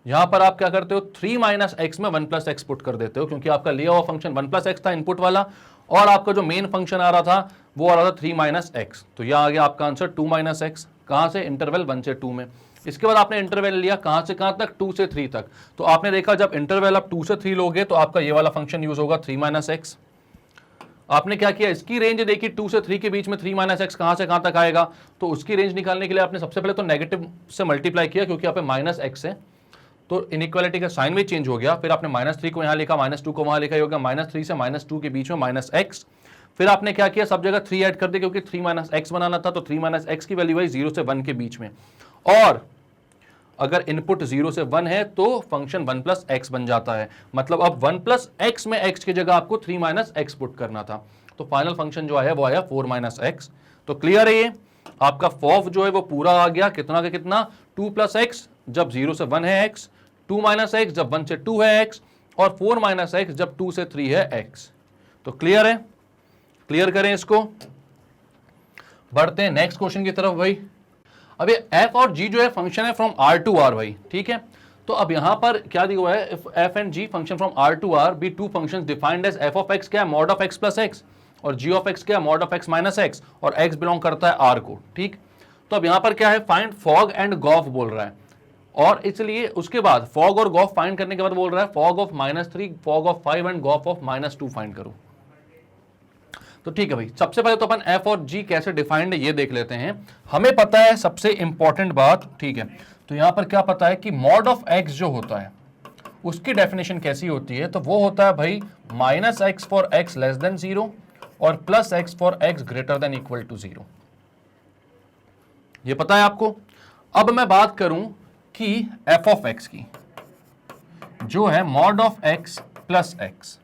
यहां पर आप क्या करते हो, 3 माइनस एक्स में 1 प्लस एक्स पुट कर देते हो, क्योंकि आपका लिया हुआ फंक्शन 1 प्लस एक्स था इनपुट वाला, और आपका जो मेन फंक्शन आ रहा था वो आ रहा था 3 माइनस एक्स। तो यह आ गया आपका आंसर 2 माइनस एक्स। कहां से? इंटरवल 1 से 2 में। इसके बाद आपने इंटरवल लिया कहां से कहां तक? 2 से 3 तक। तो आपने देखा जब इंटरवल आप 2 से 3 लोगे तो आपका ये वाला फंक्शन यूज होगा 3 माइनस एक्स। आपने क्या किया, इसकी रेंज देखी 2 से 3 के बीच में 3 माइनस एक्स कहां से कहां तक आएगा। तो उसकी रेंज निकालने के लिए आपने सबसे पहले तो नेगेटिव से मल्टीप्लाई किया क्योंकि यहाँ पे माइनस एक्स है, तो इनइक्वालिटी का साइन भी चेंज हो गया। फिर आपने -3 को यहां लिखा, -2 को वहां लिखा, ये हो गया -3 से -2 के बीच में माइनस एक्स। फिर आपने क्या किया, सब जगह 3 ऐड कर दिया क्योंकि 3 माइनस एक्स बनाना था, तो 3 माइनस एक्स की वैल्यू आई 0 से 1 के बीच में। और अगर इनपुट 0 से 1 है तो फंक्शन 1 प्लस एक्स बन जाता है। मतलब अब 1 प्लस एक्स में एक्स की जगह आपको 3 माइनस एक्स पुट करना था। तो फाइनल फंक्शन जो आया वो आया 4 माइनस एक्स। तो क्लियर है, ये आपका फॉफ जो है वो पूरा आ गया कितना का कितना, 2 प्लस एक्स जब 0 से 1 है एक्स, 2 माइनस एक्स जब 1 से 2 है एक्स, और 4 माइनस एक्स जब 2 से 3 है एक्स। तो क्लियर है, क्लियर करें इसको। बढ़ते हैं नेक्स्ट क्वेश्चन की तरफ भाई। अब ये एफ और जी जो है फंक्शन है फ्रॉम आर टू आर भाई, ठीक है। तो अब यहां पर क्या दिया हुआ है, if f and g function from R to R be two functions defined as f of x क्या है, mod of x plus x, और जी ऑफ एक्स क्या है, mod of x minus x, और एक्स बिलोंग करता है are को, ठीक। तो अब यहां पर क्या है, फाइंड फॉग एंड गॉफ बोल रहा है, और इसलिए उसके बाद फॉग और गॉफ फाइंड करने के बाद बोल रहा है fog of -3, fog of 5 and Gauff of -2 find करो। तो ठीक है भाई, सबसे पहले तो अपन एफ और जी कैसे डिफाइंड है ये देख लेते हैं। हमें पता है सबसे इंपॉर्टेंट बात, ठीक है। तो यहां पर क्या पता है कि मॉड ऑफ एक्स जो होता है उसकी डेफिनेशन कैसी होती है, तो वो होता है भाई -x for x less than 0 और +x for x greater than equal to 0। ये पता है आपको। अब मैं बात करूं कि f ऑफ x की, जो है mod of x plus x।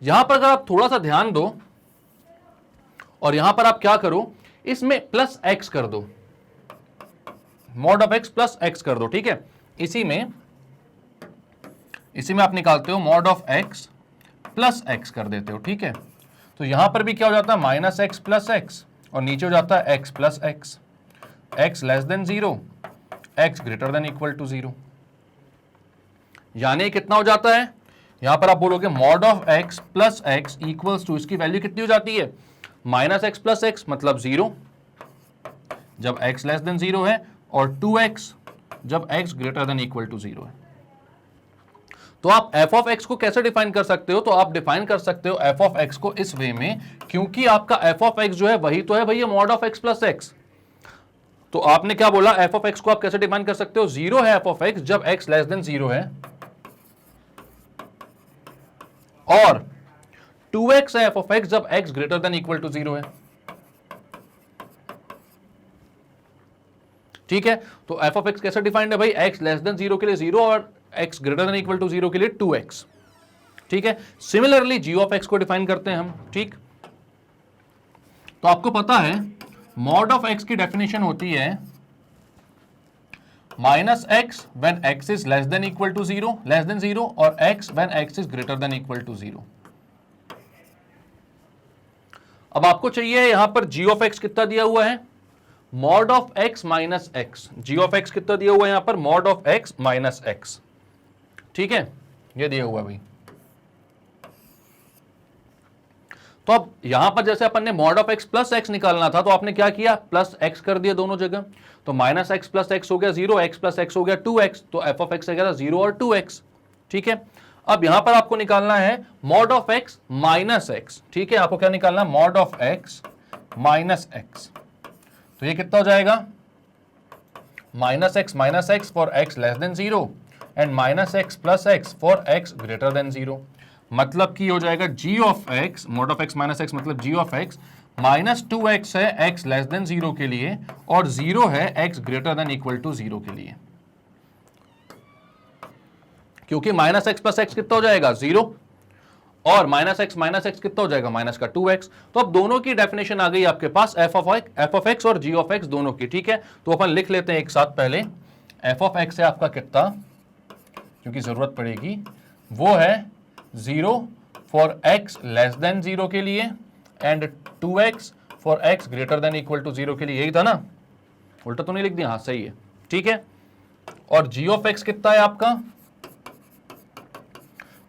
यहां पर अगर आप थोड़ा सा ध्यान दो और यहां पर आप क्या करो, इसमें प्लस x कर दो, mod of x plus x कर दो, ठीक है। इसी में आप निकालते हो mod of x plus x कर देते हो, ठीक है। तो यहां पर भी क्या हो जाता है -x प्लस x, और नीचे हो जाता है x plus x, x less than 0, x greater than equal to 0। यानी कितना हो जाता है, यहां पर आप बोलोगे mod of x plus x equals to, इसकी वैल्यू कितनी हो जाती है, -x प्लस x मतलब 0 जब x लेस देन 0 है, और 2x जब x greater than equal to 0 है। तो आप f ऑफ x को कैसे डिफाइन कर सकते हो, तो आप डिफाइन कर सकते हो f ऑफ x को इस वे में, क्योंकि आपका f ऑफ x जो है वही तो है भैया mod of x plus x। तो आपने क्या बोला, f ऑफ x को आप कैसे डिफाइन कर सकते हो, 0 है f ऑफ x जब x लेस देन 0 है, और 2x है f ऑफ x जब x greater than equal to 0 है, ठीक है। तो f ऑफ x कैसे डिफाइंड है भाई, x लेस देन 0 के लिए 0 और x greater than equal to 0 के लिए 2x, ठीक है। सिमिलरली g ऑफ x को डिफाइन करते हैं हम, ठीक। तो आपको पता है मॉड ऑफ x की डेफिनेशन होती है -x when x is less than equal to 0, less than 0, और x when x is greater than equal to 0। अब आपको चाहिए यहां पर g ऑफ x कितना दिया हुआ है, mod of x minus x। g of x कितना दिया हुआ है यहां पर, mod of x minus x, ठीक है, ये दिया हुआ है भाई। तो अब यहां पर जैसे अपन ने mod of x plus x निकालना था, तो आपने क्या किया, प्लस x कर दिया दोनों जगह, तो -x प्लस x हो गया 0, x प्लस x हो गया 2x, तो f ऑफ x है 0 और 2x, ठीक है। अब यहां पर आपको निकालना है mod of x minus x, ठीक है। आपको क्या निकालना है, mod of x minus x। तो ये कितना हो जाएगा, -x for x less than 0 and -x plus x for x greater then 0। मतलब कि हो जाएगा g of x, mod of x minus x मतलब g ऑफ x -2x है x लेस देन 0 के लिए, और 0 है x greater than equal to 0 के लिए, क्योंकि -x प्लस x कितना हो जाएगा 0, और -x माइनस x कितना हो जाएगा, माइनस का 2x। तो अब दोनों की डेफिनेशन आ गई आपके पास f ऑफ x और g ऑफ x दोनों की, ठीक है। तो अपन लिख लेते हैं एक साथ, पहले f ऑफ x है आपका कितना, क्योंकि जरूरत पड़ेगी, वो है 0 फॉर x लेस देन 0 के लिए and 2x for x greater than equal to 0 के लिए, यही था ना, उल्टा तो नहीं लिख दिया, हाँ सही है, ठीक है। और g ऑफ x कितना है आपका,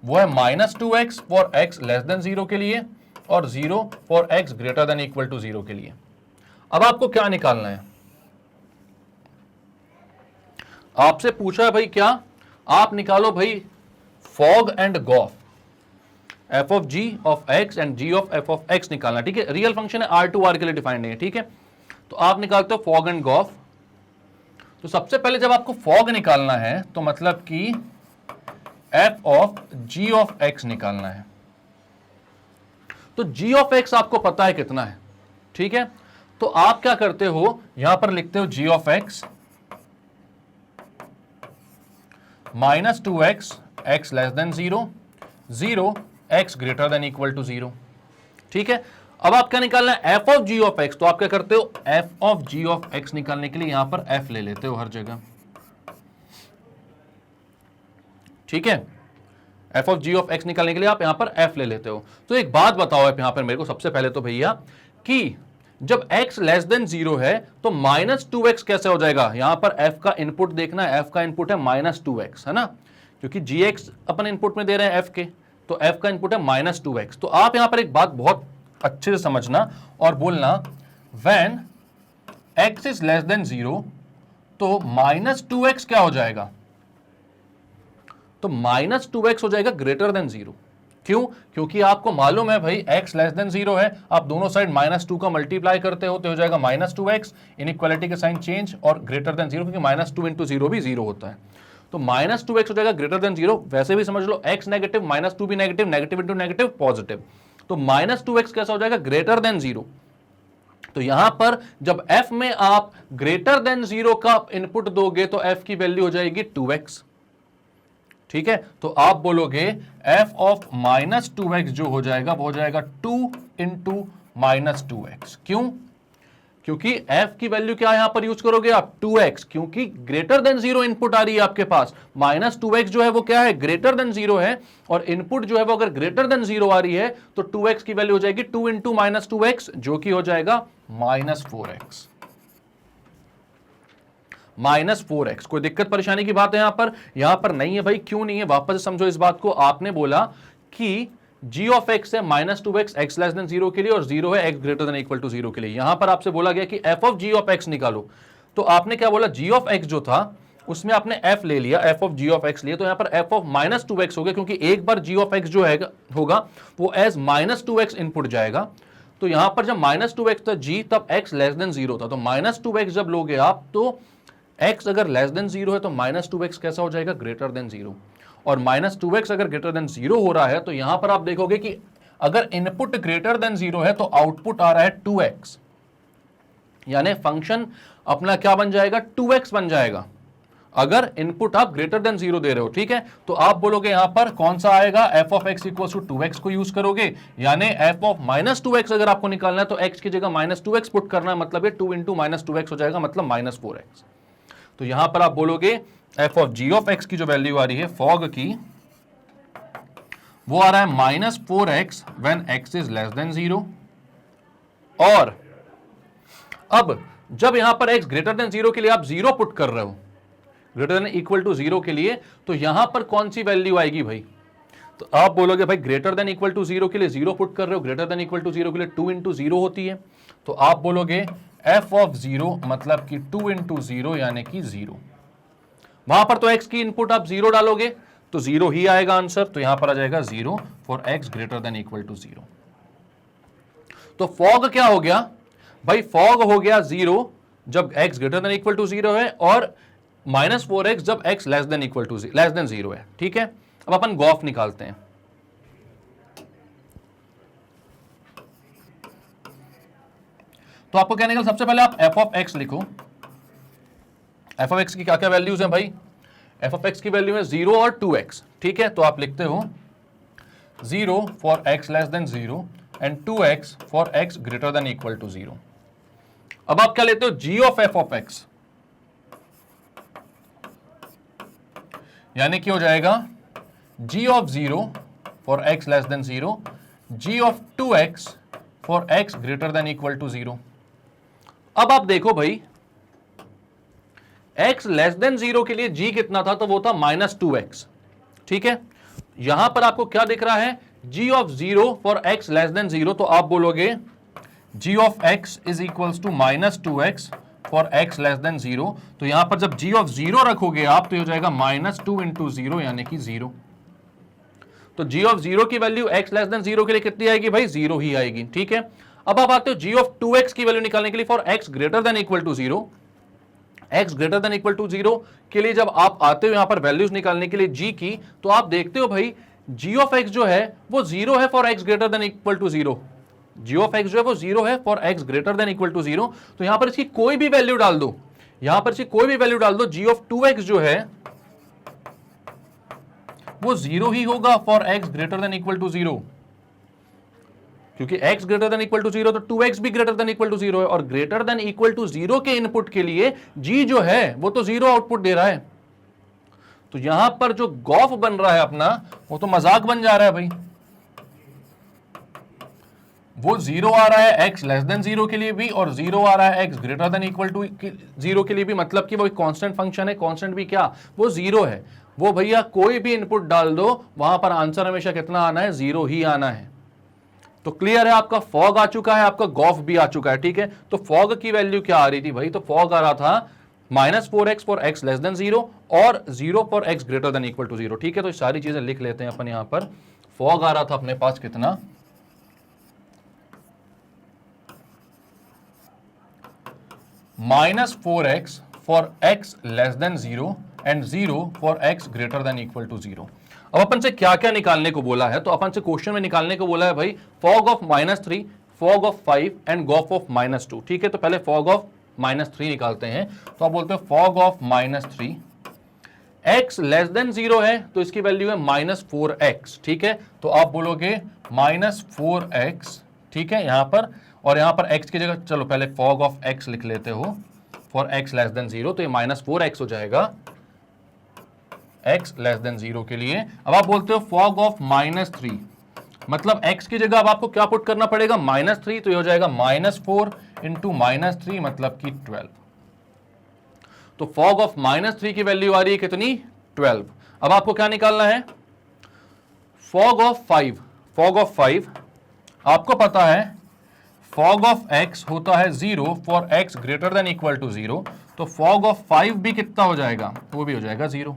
वो है -2x for x less than 0 के लिए और 0 for x greater than equal to 0 के लिए। अब आपको क्या निकालना है, आपसे पूछा है भाई क्या, आप निकालो भाई fog and gof, f of g of x and g of F of x निकालना, ठीक है। रियल फंक्शन है, आर टू आर के लिए डिफाइंड नहीं है, ठीक है। तो आप निकालते हो फॉग एंड गॉफ। तो सबसे पहले जब आपको फॉग निकालना है तो मतलब कि f of g of x निकालना है। तो जी ऑफ एक्स आपको पता है कितना है, ठीक है। तो आप क्या करते हो, यहां पर लिखते हो g of x minus 2x x less than 0, 0 x greater than equal to 0, ठीक है। अब आप क्या निकालना है, F of g of x. तो आप क्या करते हो, f of g of x निकालने के लिए यहां पर एफ ले लेते हो हर जगह, ठीक है। F of g of x निकालने के लिए आप यहां पर एफ ले लेते हो। तो एक बात बताओ आप यहां पर मेरे को सबसे पहले तो भैया कि जब x लेस देन 0 है तो माइनस 2x कैसे हो जाएगा। यहां पर f का इनपुट देखना है, f का इनपुट है माइनस 2x, है ना, क्योंकि gx अपन इनपुट में दे रहे हैं f के, तो f का इनपुट है माइनस 2x। तो आप यहां पर एक बात बहुत अच्छे से समझना और बोलना, when x is less than 0 तो माइनस 2x क्या हो जाएगा, तो माइनस 2x हो जाएगा ग्रेटर देन 0। क्यों, क्योंकि आपको मालूम है भाई x लेस देन 0 है, आप दोनों साइड माइनस 2 का मल्टीप्लाई करते हो तो हो जाएगा माइनस 2x, इनइक्वालिटी के साइन चेंज, और ग्रेटर देन 0 क्योंकि माइनस 2 इंटू 0 भी 0 होता है। तो माइनस 2x हो जाएगा ग्रेटर देन 0। वैसे भी समझ लो x नेगेटिव, माइनस 2 भी negative, negative into negative positive, तो माइनस 2x कैसा हो जाएगा, ग्रेटर देन 0। तो यहां पर जब f में आप ग्रेटर देन 0 का इनपुट दोगे तो f की वैल्यू हो जाएगी 2x, ठीक है। तो आप बोलोगे f ऑफ माइनस 2x जो हो जाएगा वो हो जाएगा 2 इंटू माइनस 2x। क्यों, क्योंकि f की वैल्यू क्या यहां पर यूज करोगे आप, 2x, क्योंकि ग्रेटर देन 0 इनपुट आ रही है आपके पास। माइनस 2x जो है वो क्या है, ग्रेटर देन 0 है, और इनपुट जो है वो अगर ग्रेटर देन 0 आ रही है तो 2x की वैल्यू हो जाएगी 2 इंटू माइनस 2x, जो कि हो जाएगा माइनस 4x, माइनस 4x। कोई दिक्कत परेशानी की बात है यहां पर नहीं है भाई। क्यों नहीं है, वापस से समझो इस बात को। आपने बोला कि g ऑफ x है minus 2x x less than 0 के लिए, और 0 है x greater than equal to 0 के लिए। यहां पर आपसे बोला गया कि f of g of x निकालो, तो आपने क्या बोला, g ऑफ x जो था उसमें आपने f ले लिया, f of g of x लिए, तो यहां पर f ऑफ माइनस 2x हो गया, क्योंकि एक बार g ऑफ x जो है होगा वो एज माइनस 2x इनपुट जाएगा। तो यहां पर जब माइनस 2x था g, तब x लेस देन 0 था, तो माइनस 2x जब लोगे आप तो x अगर लेस देन 0 है तो माइनस 2x कैसा हो जाएगा, ग्रेटर देन 0। और माइनस 2x अगर ग्रेटर देन 0 हो रहा है तो यहां पर आप देखोगे कि अगर इनपुट ग्रेटर देन 0 है तो आउटपुट आ रहा है 2x, यानी फंक्शन अपना क्या बन जाएगा, 2x बन जाएगा, अगर इनपुट आप ग्रेटर देन 0 दे रहे हो, ठीक है। तो आप बोलोगे यहां पर कौन सा आएगा, f of x equal to 2x को यूज करोगे, यानी f ऑफ माइनस 2x अगर आपको निकालना है तो x की जगह माइनस 2x पुट करना है, मतलब ये 2 इंटू माइनस 2x हो जाएगा, मतलब माइनस 4x। तो यहां पर आप बोलोगे f of g of x की जो वैल्यू आ रही है फॉग की, वो आ रहा है minus 4x when x is less than 0। और अब जब यहां पर x ग्रेटर देन 0 के लिए आप 0 पुट कर रहे हो, ग्रेटर देन इक्वल टू 0 के लिए, तो यहां पर कौन सी वैल्यू आएगी भाई, तो आप बोलोगे भाई ग्रेटर देन इक्वल टू 0 के लिए 0 पुट कर रहे हो, ग्रेटर देन इक्वल टू 0 के लिए 2 इंटू 0 होती है, तो आप बोलोगे f ऑफ 0 मतलब कि 2 इंटू 0 यानी कि 0। वहां पर तो x की इनपुट आप 0 डालोगे तो 0 ही आएगा आंसर, तो यहां पर आ जाएगा 0 for x greater than equal to 0। तो फॉग क्या हो गया भाई, फॉग हो गया 0 जब x greater than equal to 0 है, और माइनस 4x जब x less than equal to less than 0 है, ठीक है। अब अपन गॉफ निकालते हैं। तो आपको क्या निकल, सबसे पहले आप f ऑफ x लिखो। f ऑफ x की क्या क्या वैल्यूज हैं भाई, f ऑफ x की वैल्यू है 0 और 2x, ठीक है। तो आप लिखते हो 0 for x less than 0 and 2x for x greater than equal to 0। अब आप क्या लेते हो, g of f of x, यानी कि हो जाएगा g of 0 for x less than 0, g of 2x for x greater than equal to 0। अब आप देखो भाई x लेस देन 0 के लिए g कितना था, तो वो था माइनस 2x, ठीक है। यहां पर आपको क्या दिख रहा है g of 0 for x less than 0, तो आप बोलोगे g of x is equals to -2x for x less than 0। तो यहां पर जब g ऑफ 0 रखोगे आप तो हो जाएगा -2 इंटू 0 यानी कि 0। तो g ऑफ 0 की वैल्यू x लेस देन 0 के लिए कितनी आएगी भाई? 0 ही आएगी। ठीक है, अब आप आते हो g ऑफ 2x की वैल्यू निकालने के लिए for x greater than equal to 0। x greater than equal to 0 के लिए जब आप आते हो यहां पर वैल्यूज निकालने के लिए g की, तो आप देखते हो भाई g ऑफ x जो है वो 0 है for x greater than equal to 0। g of x जो है वो 0 है for x greater than equal to 0। तो यहां पर इसकी कोई भी वैल्यू डाल दो, यहां पर इसकी कोई भी वैल्यू डाल दो, g ऑफ 2x जो है वो 0 ही होगा for x greater than equal to 0, क्योंकि x greater than equal to 0 तो 2x भी ग्रेटर देन इक्वल टू 0 है, और ग्रेटर देन इक्वल टू 0 के इनपुट के लिए g जो है वो तो 0 आउटपुट दे रहा है। तो यहां पर जो गॉफ बन रहा है अपना वो तो मजाक बन जा रहा है भाई। वो 0 आ रहा है x लेस देन 0 के लिए भी, और 0 आ रहा है x greater than equal to 0 के लिए भी, मतलब कि वो एक कांस्टेंट फंक्शन है। कांस्टेंट भी क्या, वो 0 है। वो भैया कोई भी इनपुट डाल दो, वहां पर आंसर हमेशा कितना आना है? 0 ही आना है। तो क्लियर है, आपका फॉग आ चुका है, आपका गॉफ भी आ चुका है। ठीक है, तो फॉग की वैल्यू क्या आ रही थी भाई? तो फॉग आ रहा था -4x for x less than 0 और 0 for x greater than equal to 0। ठीक है, तो सारी चीजें लिख लेते हैं अपन यहां पर। फॉग आ रहा था अपने पास कितना? -4x for x less than 0 and 0 for x greater than equal to 0। अब अपन से क्या क्या निकालने को बोला है? तो अपन से क्वेश्चन में निकालने को बोला है भाई fog of -3, fog of 5 and Gauff of -2। ठीक है, तो पहले फॉग ऑफ -3 निकालते हैं। तो आप बोलते हैं fog of -3, x less than 0 है तो इसकी वैल्यू है -4x। ठीक है, तो आप बोलोगे -4x। ठीक है, यहां पर, और यहां पर x की जगह चलो पहले फॉग ऑफ x लिख लेते हो फॉर x लेस देन 0, तो ये -4x हो जाएगा x लेस देन 0 के लिए। अब आप बोलते हो फॉग ऑफ -3, मतलब x की जगह अब आपको क्या पुट करना पड़ेगा? -3, तो ये हो जाएगा -4 इंटू -3 मतलब कि 12। तो फॉग ऑफ -3 की वैल्यू आ रही है कितनी? 12। अब आपको क्या निकालना है? Fog of 5। फॉग ऑफ 5 आपको पता है फॉग ऑफ x होता है 0 for x greater than equal to 0, तो फॉग ऑफ 5 भी कितना हो जाएगा? वो भी हो जाएगा 0,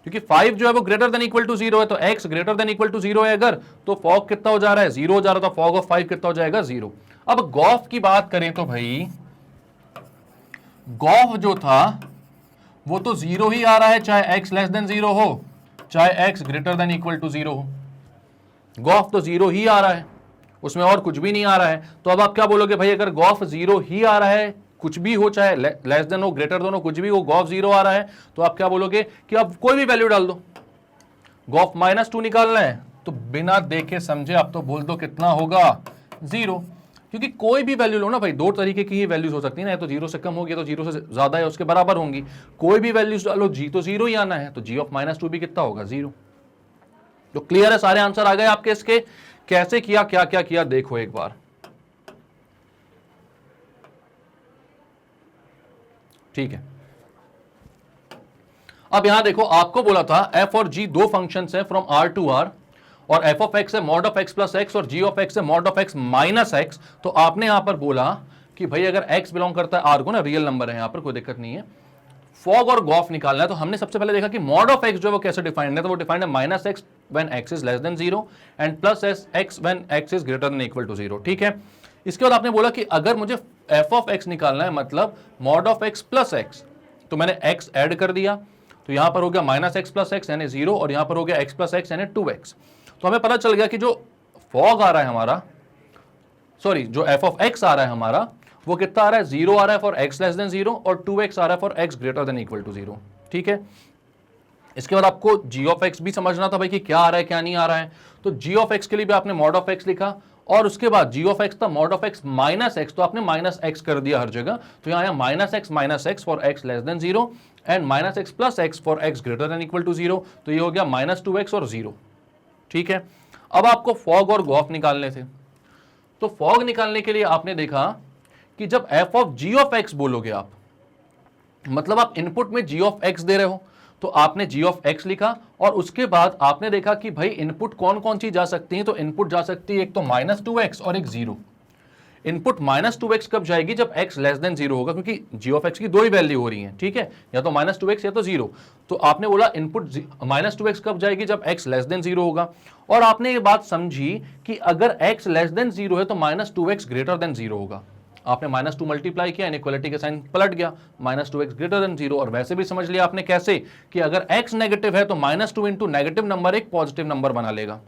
क्योंकि 5 जो है वो ग्रेटर देन इक्वल टू 0 है। तो x greater than equal to 0 है अगर, तो फॉग कितना हो जा रहा है? 0 हो जा रहा था। फॉग ऑफ 5 कितना हो जाएगा? 0। अब गॉफ की बात करें तो भाई गॉफ जो था वो तो 0 ही आ रहा है, चाहे x लेस देन 0 हो चाहे x greater than equal to 0 हो। गॉफ तो 0 ही आ रहा है, उसमें और कुछ भी नहीं आ रहा है। तो अब आप क्या बोलोगे भाई? अगर गॉफ 0 ही आ रहा है, कुछ भी हो, चाहे लेस देन हो ग्रेटर देन हो, कुछ भी हो, गॉफ 0 आ रहा है, तो आप क्या बोलोगे कि अब कोई भी वैल्यू डाल दो। गॉफ -2 निकालना है तो बिना देखे समझे आप तो बोल दो कितना होगा? 0, क्योंकि कोई भी वैल्यू लो ना भाई, दो तरीके की ही वैल्यूज हो सकती है ना, तो 0 से कम होगी तो 0 से ज्यादा है उसके बराबर होंगी। कोई भी वैल्यूज डालो, g तो 0 ही आना है, तो g ऑफ -2 भी कितना होगा? 0। तो क्लियर है, सारे आंसर आ गए आपके इसके। कैसे किया, क्या क्या किया, देखो एक बार। ठीक है, अब यहां देखो आपको बोला था f और g दो फंक्शंस हैं फ्रॉम r टू r, और f ऑफ x है mod of x plus x और g ऑफ x है mod of x minus x। तो आपने यहां पर बोला कि भाई अगर x बिलोंग करता है r को ना, रियल नंबर है यहां पर, कोई दिक्कत नहीं है, फॉग और गॉफ निकालना है। तो हमने सबसे पहले देखा कि मॉड ऑफ x जो है वो कैसे डिफाइंड है, तो वो डिफाइंड है -x when x is less than 0 and plus x when x is greater than equal to 0। ठीक है, इसके बाद आपने बोला कि अगर मुझे f ऑफ x निकालना है, मतलब mod of x plus x, तो मैंने x ऐड कर दिया, तो यहां पर हो गया -x प्लस x यानी 0, और यहां पर हो गया x प्लस x यानी 2x। तो हमें पता चल गया कि जो फॉग आ रहा है हमारा, सॉरी जो f ऑफ x आ रहा है हमारा, वो कितना आ रहा है? 0 आ रहा है फॉर x लेस देन 0 और 2x आ रहा है for x greater than equal to 0। ठीक है, इसके बाद आपको g ऑफ x भी समझना था भाई कि क्या आ रहा है क्या नहीं आ रहा है। तो g ऑफ x के लिए भी आपने मॉड ऑफ x लिखा, और उसके बाद g ऑफ x था mod of x minus x, तो आपने माइनस x कर दिया हर जगह। तो यहां आया minus x for x less than 0 and -x plus x for x greater than equal to 0। तो ये हो गया -2x और 0। ठीक है, अब आपको फॉग और गॉफ निकालने थे। तो फॉग निकालने के लिए आपने देखा कि जब f of g of x बोलोगे आप, मतलब आप इनपुट में g ऑफ x दे रहे हो, तो आपने g ऑफ x लिखा और उसके बाद आपने देखा कि भाई इनपुट कौन कौन सी जा सकती है, तो इनपुट जा सकती है एक तो -2x और एक 0। इनपुट -2x कब जाएगी, जब x लेस देन 0 होगा, क्योंकि g ऑफ x की दो ही वैल्यू हो रही है, ठीक है, या तो -2x या तो 0। तो आपने बोला इनपुट -2x कब जाएगी, जब x लेस देन 0 होगा। और आपने ये बात समझी कि अगर x लेस देन 0 है तो -2x ग्रेटर देन 0 होगा। आपने -2 मल्टीप्लाई किया, इनइक्वालिटी के साइन पलट गया, -2x ग्रेटर देन 0। और वैसे भी समझ लिया आपने कैसे, कि अगर x नेगेटिव है तो -2 इंटू नेगेटिव नंबर एक पॉजिटिव नंबर बना लेगा,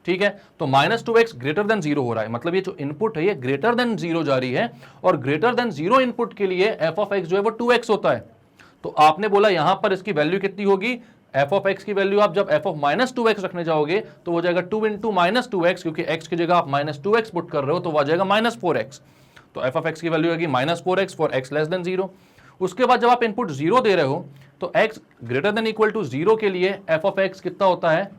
ठीक है। तो -2x ग्रेटर देन 0 हो रहा है, मतलब ये जो इनपुट है ये ग्रेटर देन 0 जा रही है, और ग्रेटर देन 0 इनपुट के लिए f ऑफ x जो है वो 2x होता है। तो आपने बोला यहां पर इसकी वैल्यू कितनी होगी, f ऑफ x की वैल्यू आप जब f ऑफ -2x रखने जाओगे तो वो जाएगा 2 इंटू -2x, क्योंकि x की जगह आप -2x पुट कर रहे हो तो वो जाएगा -4x। तो f ऑफ x की वैल्यू आएगी -4x for x less than 0। उसके बाद जब आप इनपुट 0 दे रहे हो तो x greater than equal to 0 के लिए f ऑफ x कितना होता है,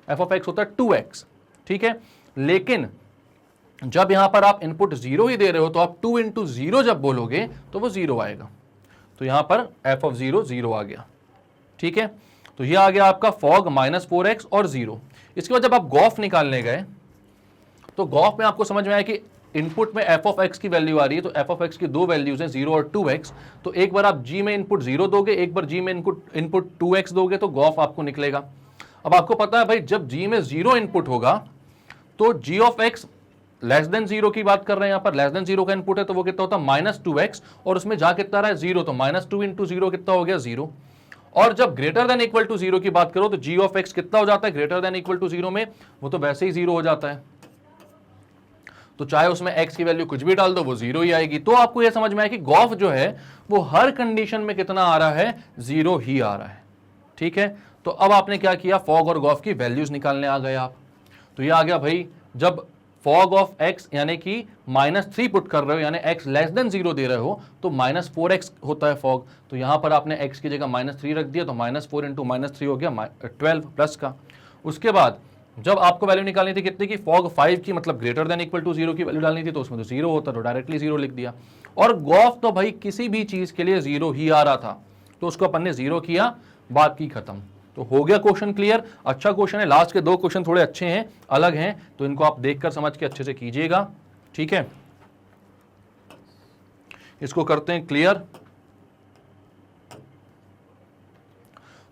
f ऑफ x होता है 2x, ठीक है। लेकिन जब यहां पर आप इनपुट 0 ही दे रहे हो तो आप 2 इंटू 0 जब बोलोगे तो वो 0 आएगा। तो यहां पर f ऑफ 0 0 आ गया, ठीक है। तो ये आ गया आपका फॉग -4x और 0। इसके बाद जब आप गॉफ निकालने गए तो गॉफ में आपको समझ में आया कि इनपुट में f ऑफ x की वैल्यू आ रही है, तो f ऑफ x की दो वैल्यूज हैं 0 और 2x। तो एक बार आप g में इनपुट 0 दोगे, एक बार g में इनपुट 2x दोगे तो गॉफ आपको निकलेगा। अब आपको पता है भाई जब g में 0 इनपुट होगा तो g of x less than 0 की बात कर रहे हैं, यहां पर लेस देन 0 का इनपुट है तो वो कितना होता है -2x, और उसमें जा कितना रहा है 0, तो -2 इंटू 0 कितना हो गया 0। और जब ग्रेटर देन इक्वल टू 0 की बात करो तो g ऑफ x कितना हो जाता है ग्रेटर देन इक्वल टू 0 में, वो तो वैसे ही 0 हो जाता है। तो चाहे उसमें x की वैल्यू कुछ भी डाल दो वो 0 ही आएगी। तो आपको यह समझ में आया कि गॉफ जो है वो हर कंडीशन में कितना आ रहा है, 0 ही आ रहा है, ठीक है। तो अब आपने क्या किया, फॉग और गॉफ की वैल्यूज निकालने आ गए आप। तो ये आ गया भाई, जब फॉग ऑफ x यानी कि -3 पुट कर रहे हो, यानी x लेस देन 0 दे रहे हो तो -4x होता है फॉग। तो यहां पर आपने x की जगह -3 रख दिया, तो -4 इंटू -3 हो गया 12 प्लस का। उसके बाद जब आपको वैल्यू निकालनी थी कितनी की, फॉग 5 की, मतलब ग्रेटर देन इक्वल टू 0 की वैल्यू डालनी थी, तो उसमें तो 0 होता, तो डायरेक्टली 0 लिख दिया। और गॉफ तो भाई किसी भी चीज के लिए 0 ही आ रहा था, तो उसको अपन ने 0 किया, बात की खत्म। तो हो गया क्वेश्चन क्लियर। अच्छा क्वेश्चन है, लास्ट के दो क्वेश्चन थोड़े अच्छे हैं, अलग हैं, तो इनको आप देखकर समझ के अच्छे से कीजिएगा, ठीक है। इसको करते हैं क्लियर।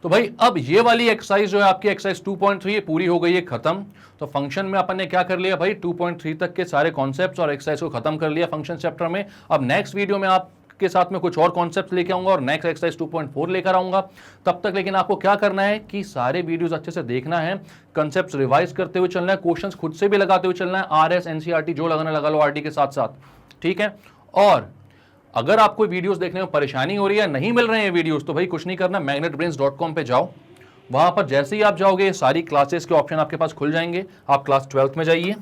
तो भाई अब ये वाली एक्सरसाइज जो है आपकी एक्सरसाइज 2.3 पूरी हो गई है, खत्म। तो फंक्शन में अपन ने क्या कर लिया भाई, 2.3 तक के सारे कॉन्सेप्ट्स और एक्सरसाइज को खत्म कर लिया फंक्शन चैप्टर में। अब नेक्स्ट वीडियो में आपके साथ में कुछ और कॉन्सेप्ट्स लेके आऊंगा और नेक्स्ट एक्सरसाइज 2.4 लेकर आऊंगा। तब तक लेकिन आपको क्या करना है कि सारे वीडियोस अच्छे से देखना है, कंसेप्ट्स रिवाइज करते हुए चलना है, क्वेश्चंस खुद से भी लगाते हुए चलना है, आरएस एनसीईआरटी जो लगाना लगा लो आरटी के साथ साथ, ठीक है। और अगर आपको वीडियोस देखने में परेशानी हो रही है, नहीं मिल रहे हैं वीडियोस, तो भाई कुछ नहीं करना, magnetbrains.com पे जाओ। वहां पर जैसे ही आप जाओगे सारी क्लासेस के ऑप्शन आपके पास खुल जाएंगे। आप क्लास 12th में जाइए,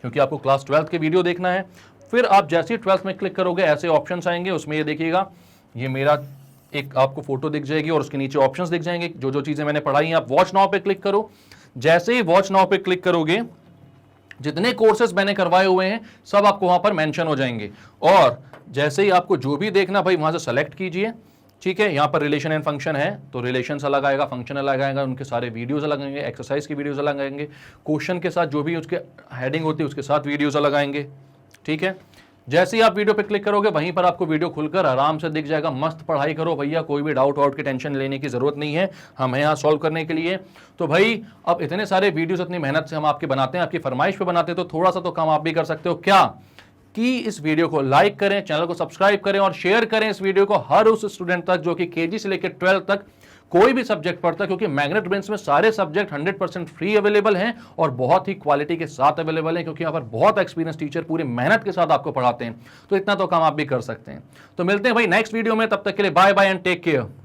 क्योंकि आपको क्लास 12th के वीडियो देखना है। फिर आप जैसे ही 12th में क्लिक करोगे ऐसे ऑप्शंस आएंगे, उसमें ये देखिएगा, ये मेरा एक आपको फोटो दिख जाएगी और उसके नीचे ऑप्शंस दिख जाएंगे, जो जो चीजें मैंने पढ़ाई हैं। आप वॉच नाउ पे क्लिक करो। जैसे ही वॉच नाउ पे क्लिक करोगे जितने कोर्सेज मैंने करवाए हुए हैं सब आपको वहां पर मेंशन हो जाएंगे। और जैसे ही आपको जो भी देखना भाई वहां से सेलेक्ट कीजिए, ठीक है। यहाँ पर रिलेशन एंड फंक्शन है तो रिलेशन अलग आएगा, फंक्शन अलग आएगा, उनके सारे वीडियोस अलग आएंगे, एक्सरसाइज की वीडियोस अलग आएंगे, क्वेश्चन के साथ जो भी उसके हेडिंग होती है उसके साथ वीडियोस अलग आएंगे, ठीक है। जैसे ही आप वीडियो पे क्लिक करोगे वहीं पर आपको वीडियो खुलकर आराम से दिख जाएगा। मस्त पढ़ाई करो भैया, कोई भी डाउट वाउट की टेंशन लेने की जरूरत नहीं है, हम हैं यहाँ सॉल्व करने के लिए। तो भाई अब इतने सारे वीडियोस इतनी मेहनत से हम आपके बनाते हैं, आपकी फरमाइश पे बनाते हैं, तो थोड़ा सा तो काम आप भी कर सकते हो। क्या कि इस वीडियो को लाइक करें, चैनल को सब्सक्राइब करें और शेयर करें इस वीडियो को हर उस स्टूडेंट तक जो कि केजी से लेकर 12th तक कोई भी सब्जेक्ट पढ़ता है, क्योंकि मैग्नेट ब्रेन्स में सारे सब्जेक्ट 100% फ्री अवेलेबल हैं और बहुत ही क्वालिटी के साथ अवेलेबल हैं, क्योंकि यहाँ पर बहुत एक्सपीरियंस टीचर पूरी मेहनत के साथ आपको पढ़ाते हैं। तो इतना तो काम आप भी कर सकते हैं। तो मिलते हैं भाई नेक्स्ट वीडियो में, तब तक के लिए bye bye and take care.